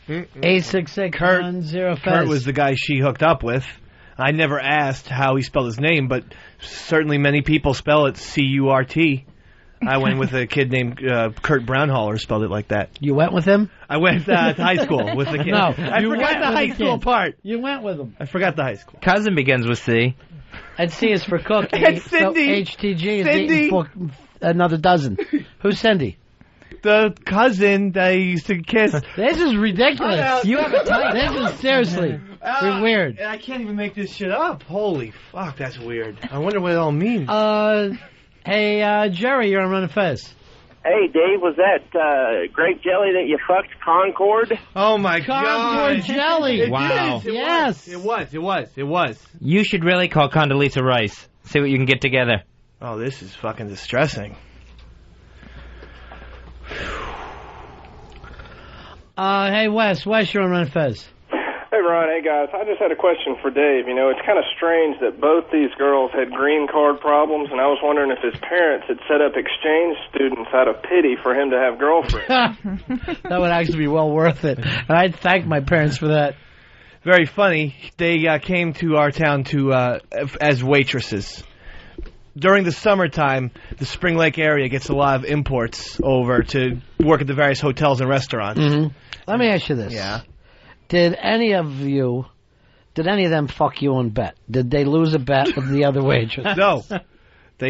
866-10-FEZ. Kurt was the guy she hooked up with. I never asked how he spelled his name, but certainly many people spell it C-U-R-T. I went with a kid named Kurt Brownholler, spelled it like that. You went with him? I went to high school with the kid. No, I forgot the high school part. You went with him. I forgot the high school. Cousin begins with C. And C is for cookie. And Cindy. So HTG is eating for another dozen. Who's Cindy? The cousin that I used to kiss. This is ridiculous. You have a type. This is seriously weird. I can't even make this shit up. Holy fuck, that's weird. I wonder what it all means. Hey, Jerry, you're on Ron and Fez. Hey, Dave, was that grape jelly that you fucked Concord? Oh, my Concord God. jelly. Wow. Yes. It was. You should really call Condoleezza Rice. See what you can get together. Oh, this is fucking distressing. Hey, Wes, you're on Ron and Fez. Hey, Ron. Hey, guys. I just had a question for Dave. You know, it's kind of strange that both these girls had green card problems, and I was wondering if his parents had set up exchange students out of pity for him to have girlfriends. That would actually be well worth it. And I'd thank my parents for that. Very funny. They came to our town as waitresses. During the summertime, the Spring Lake area gets a lot of imports over to work at the various hotels and restaurants. Mm-hmm. Let me ask you this. Yeah. Did any of them fuck you on bet? Did they lose a bet with the other waitress? No. The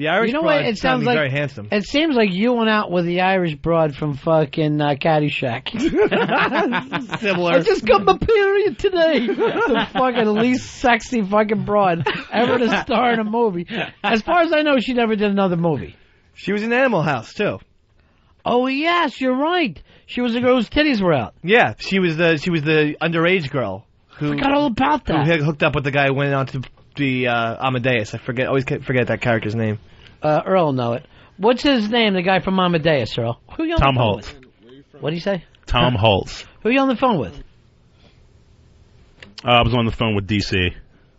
Irish broad it sounds like very handsome. It seems like you went out with the Irish broad from fucking Caddyshack. Similar. I just got my period today. The fucking least sexy fucking broad ever to star in a movie. As far as I know, she never did another movie. She was in Animal House, too. Oh, yes, you're right. She was the girl whose titties were out. Yeah, she was the underage girl who forgot all about that. Who hooked up with the guy who went on to be Amadeus. Always forget that character's name. Earl will know it. What's his name? The guy from Amadeus, Earl. Who you on Tom the phone Holtz. with? What do you say? Tom Holtz. Who you on the phone with? I was on the phone with DC.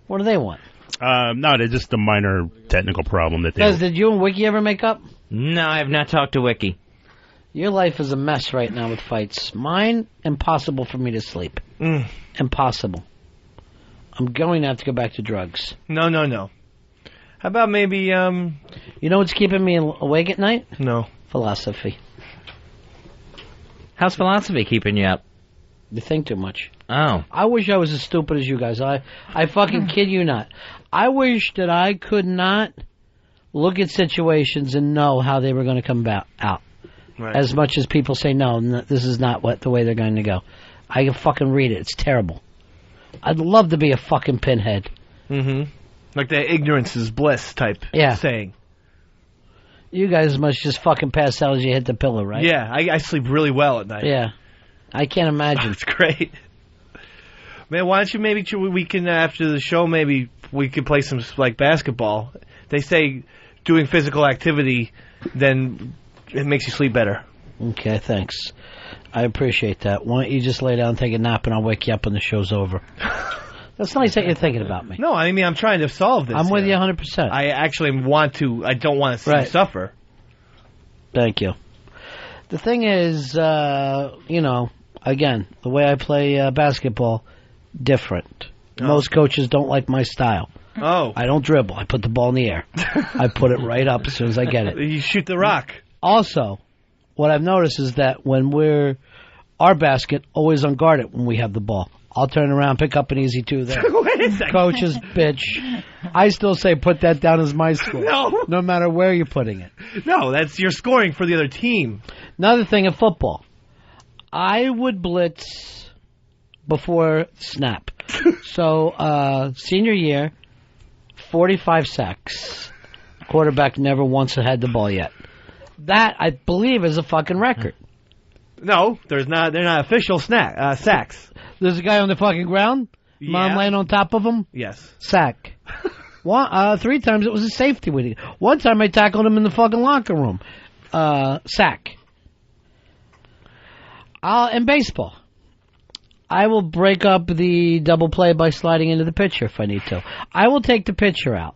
What do they want? No, they're just a minor technical problem that they. Did you and Wiki ever make up? No, I have not talked to Wiki. Your life is a mess right now with fights. Mine, impossible for me to sleep. Impossible. I'm going to have to go back to drugs. No. How about maybe, You know what's keeping me awake at night? No. Philosophy. How's philosophy keeping you up? You think too much. Oh. I wish I was as stupid as you guys. I fucking kid you not. I wish that I could not look at situations and know how they were going to come out. Right. As much as people say, no, this is not the way they're going to go. I can fucking read it. It's terrible. I'd love to be a fucking pinhead. Mm-hmm. Like that ignorance is bliss type saying. You guys must just fucking pass out as you hit the pillow, right? Yeah, I sleep really well at night. Yeah. I can't imagine. It's great. Man, why don't you maybe we can, after the show, maybe we could play some, like, basketball. They say doing physical activity, then it makes you sleep better. Okay, thanks. I appreciate that. Why don't you just lay down and take a nap, and I'll wake you up when the show's over. That's nice that you're thinking about me. No, I mean, I'm trying to solve this. I'm with you 100%. I actually I don't want to see you suffer. Thank you. The thing is, again, the way I play basketball, different. Oh. Most coaches don't like my style. Oh. I don't dribble. I put the ball in the air. I put it right up as soon as I get it. You shoot the rock. Also, what I've noticed is that when our basket, always unguarded when we have the ball. I'll turn around, pick up an easy two there. Wait a second. Coaches, bitch. I still say put that down as my score. No matter where you're putting it. No, you're scoring for the other team. Another thing in football. I would blitz before snap. So, senior year, 45 sacks. Quarterback never once had the ball yet. That, I believe, is a fucking record. No, they're not official sacks. There's a guy on the fucking ground. Yeah. Mom laying on top of him. Yes. Sack. 3 times it was a safety with it. One time I tackled him in the fucking locker room. Sack. In baseball, I will break up the double play by sliding into the pitcher if I need to. I will take the pitcher out.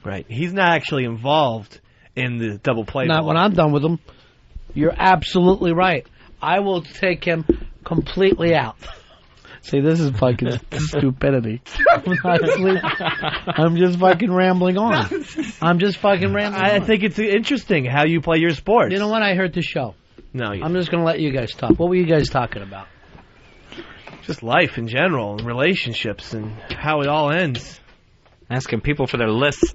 Right. He's not actually involved in the double play. Not when I'm done with him. You're absolutely right. I will take him completely out. See, this is fucking stupidity. I'm not asleep. I'm just fucking rambling on. I think it's interesting how you play your sports. You know what? I heard the show. No, I'm just going to let you guys talk. What were you guys talking about? Just life in general, and relationships, and how it all ends. Asking people for their lists.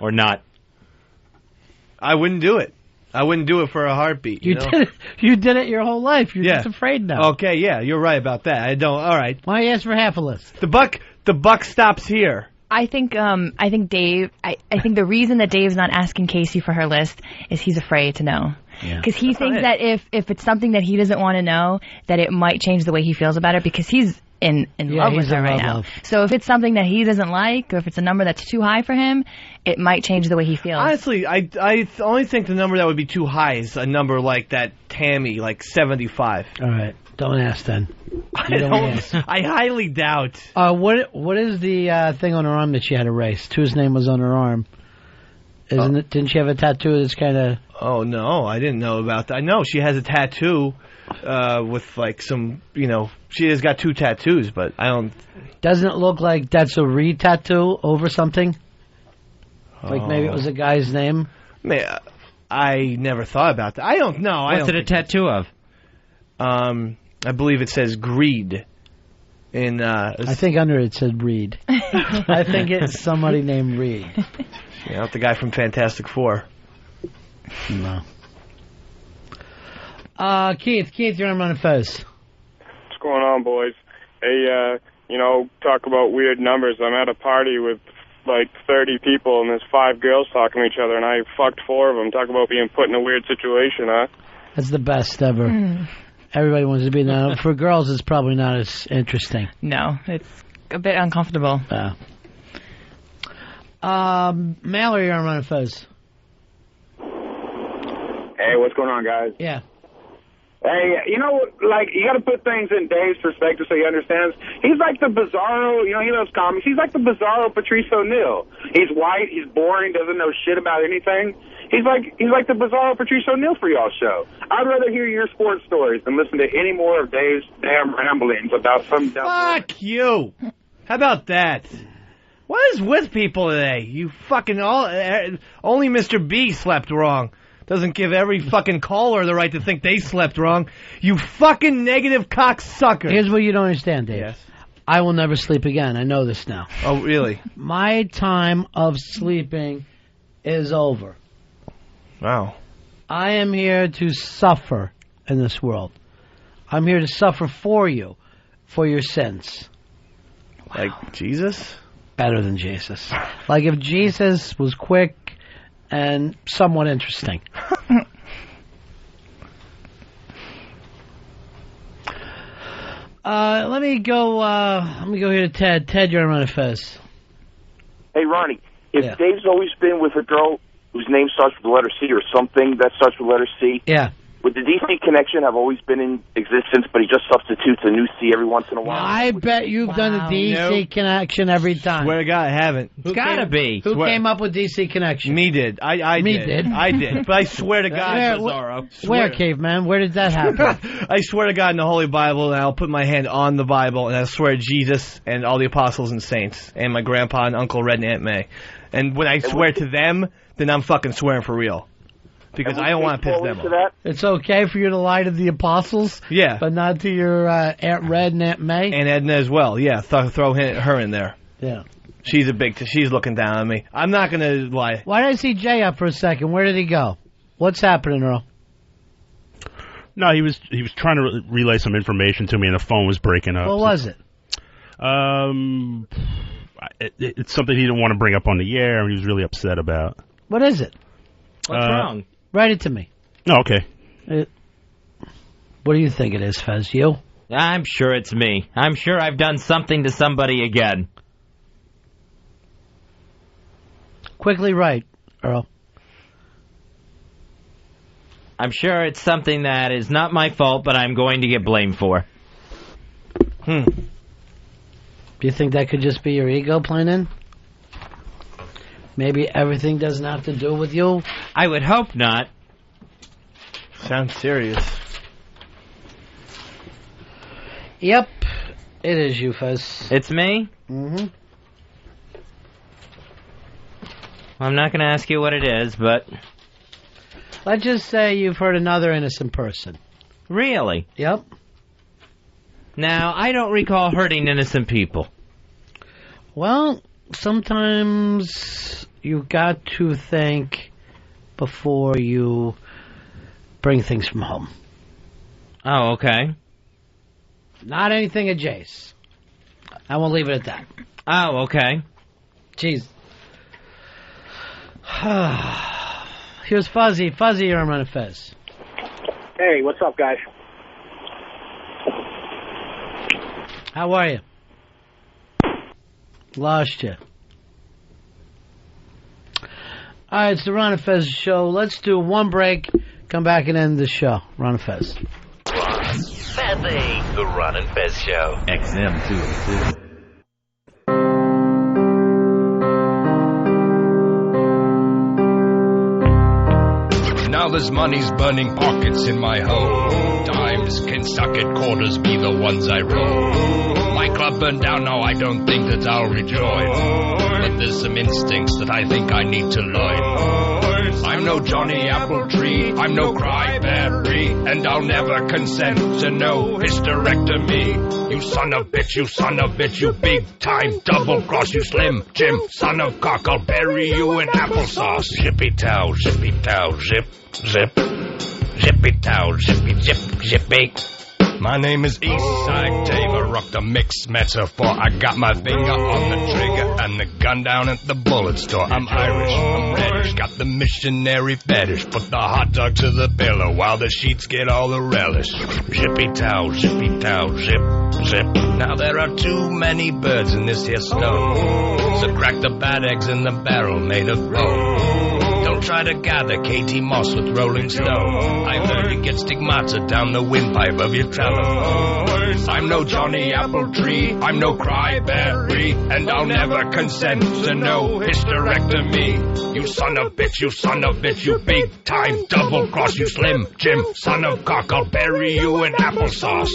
Or not. I wouldn't do it. I wouldn't do it for a heartbeat. You know? Did it. You did it your whole life. You're just afraid now. Okay, yeah, you're right about that. I don't. All right. Why you ask for half a list? The buck stops here. I think Dave. I think the reason that Dave's not asking Casey for her list is he's afraid to know. Because he thinks that if it's something that he doesn't want to know, that it might change the way he feels about it. Because he's in love with her right now. So if it's something that he doesn't like, or if it's a number that's too high for him, it might change the way he feels. Honestly, I only think the number that would be too high is a number like that Tammy, like 75. All right. Don't ask then. I highly doubt. What is the thing on her arm that she had erased? Whose name was on her arm? Isn't it? Didn't she have a tattoo that's kind of... Oh, no. I didn't know about that. I know she has a tattoo with, like, some, she has got 2 tattoos, but I don't... Doesn't it look like that's a re-tattoo over something? Like maybe it was a guy's name? I never thought about that. I don't know. What's it a tattoo of? I believe it says greed. I think under it said Reed. I think it's somebody named Reed. Yeah, not the guy from Fantastic Four. No. Keith, you're on Ron and Fez. What's going on, boys? Hey, talk about weird numbers. I'm at a party with like 30 people, and there's 5 girls talking to each other, and I fucked 4 of them. Talk about being put in a weird situation, huh? That's the best ever. Everybody wants to be now. For girls, it's probably not as interesting. No, it's a bit uncomfortable. Mallory, you're on Ron and Fez. Hey, what's going on, guys? Yeah. Hey, you got to put things in Dave's perspective so he understands. He's like the bizarro, he loves comics. He's like the bizarro Patrice O'Neill. He's white, he's boring, doesn't know shit about anything. He's like the bizarro Patrice O'Neill for y'all's show. I'd rather hear your sports stories than listen to any more of Dave's damn ramblings about some dumb... Fuck you! How about that? What is with people today? You fucking only Mr. B slept wrong. Doesn't give every fucking caller the right to think they slept wrong. You fucking negative cocksucker. Here's what you don't understand, Dave. Yes. I will never sleep again. I know this now. Oh, really? My time of sleeping is over. Wow. I am here to suffer in this world. I'm here to suffer for you, for your sins. Wow. Like Jesus? Better than Jesus. Like if Jesus was quick and somewhat interesting. Let me go here to Ted. Ted, you're on Ron and Fez. Hey, Ronnie, if Dave's always been with a girl whose name starts with the letter C or something that starts with the letter C, would the DC connection have always been in existence, but he just substitutes a new C every once in a while? I bet you've done a DC connection every time. Swear to God, I haven't. It's gotta be. Who came up with DC connection? Me did. I did. I did. But I swear to God, Bizarro. Where, caveman? Where did that happen? I swear to God in the Holy Bible, and I'll put my hand on the Bible, and I swear to Jesus and all the apostles and saints, and my grandpa and Uncle Red and Aunt May. And when I swear to them, then I'm fucking swearing for real. Because I don't want to piss them off. It's okay for you to lie to the apostles? Yeah. But not to your Aunt Red and Aunt May? And Edna as well, yeah. Throw her in there. Yeah. She's she's looking down on me. I'm not going to lie. Why did I see Jay up for a second? Where did he go? What's happening, Earl? No, he was trying to relay some information to me, and the phone was breaking up. What was it? It's something he didn't want to bring up on the air, and he was really upset about. What is it? What's wrong? Write it to me. Oh, okay. What do you think it is, Fez? You? I'm sure it's me. I'm sure I've done something to somebody again. Quickly write, Earl. I'm sure it's something that is not my fault, but I'm going to get blamed for. Do you think that could just be your ego playing in? Maybe everything doesn't have to do with you? I would hope not. Sounds serious. Yep, it is you, Fez. It's me? Mm-hmm. I'm not going to ask you what it is, but... Let's just say you've heard another innocent person. Really? Yep. Now, I don't recall hurting innocent people. Well, sometimes you got to think before you bring things from home. Oh, okay. Not anything at Jace. I won't leave it at that. Oh, okay. Jeez. Here's Fuzzy. Fuzzy, you're on Ron and Fez. Hey, what's up, guys? How are you? Lost you. All right, it's the Ron and Fez show. Let's do one break, come back and end the show. Ron and Fez. Fezzy. The Ron and Fez show. XM 202. Now there's money's burning pockets in my home. Dimes can suck it, quarters be the ones I roll. My club burned down, now I don't think that I'll rejoin. But there's some instincts that I think I need to learn. I'm no Johnny Appletree, I'm no crybaby, and I'll never consent to no hysterectomy. You son of bitch, you big time double cross, you slim Jim, son of cock, I'll bury you in applesauce. Zippy towel, zip, zip, zippy towel, zippy, zip, zippy. My name is Eastside Dave, I rock the mixed metaphor. I got my finger on the trigger and the gun down at the bullet store. I'm Irish, I'm reddish, got the missionary fetish. Put the hot dog to the pillow while the sheets get all the relish. Zippy towel, zip, zip. Now there are too many birds in this here snow, so crack the bad eggs in the barrel made of bone. Don't try to gather Katie Moss with Rolling Stone. I learned you get stigmata down the windpipe of your telephone. I'm no Johnny Appletree, I'm no cryberry, and I'll never consent to no hysterectomy. You son of bitch, you big time double cross, you slim Jim, son of cock, I'll bury you in applesauce.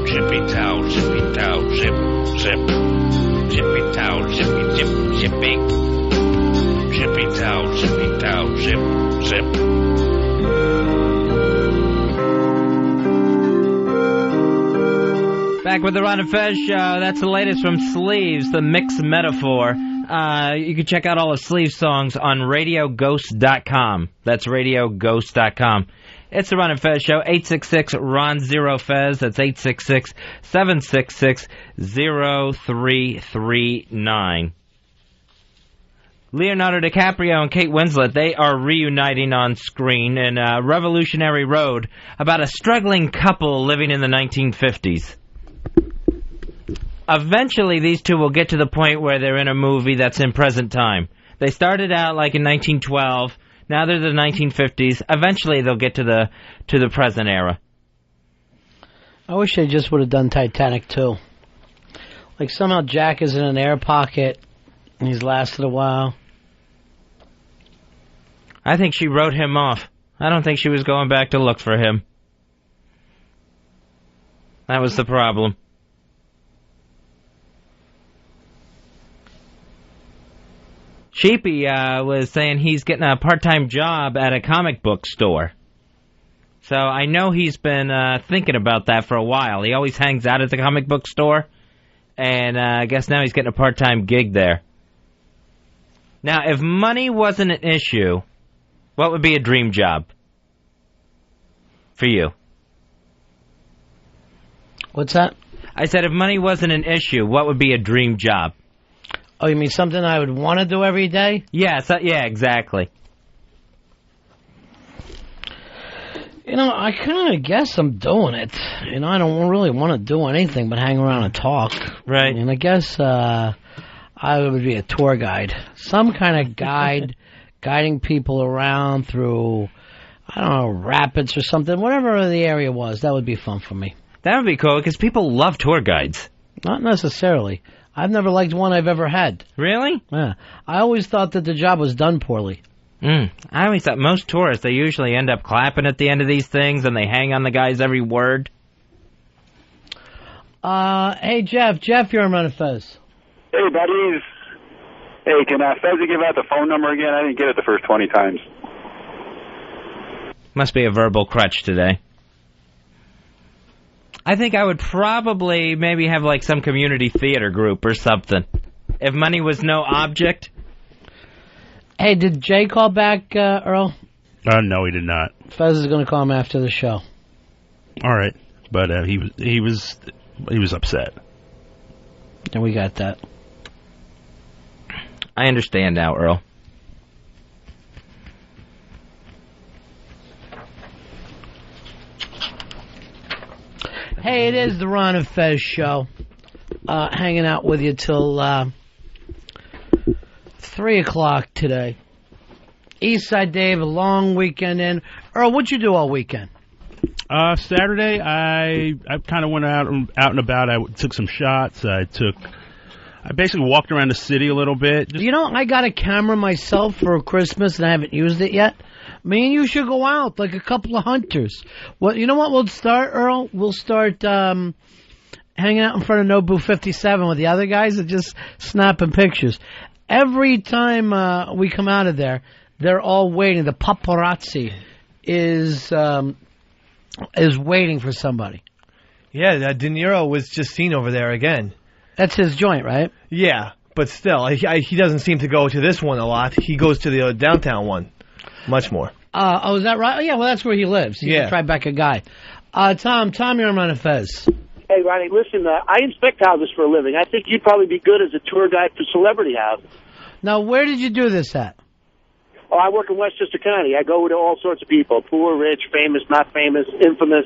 Zippy towel, zip, zip. Zippy towel, zippy, zip, zippy. Zippy towel, zip, zip. Back with the Ron and Fez show. That's the latest from Sleeves, the mixed metaphor. You can check out all the Sleeves songs on RadioGhost.com. That's RadioGhost.com. It's the Ron and Fez show, 866-RON-0-FEZ. That's 866-766-0339. Leonardo DiCaprio and Kate Winslet, they are reuniting on screen in Revolutionary Road about a struggling couple living in the 1950s. Eventually, these two will get to the point where they're in a movie that's in present time. They started out like in 1912. Now they're the 1950s. Eventually, they'll get to the present era. I wish they just would have done Titanic too. Like somehow Jack is in an air pocket, and he's lasted a while. I think she wrote him off. I don't think she was going back to look for him. That was the problem. Sheepy was saying he's getting a part-time job at a comic book store. So I know he's been thinking about that for a while. He always hangs out at the comic book store, and I guess now he's getting a part-time gig there. Now, if money wasn't an issue, what would be a dream job for you? What's that? I said if money wasn't an issue, what would be a dream job? Oh, you mean something I would want to do every day? Yeah, yeah, exactly. You know, I kind of guess I'm doing it. You know, I don't really want to do anything but hang around and talk. Right. And I guess I would be a tour guide. Some kind of guide, guiding people around through, I don't know, rapids or something. Whatever the area was, that would be fun for me. That would be cool, because people love tour guides. Not necessarily. I've never liked one I've ever had. Really? Yeah. I always thought that the job was done poorly. I always thought most tourists, they usually end up clapping at the end of these things, and they hang on the guy's every word. Hey, Jeff, you're on Ron and Fez. Hey, buddies. Hey, can Fezzy give out the phone number again? I didn't get it the first 20 times. Must be a verbal crutch today. I think I would probably maybe have like some community theater group or something. If money was no object. Hey, did Jay call back, Earl? No, he did not. Fez is going to call him after the show. All right, but he was upset. And we got that. I understand now, Earl. Hey, it is the Ron and Fez show. Hanging out with you till 3 o'clock today. Eastside Dave, a long weekend in. Earl, what'd you do all weekend? Saturday, I kind of went out and about. I took some shots. I basically walked around the city a little bit. You know, I got a camera myself for Christmas, and I haven't used it yet. Me and you should go out like a couple of hunters. Well, you know what we'll start, Earl? We'll start hanging out in front of Nobu 57 with the other guys and just snapping pictures. Every time we come out of there, they're all waiting. The paparazzi is waiting for somebody. Yeah, De Niro was just seen over there again. That's his joint, right? Yeah, but still, he doesn't seem to go to this one a lot. He goes to the downtown one much more. Oh, is that right? Oh, yeah, well, that's where he lives. He's a Tribeca guy. Tom, you're on Ron and Fez. Hey, Ronnie, listen, I inspect houses for a living. I think you'd probably be good as a tour guide for celebrity houses. Now, where did you do this at? Oh, I work in Westchester County. I go to all sorts of people, poor, rich, famous, not famous, infamous.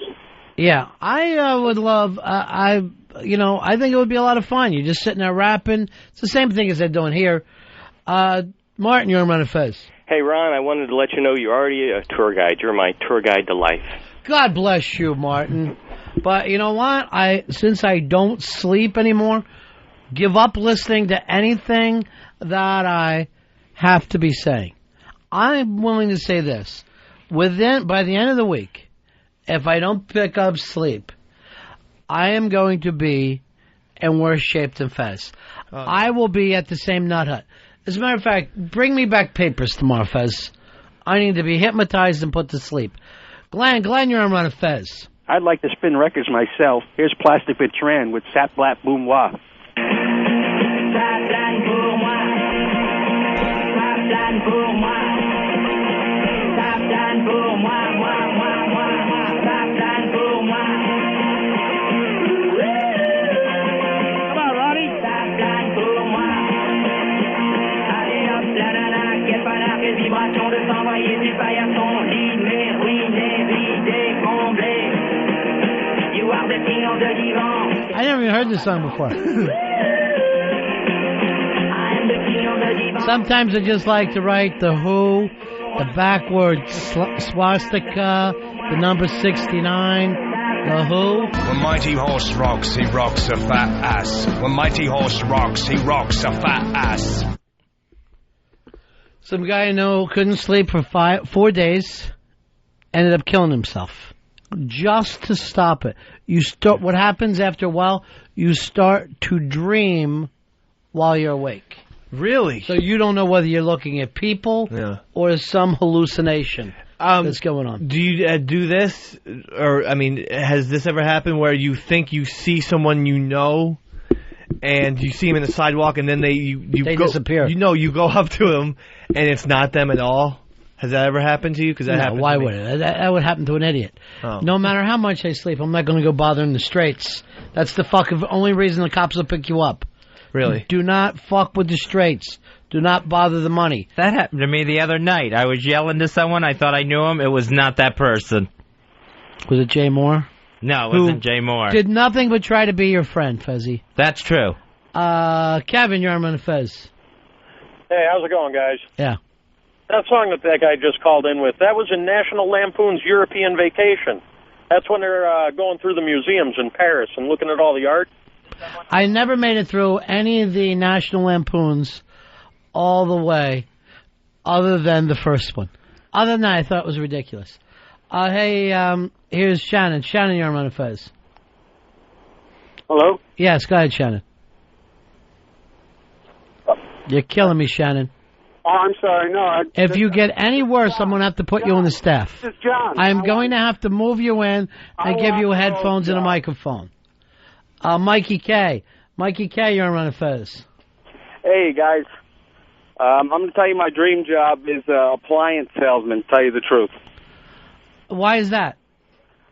Yeah, I would love, I think it would be a lot of fun. You're just sitting there rapping. It's the same thing as they're doing here. Martin, you're on Ron and Fez. Hey, Ron, I wanted to let you know you're already a tour guide. You're my tour guide to life. God bless you, Martin. But you know what? Since I don't sleep anymore, give up listening to anything that I have to be saying. I'm willing to say this. By the end of the week, if I don't pick up sleep, I am going to be in worse shape than Fez. I will be at the same nut hut. As a matter of fact, bring me back papers tomorrow, Fez. I need to be hypnotized and put to sleep. Glenn, you're on Ron and Fez. I'd like to spin records myself. Here's Plastic Bertrand with Sat Blat Boom Wah. I never even heard this song before. Sometimes I just like to write the Who, the backward swastika, the number 69, the Who. When Mighty Horse rocks, he rocks a fat ass. When Mighty Horse rocks, he rocks a fat ass. Some guy I know couldn't sleep for 4 days, ended up killing himself. Just to stop it. What happens after a while, you start to dream while you're awake. Really? So you don't know whether you're looking at people or some hallucination that's going on. Do you do this? Or, has this ever happened where you think you see someone you know and you see them in the sidewalk and then they disappear? You go up to them and it's not them at all? Has that ever happened to you? Because why would it? That would happen to an idiot. Oh. No matter how much I sleep, I'm not going to go bother in the straights. That's the only reason the cops will pick you up. Really? Do not fuck with the straights. Do not bother the money. That happened to me the other night. I was yelling to someone. I thought I knew him. It was not that person. Was it Jay Moore? No, it wasn't Jay Moore. Did nothing but try to be your friend, Fezzy. That's true. Kevin, you're on Fez. Hey, how's it going, guys? Yeah. That song that guy just called in with, that was in National Lampoon's European Vacation. That's when they're going through the museums in Paris and looking at all the art. I never made it through any of the National Lampoons all the way. other than the first one. Other than that, I thought it was ridiculous. Hey, here's Shannon. Shannon, you're on Ron and Fez. Hello? Yes, go ahead, Shannon. You're killing me, Shannon. Oh, I'm sorry. No. If you get any worse, I'm going to have to put you on the staff. This is John. I'm going to have to move you in and give you headphones and a microphone. Mikey K. Mikey K, you're on Ron and Fez. Hey, guys. I'm going to tell you my dream job is appliance salesman, to tell you the truth. Why is that?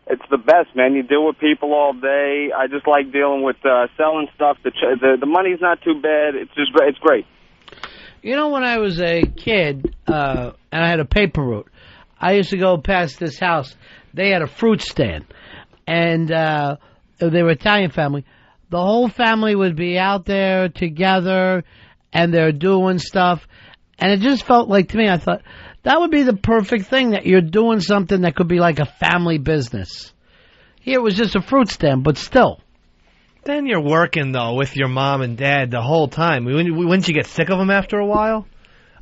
It's the best, man. You deal with people all day. I just like dealing with selling stuff. The money's not too bad. It's great. You know, when I was a kid and I had a paper route, I used to go past this house. They had a fruit stand, and they were Italian family. The whole family would be out there together, and they're doing stuff. And it just felt like, to me, I thought, that would be the perfect thing, that you're doing something that could be like a family business. Here it was just a fruit stand, but still. Then you're working, though, with your mom and dad the whole time. Wouldn't you get sick of them after a while?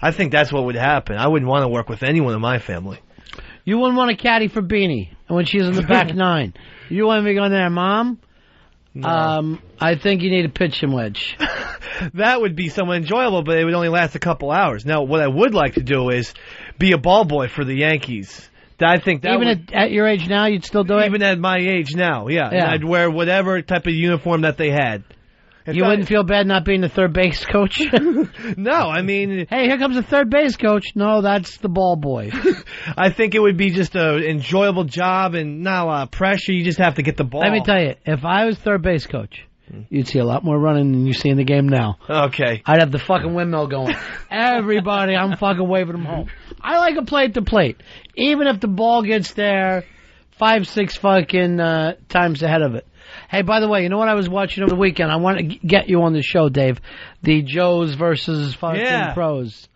I think that's what would happen. I wouldn't want to work with anyone in my family. You wouldn't want a caddy for Beanie when she's in the back nine. You wouldn't be going there, Mom? No. I think you need a pitching wedge. That would be somewhat enjoyable, but it would only last a couple hours. Now, what I would like to do is be a ball boy for the Yankees. I think that even at your age now, you'd still do it? Even at my age now, yeah. And I'd wear whatever type of uniform that they had. You wouldn't feel bad not being the third base coach? No, I mean... Hey, here comes the third base coach. No, that's the ball boy. I think it would be just an enjoyable job and not a lot of pressure. You just have to get the ball. Let me tell you, if I was third base coach, you'd see a lot more running than you see in the game now. Okay. I'd have the fucking windmill going. Everybody, I'm fucking waving them home. I like a plate to plate. Even if the ball gets there 5-6 fucking times ahead of it. Hey, by the way, you know what I was watching over the weekend? I want to get you on the show, Dave. The Joes versus fucking pros.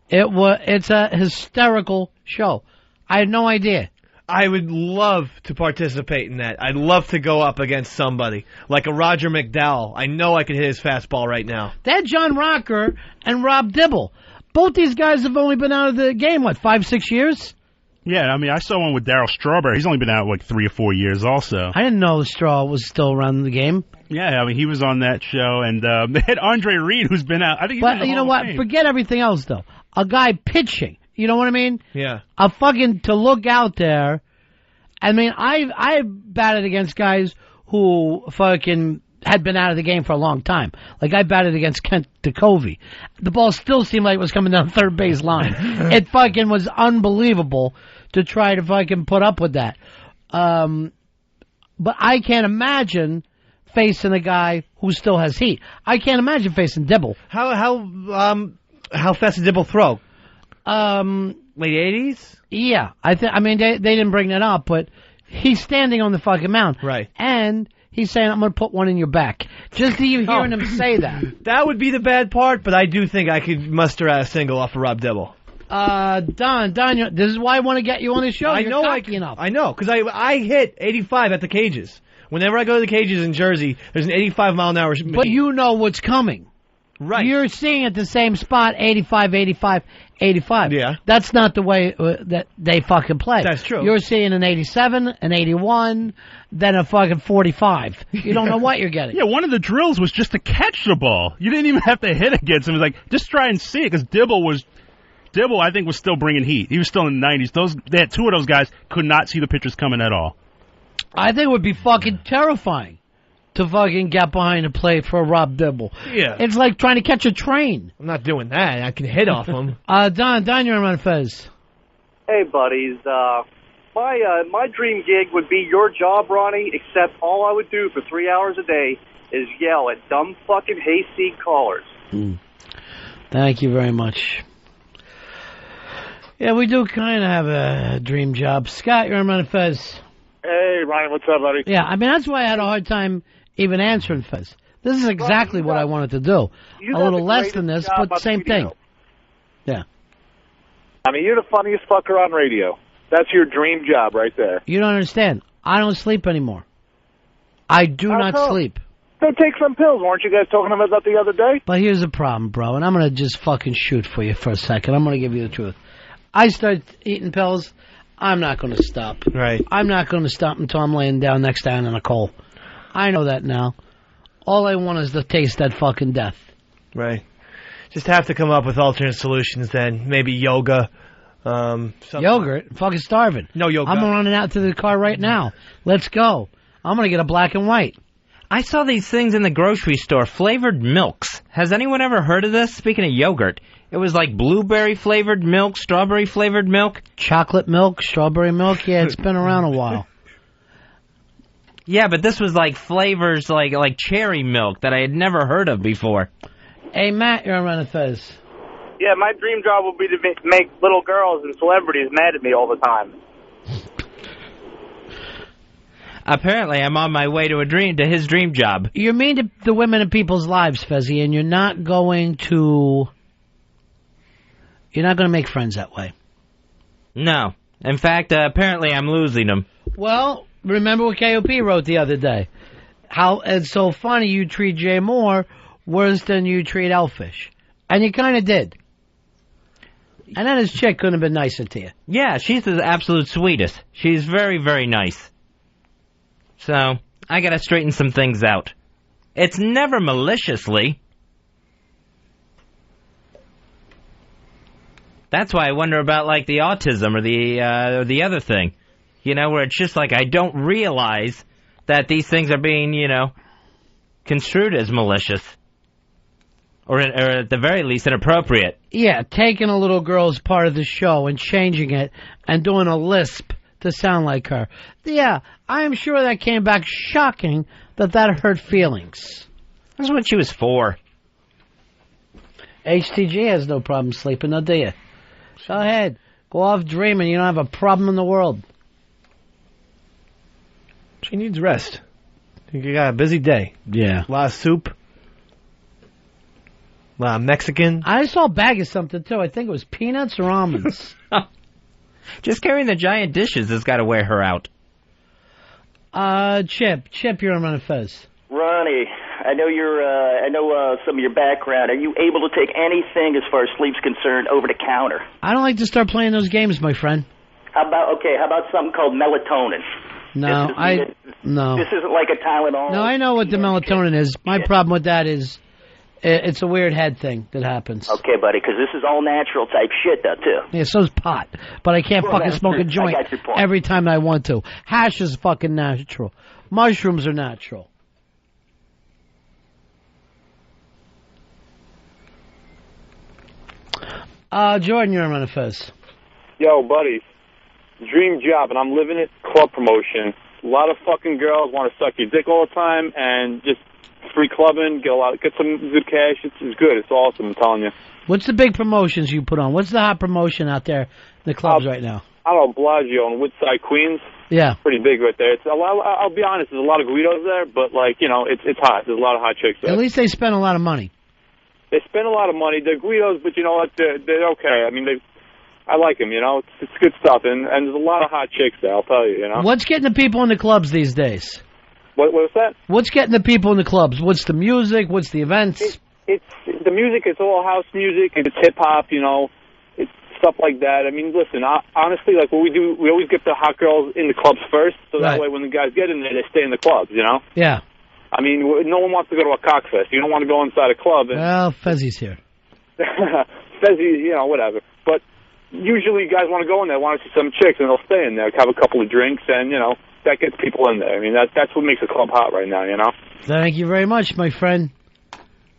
It's a hysterical show. I had no idea. I would love to participate in that. I'd love to go up against somebody. Like a Roger McDowell. I know I could hit his fastball right now. They had John Rocker and Rob Dibble. Both these guys have only been out of the game, 5-6 years? Yeah, I mean, I saw one with Darryl Strawberry. He's only been out 3 or 4 years also. I didn't know Straw was still around the game. Yeah, I mean, he was on that show, and they had Andre Reed, who's been out. I think he's But you know what? Forget everything else, though. A guy pitching. You know what I mean? Yeah. To look out there. I mean, I batted against guys who fucking had been out of the game for a long time. Like, I batted against Kent DeCovey. The ball still seemed like it was coming down the third base line. It fucking was unbelievable to try to fucking put up with that. But I can't imagine facing a guy who still has heat. I can't imagine facing Dibble. How fast did Dibble throw? Late 80s? Yeah. I mean, they didn't bring that up, but he's standing on the fucking mound. Right. And he's saying, I'm going to put one in your back. Just even hearing him say that. That would be the bad part, but I do think I could muster out a single off of Rob Dibble. Don, this is why I want to get you on the show. You're cocky enough. I know, because I hit 85 at the cages. Whenever I go to the cages in Jersey, there's an 85-mile-an-hour... But you know what's coming. Right. You're seeing at the same spot 85, 85, 85. Yeah. That's not the way that they fucking play. That's true. You're seeing an 87, an 81, then a fucking 45. You don't know what you're getting. Yeah, one of the drills was just to catch the ball. You didn't even have to hit against him. It was like, just try and see it, because Dibble, I think, was still bringing heat. He was still in the 90s. They had two of those guys could not see the pitchers coming at all. I think it would be fucking terrifying to fucking get behind a plate for Rob Dibble. Yeah. It's like trying to catch a train. I'm not doing that. I can hit off him. Don, you're on Ron and Fez. Hey, buddies. My dream gig would be your job, Ronnie, except all I would do for 3 hours a day is yell at dumb fucking hayseed callers. Thank you very much. Yeah, we do kind of have a dream job. Scott, you're on Ron and Fez. Hey, Ryan, what's up, buddy? Yeah, I mean, that's why I had a hard time even answering Fez. This is exactly what I wanted to do. A little less than this, but same thing. Yeah. I mean, you're the funniest fucker on radio. That's your dream job right there. You don't understand. I don't sleep anymore. I do not sleep. they take some pills. Weren't you guys talking about that the other day? But here's the problem, bro, and I'm going to just fucking shoot for you for a second. I'm going to give you the truth. I start eating pills, I'm not going to stop. Right. I'm not going to stop until I'm laying down next to Anna Nicole. I know that now. All I want is to taste that fucking death. Right. Just have to come up with alternate solutions then. Maybe yoga. Yogurt? I'm fucking starving. No yoga. I'm running out to the car right now. Let's go. I'm going to get a black and white. I saw these things in the grocery store, flavored milks. Has anyone ever heard of this? Speaking of yogurt, it was like blueberry-flavored milk, strawberry-flavored milk. Chocolate milk, strawberry milk? Yeah, it's been around a while. Yeah, but this was like flavors like cherry milk that I had never heard of before. Hey, Matt, you're on Ron and Fez. Yeah, my dream job would be to make little girls and celebrities mad at me all the time. Apparently, I'm on my way to his dream job. You're mean to the women in people's lives, Fezzy, and you're not going to make friends that way. No. In fact, apparently I'm losing them. Well, remember what KOP wrote the other day. How it's so funny you treat Jay Moore worse than you treat Elfish. And you kind of did. And then his chick couldn't have been nicer to you. Yeah, she's the absolute sweetest. She's very, very nice. So, I gotta straighten some things out. It's never maliciously. That's why I wonder about, like, the autism or the other thing. You know, where it's just like I don't realize that these things are being, construed as malicious. Or at the very least, inappropriate. Yeah, taking a little girl's part of the show and changing it and doing a lisp to sound like her. Yeah, I am sure that came back shocking that hurt feelings. That's what she was for. HTG has no problem sleeping, no, do you? Go ahead. Go off dreaming. You don't have a problem in the world. She needs rest. You got a busy day. Yeah. A lot of soup. A lot of Mexican. I saw a bag of something, too. I think it was peanuts or almonds. Just carrying the giant dishes has got to wear her out. Chip, you're on Ron and Fez. Ronnie, I know some of your background. Are you able to take anything as far as sleep's concerned over the counter? I don't like to start playing those games, my friend. How about something called melatonin? No. This isn't like a Tylenol. No, I know what the melatonin is. My problem with that is it's a weird head thing that happens. Okay, buddy, because this is all natural type shit, though, too. Yeah, so's pot. But I can't fucking smoke a joint every time I want to. Hash is fucking natural. Mushrooms are natural. Jordan, you're on Ron and Fez. Yo, buddy, dream job, and I'm living it, club promotion. A lot of fucking girls want to suck your dick all the time, and just free clubbing, get some good cash. It's good. It's awesome, I'm telling you. What's the big promotions you put on? What's the hot promotion out there in the clubs right now? I don't know, Bellagio in Woodside, Queens. Yeah. Pretty big right there. It's a lot. I'll be honest, there's a lot of Guidos there, but, it's hot. There's a lot of hot chicks there. At least they spend a lot of money. They spend a lot of money. They're Guidos, but you know what? They're okay. I mean, I like them, It's good stuff, and there's a lot of hot chicks there, I'll tell you, What's getting the people in the clubs these days? What's that? What's getting the people in the clubs? What's the music? What's the events? It's the music. It's all house music. It's hip hop. It's stuff like that. I mean, listen. Honestly, like what we do, we always get the hot girls in the clubs first, so that way when the guys get in there, they stay in the clubs. Yeah. I mean, no one wants to go to a cockfest. You don't want to go inside a club. Well, Fezzy's here. Fezzy, whatever. But usually, guys want to go in there, want to see some chicks, and they'll stay in there, have a couple of drinks, and that gets people in there. I mean, that's what makes a club hot right now, Thank you very much, my friend.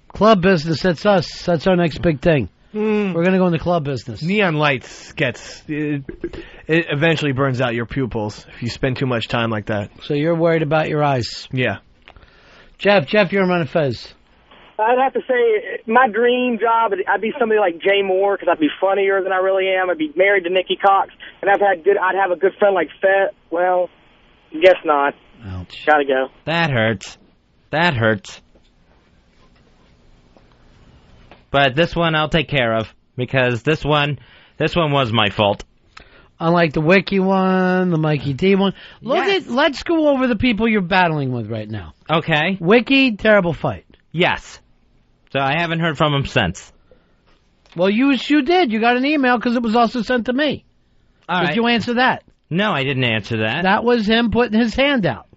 Club business, that's us. That's our next big thing. We're going to go into club business. Neon lights it eventually burns out your pupils if you spend too much time like that. So you're worried about your eyes. Yeah. Jeff, you're on Ron and Fez. I'd have to say my dream job, I'd be somebody like Jay Moore because I'd be funnier than I really am. I'd be married to Nikki Cox, and I'd have a good friend like Fez. Well, guess not. Ouch. Gotta go. That hurts. But this one I'll take care of because this one was my fault. Unlike the Wiki one, the Mikey D one. Let's go over the people you're battling with right now. Okay. Wiki, terrible fight. Yes. So I haven't heard from him since. Well, you did. You got an email because it was also sent to me. All Did right. you answer that? No, I didn't answer that. That was him putting his hand out.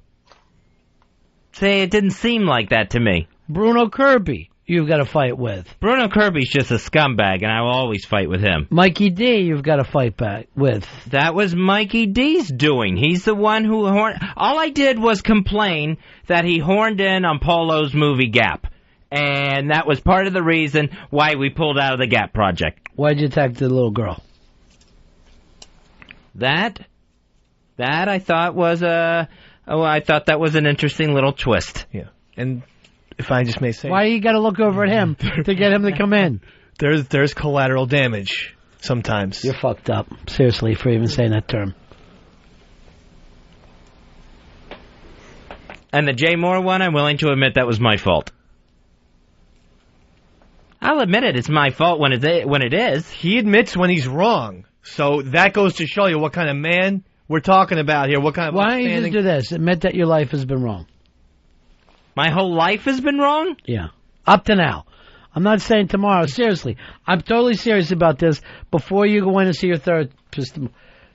Say, it didn't seem like that to me. Bruno Kirby, you've got to fight with. Bruno Kirby's just a scumbag, and I will always fight with him. Mikey D, you've got to fight back with. That was Mikey D's doing. He's the one who horned... All I did was complain that he horned in on Polo's movie Gap. And that was part of the reason why we pulled out of the Gap project. Why'd you attack the little girl? That I thought was I thought that was an interesting little twist. Yeah. And if I just may say... Why you got to look over at him to get him to come in? There's collateral damage sometimes. You're fucked up, seriously, for even saying that term. And the Jay Moore one, I'm willing to admit that was my fault. I'll admit it. It's my fault when it is. He admits when he's wrong. So that goes to show you what kind of man we're talking about here. What kind of... Why don't you just do this? Admit that your life has been wrong. My whole life has been wrong? Yeah. Up to now. I'm not saying tomorrow. Seriously. I'm totally serious about this. Before you go in and see your therapist,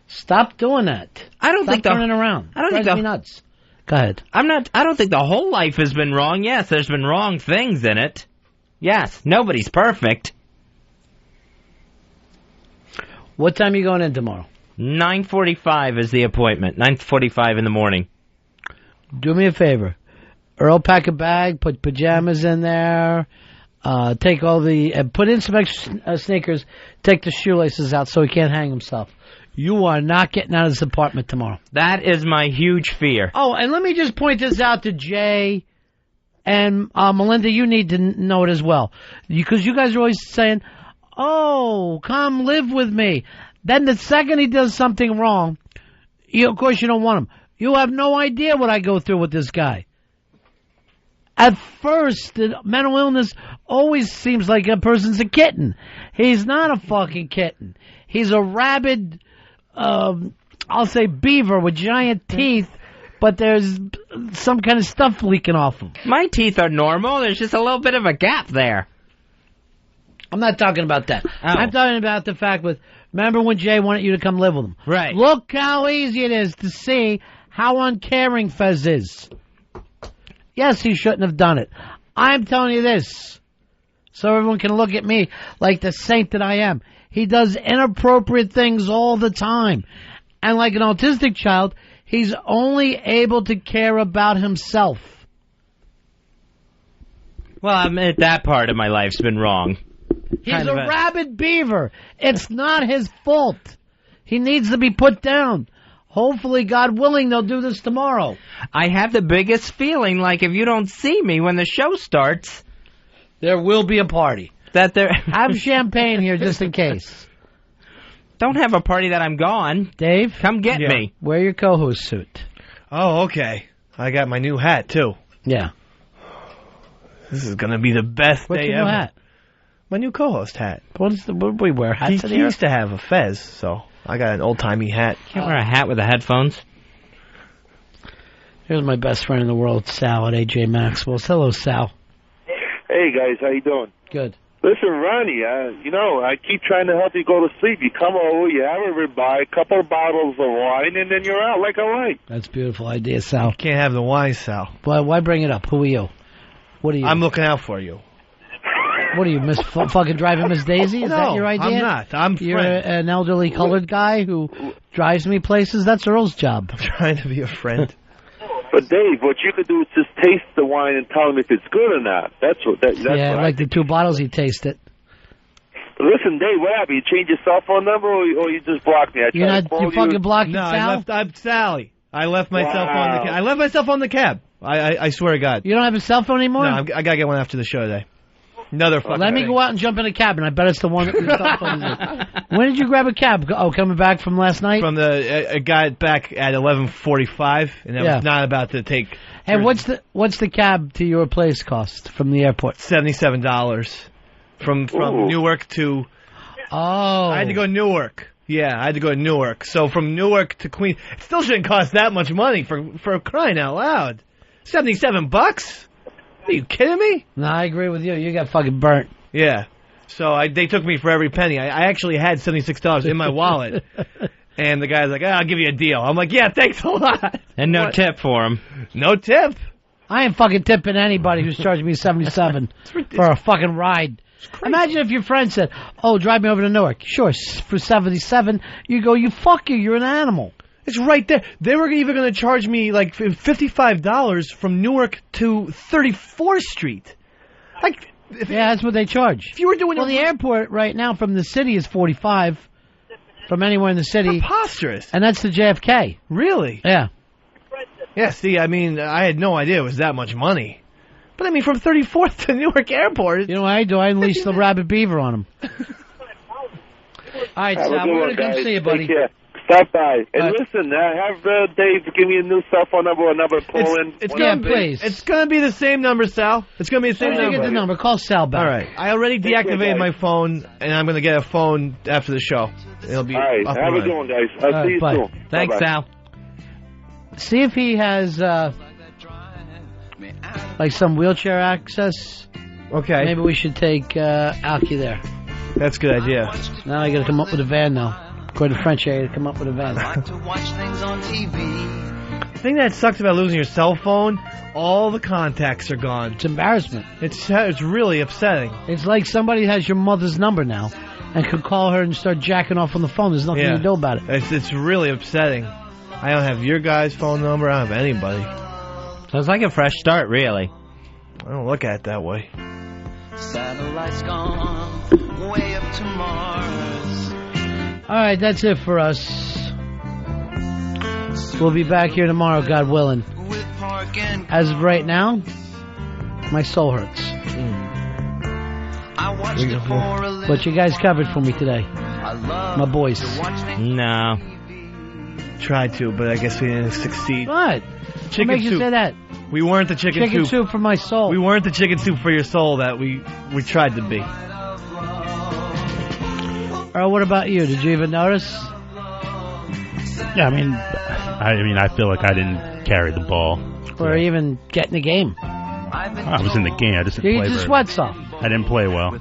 stop doing that. I don't think turning around. I don't think me nuts. Go ahead. I don't think the whole life has been wrong. Yes, there's been wrong things in it. Yes, nobody's perfect. What time are you going in tomorrow? 9:45 is the appointment. 9:45 in the morning. Do me a favor. Earl, pack a bag, put pajamas in there, take all the... put in some extra sneakers, take the shoelaces out so he can't hang himself. You are not getting out of this apartment tomorrow. That is my huge fear. Oh, and let me just point this out to Jay and Melinda. You need to know it as well. Because you guys are always saying, oh, come live with me. Then the second he does something wrong, of course you don't want him. You have no idea what I go through with this guy. At first, the mental illness always seems like a person's a kitten. He's not a fucking kitten. He's a rabid, I'll say beaver with giant teeth, but there's some kind of stuff leaking off him. My teeth are normal. There's just a little bit of a gap there. I'm not talking about that. Oh. I'm talking about the fact with, remember when Jay wanted you to come live with him? Right. Look how easy it is to see how uncaring Fez is. Yes, he shouldn't have done it. I'm telling you this, so everyone can look at me like the saint that I am. He does inappropriate things all the time. And like an autistic child, he's only able to care about himself. Well, I admit that part of my life's been wrong. He's a rabid beaver. It's not his fault. He needs to be put down. Hopefully, God willing, they'll do this tomorrow. I have the biggest feeling like if you don't see me when the show starts... There will be a party. That there... Have champagne here just in case. Don't have a party that I'm gone. Dave? Come get me. Wear your co-host suit. Oh, okay. I got my new hat, too. Yeah. This is going to be the best What's day your ever. new hat? My new co-host hat. What do we wear hats in He here? used to have a Fez, so I got an old-timey hat. Can't wear a hat with the headphones. Here's my best friend in the world, Sal at AJ Maxwell's. Hello, Sal. Hey, guys, how you doing? Good. Listen, Ronnie, I keep trying to help you go to sleep. You come over, you have a ribeye, a couple of bottles of wine, and then you're out like a light. That's a beautiful idea, Sal. Can't have the wine, Sal. Why bring it up? Who are you? What are you? I'm looking out for you. What are you, Miss fucking driving Miss Daisy? Is that your idea? I'm not. I'm You're friend. an elderly colored guy who drives me places? That's Earl's job. I'm trying to be a friend. But, Dave, what you could do is just taste the wine and tell him if it's good or not. That's what like the 2 bottles, he tasted. Listen, Dave, what happened? You changed your cell phone number or you just blocked me? You fucking blocked No, Sal? I'm Sally. I left my cell phone on the cab. I left my cell phone in the cab. I swear to God. You don't have a cell phone anymore? No, I got to get one after the show today. Another fucking Let me go out and jump in a cab, and I bet it's the one that your cell phone is in. When did you grab a cab? Oh, coming back from last night? From I got back at 11:45, and I was not about to take... Hey, what's the cab to your place cost from the airport? $77 from Newark to... Oh. I had to go to Newark. Yeah, I had to go to Newark. So from Newark to Queens, it still shouldn't cost that much money for crying out loud. $77? Are you kidding me? No, I agree with you. You got fucking burnt. Yeah. So they took me for every penny. I actually had $76 in my wallet. And the guy's like, I'll give you a deal. I'm like, yeah, thanks a lot. And no tip for him. No tip? I ain't fucking tipping anybody who's charging me $77 for a fucking ride. Imagine if your friend said, drive me over to Newark. Sure, for $77. You go, you're an animal. It's right there. They were even going to charge me like $55 from Newark to 34th Street. Yeah, that's what they charge. If you were doing the airport right now from the city is $45 from anywhere in the city. Preposterous. And that's the JFK. Really? Yeah. Yeah, see, I mean, I had no idea it was that much money. But I mean, from 34th to Newark Airport. You know what I do? I unleash the rabbit beaver on him. All right, Sal, we're going to come see you, buddy. Stop by. And listen, have Dave give me a new cell phone number or number Poland. It's going to be the same number, Sal. It's going to be the same number. Get the number. Call Sal back. All right. I already deactivated my phone, and I'm going to get a phone after the show. It'll be all right. Have a good one, guys. I'll see you soon. Thanks, Sal. See if he has like some wheelchair access. Okay. Maybe we should take Alki there. That's a good idea. Now I got to come up with a van now. According to French, I got to come up with a van. The thing that sucks about losing your cell phone, all the contacts are gone. It's embarrassment. It's really upsetting. It's like somebody has your mother's number now and could call her and start jacking off on the phone. There's nothing you can do about it. It's really upsetting. I don't have your guys' phone number. I don't have anybody. So it's like a fresh start, really. I don't look at it that way. Satellites gone way up to Mars. All right, that's it for us. We'll be back here tomorrow, God willing. As of right now, my soul hurts. But you guys covered for me today. My boys. No. Tried to, but I guess we didn't succeed. What? Chicken what makes soup. You say that? We weren't the chicken soup. Chicken soup for my soul. We weren't the chicken soup for your soul that we tried to be. What about you? Did you even notice? Yeah, I feel like I didn't carry the ball. Or even get in the game. I was in the game. I just didn't play. Did you sweats off? I didn't play well.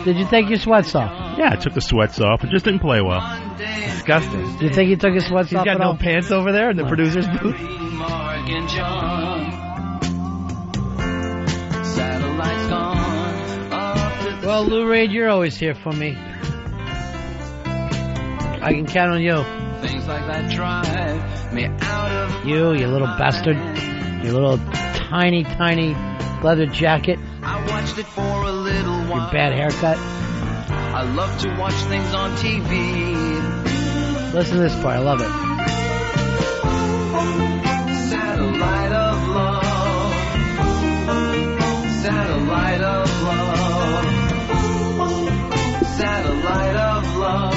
Did you take your sweats off? Yeah, I took the sweats off. I just didn't play well. Disgusting. Do you think he took his sweats off? He's got no pants over there in the producer's booth. Well, Lou Reed, you're always here for me. I can count on you. Things like that drive me out of you little bastard. Your little tiny leather jacket. I watched it for a little while. Your bad haircut. I love to watch things on TV. Listen to this part. I love it. Satellite of love. Satellite of love. Satellite of love.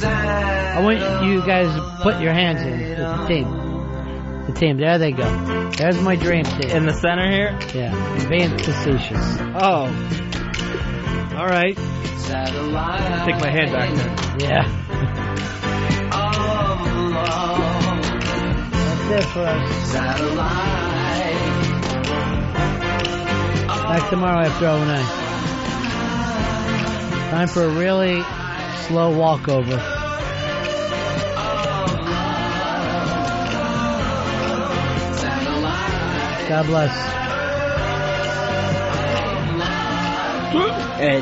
I want you guys to put your hands in the team. The team. There they go. There's my dream team. In the center here? Yeah. Being facetious. Oh. All right. Take my hand back then. Yeah. That's it for us. Back tomorrow after 09. Time for a really slow walkover. God bless.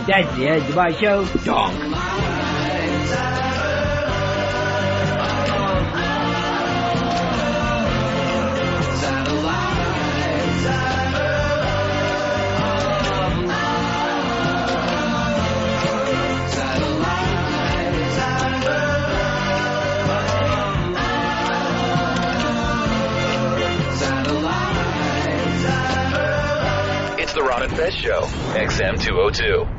That's the end of my show. Donk. It's the Ron and Fez Show, XM 202.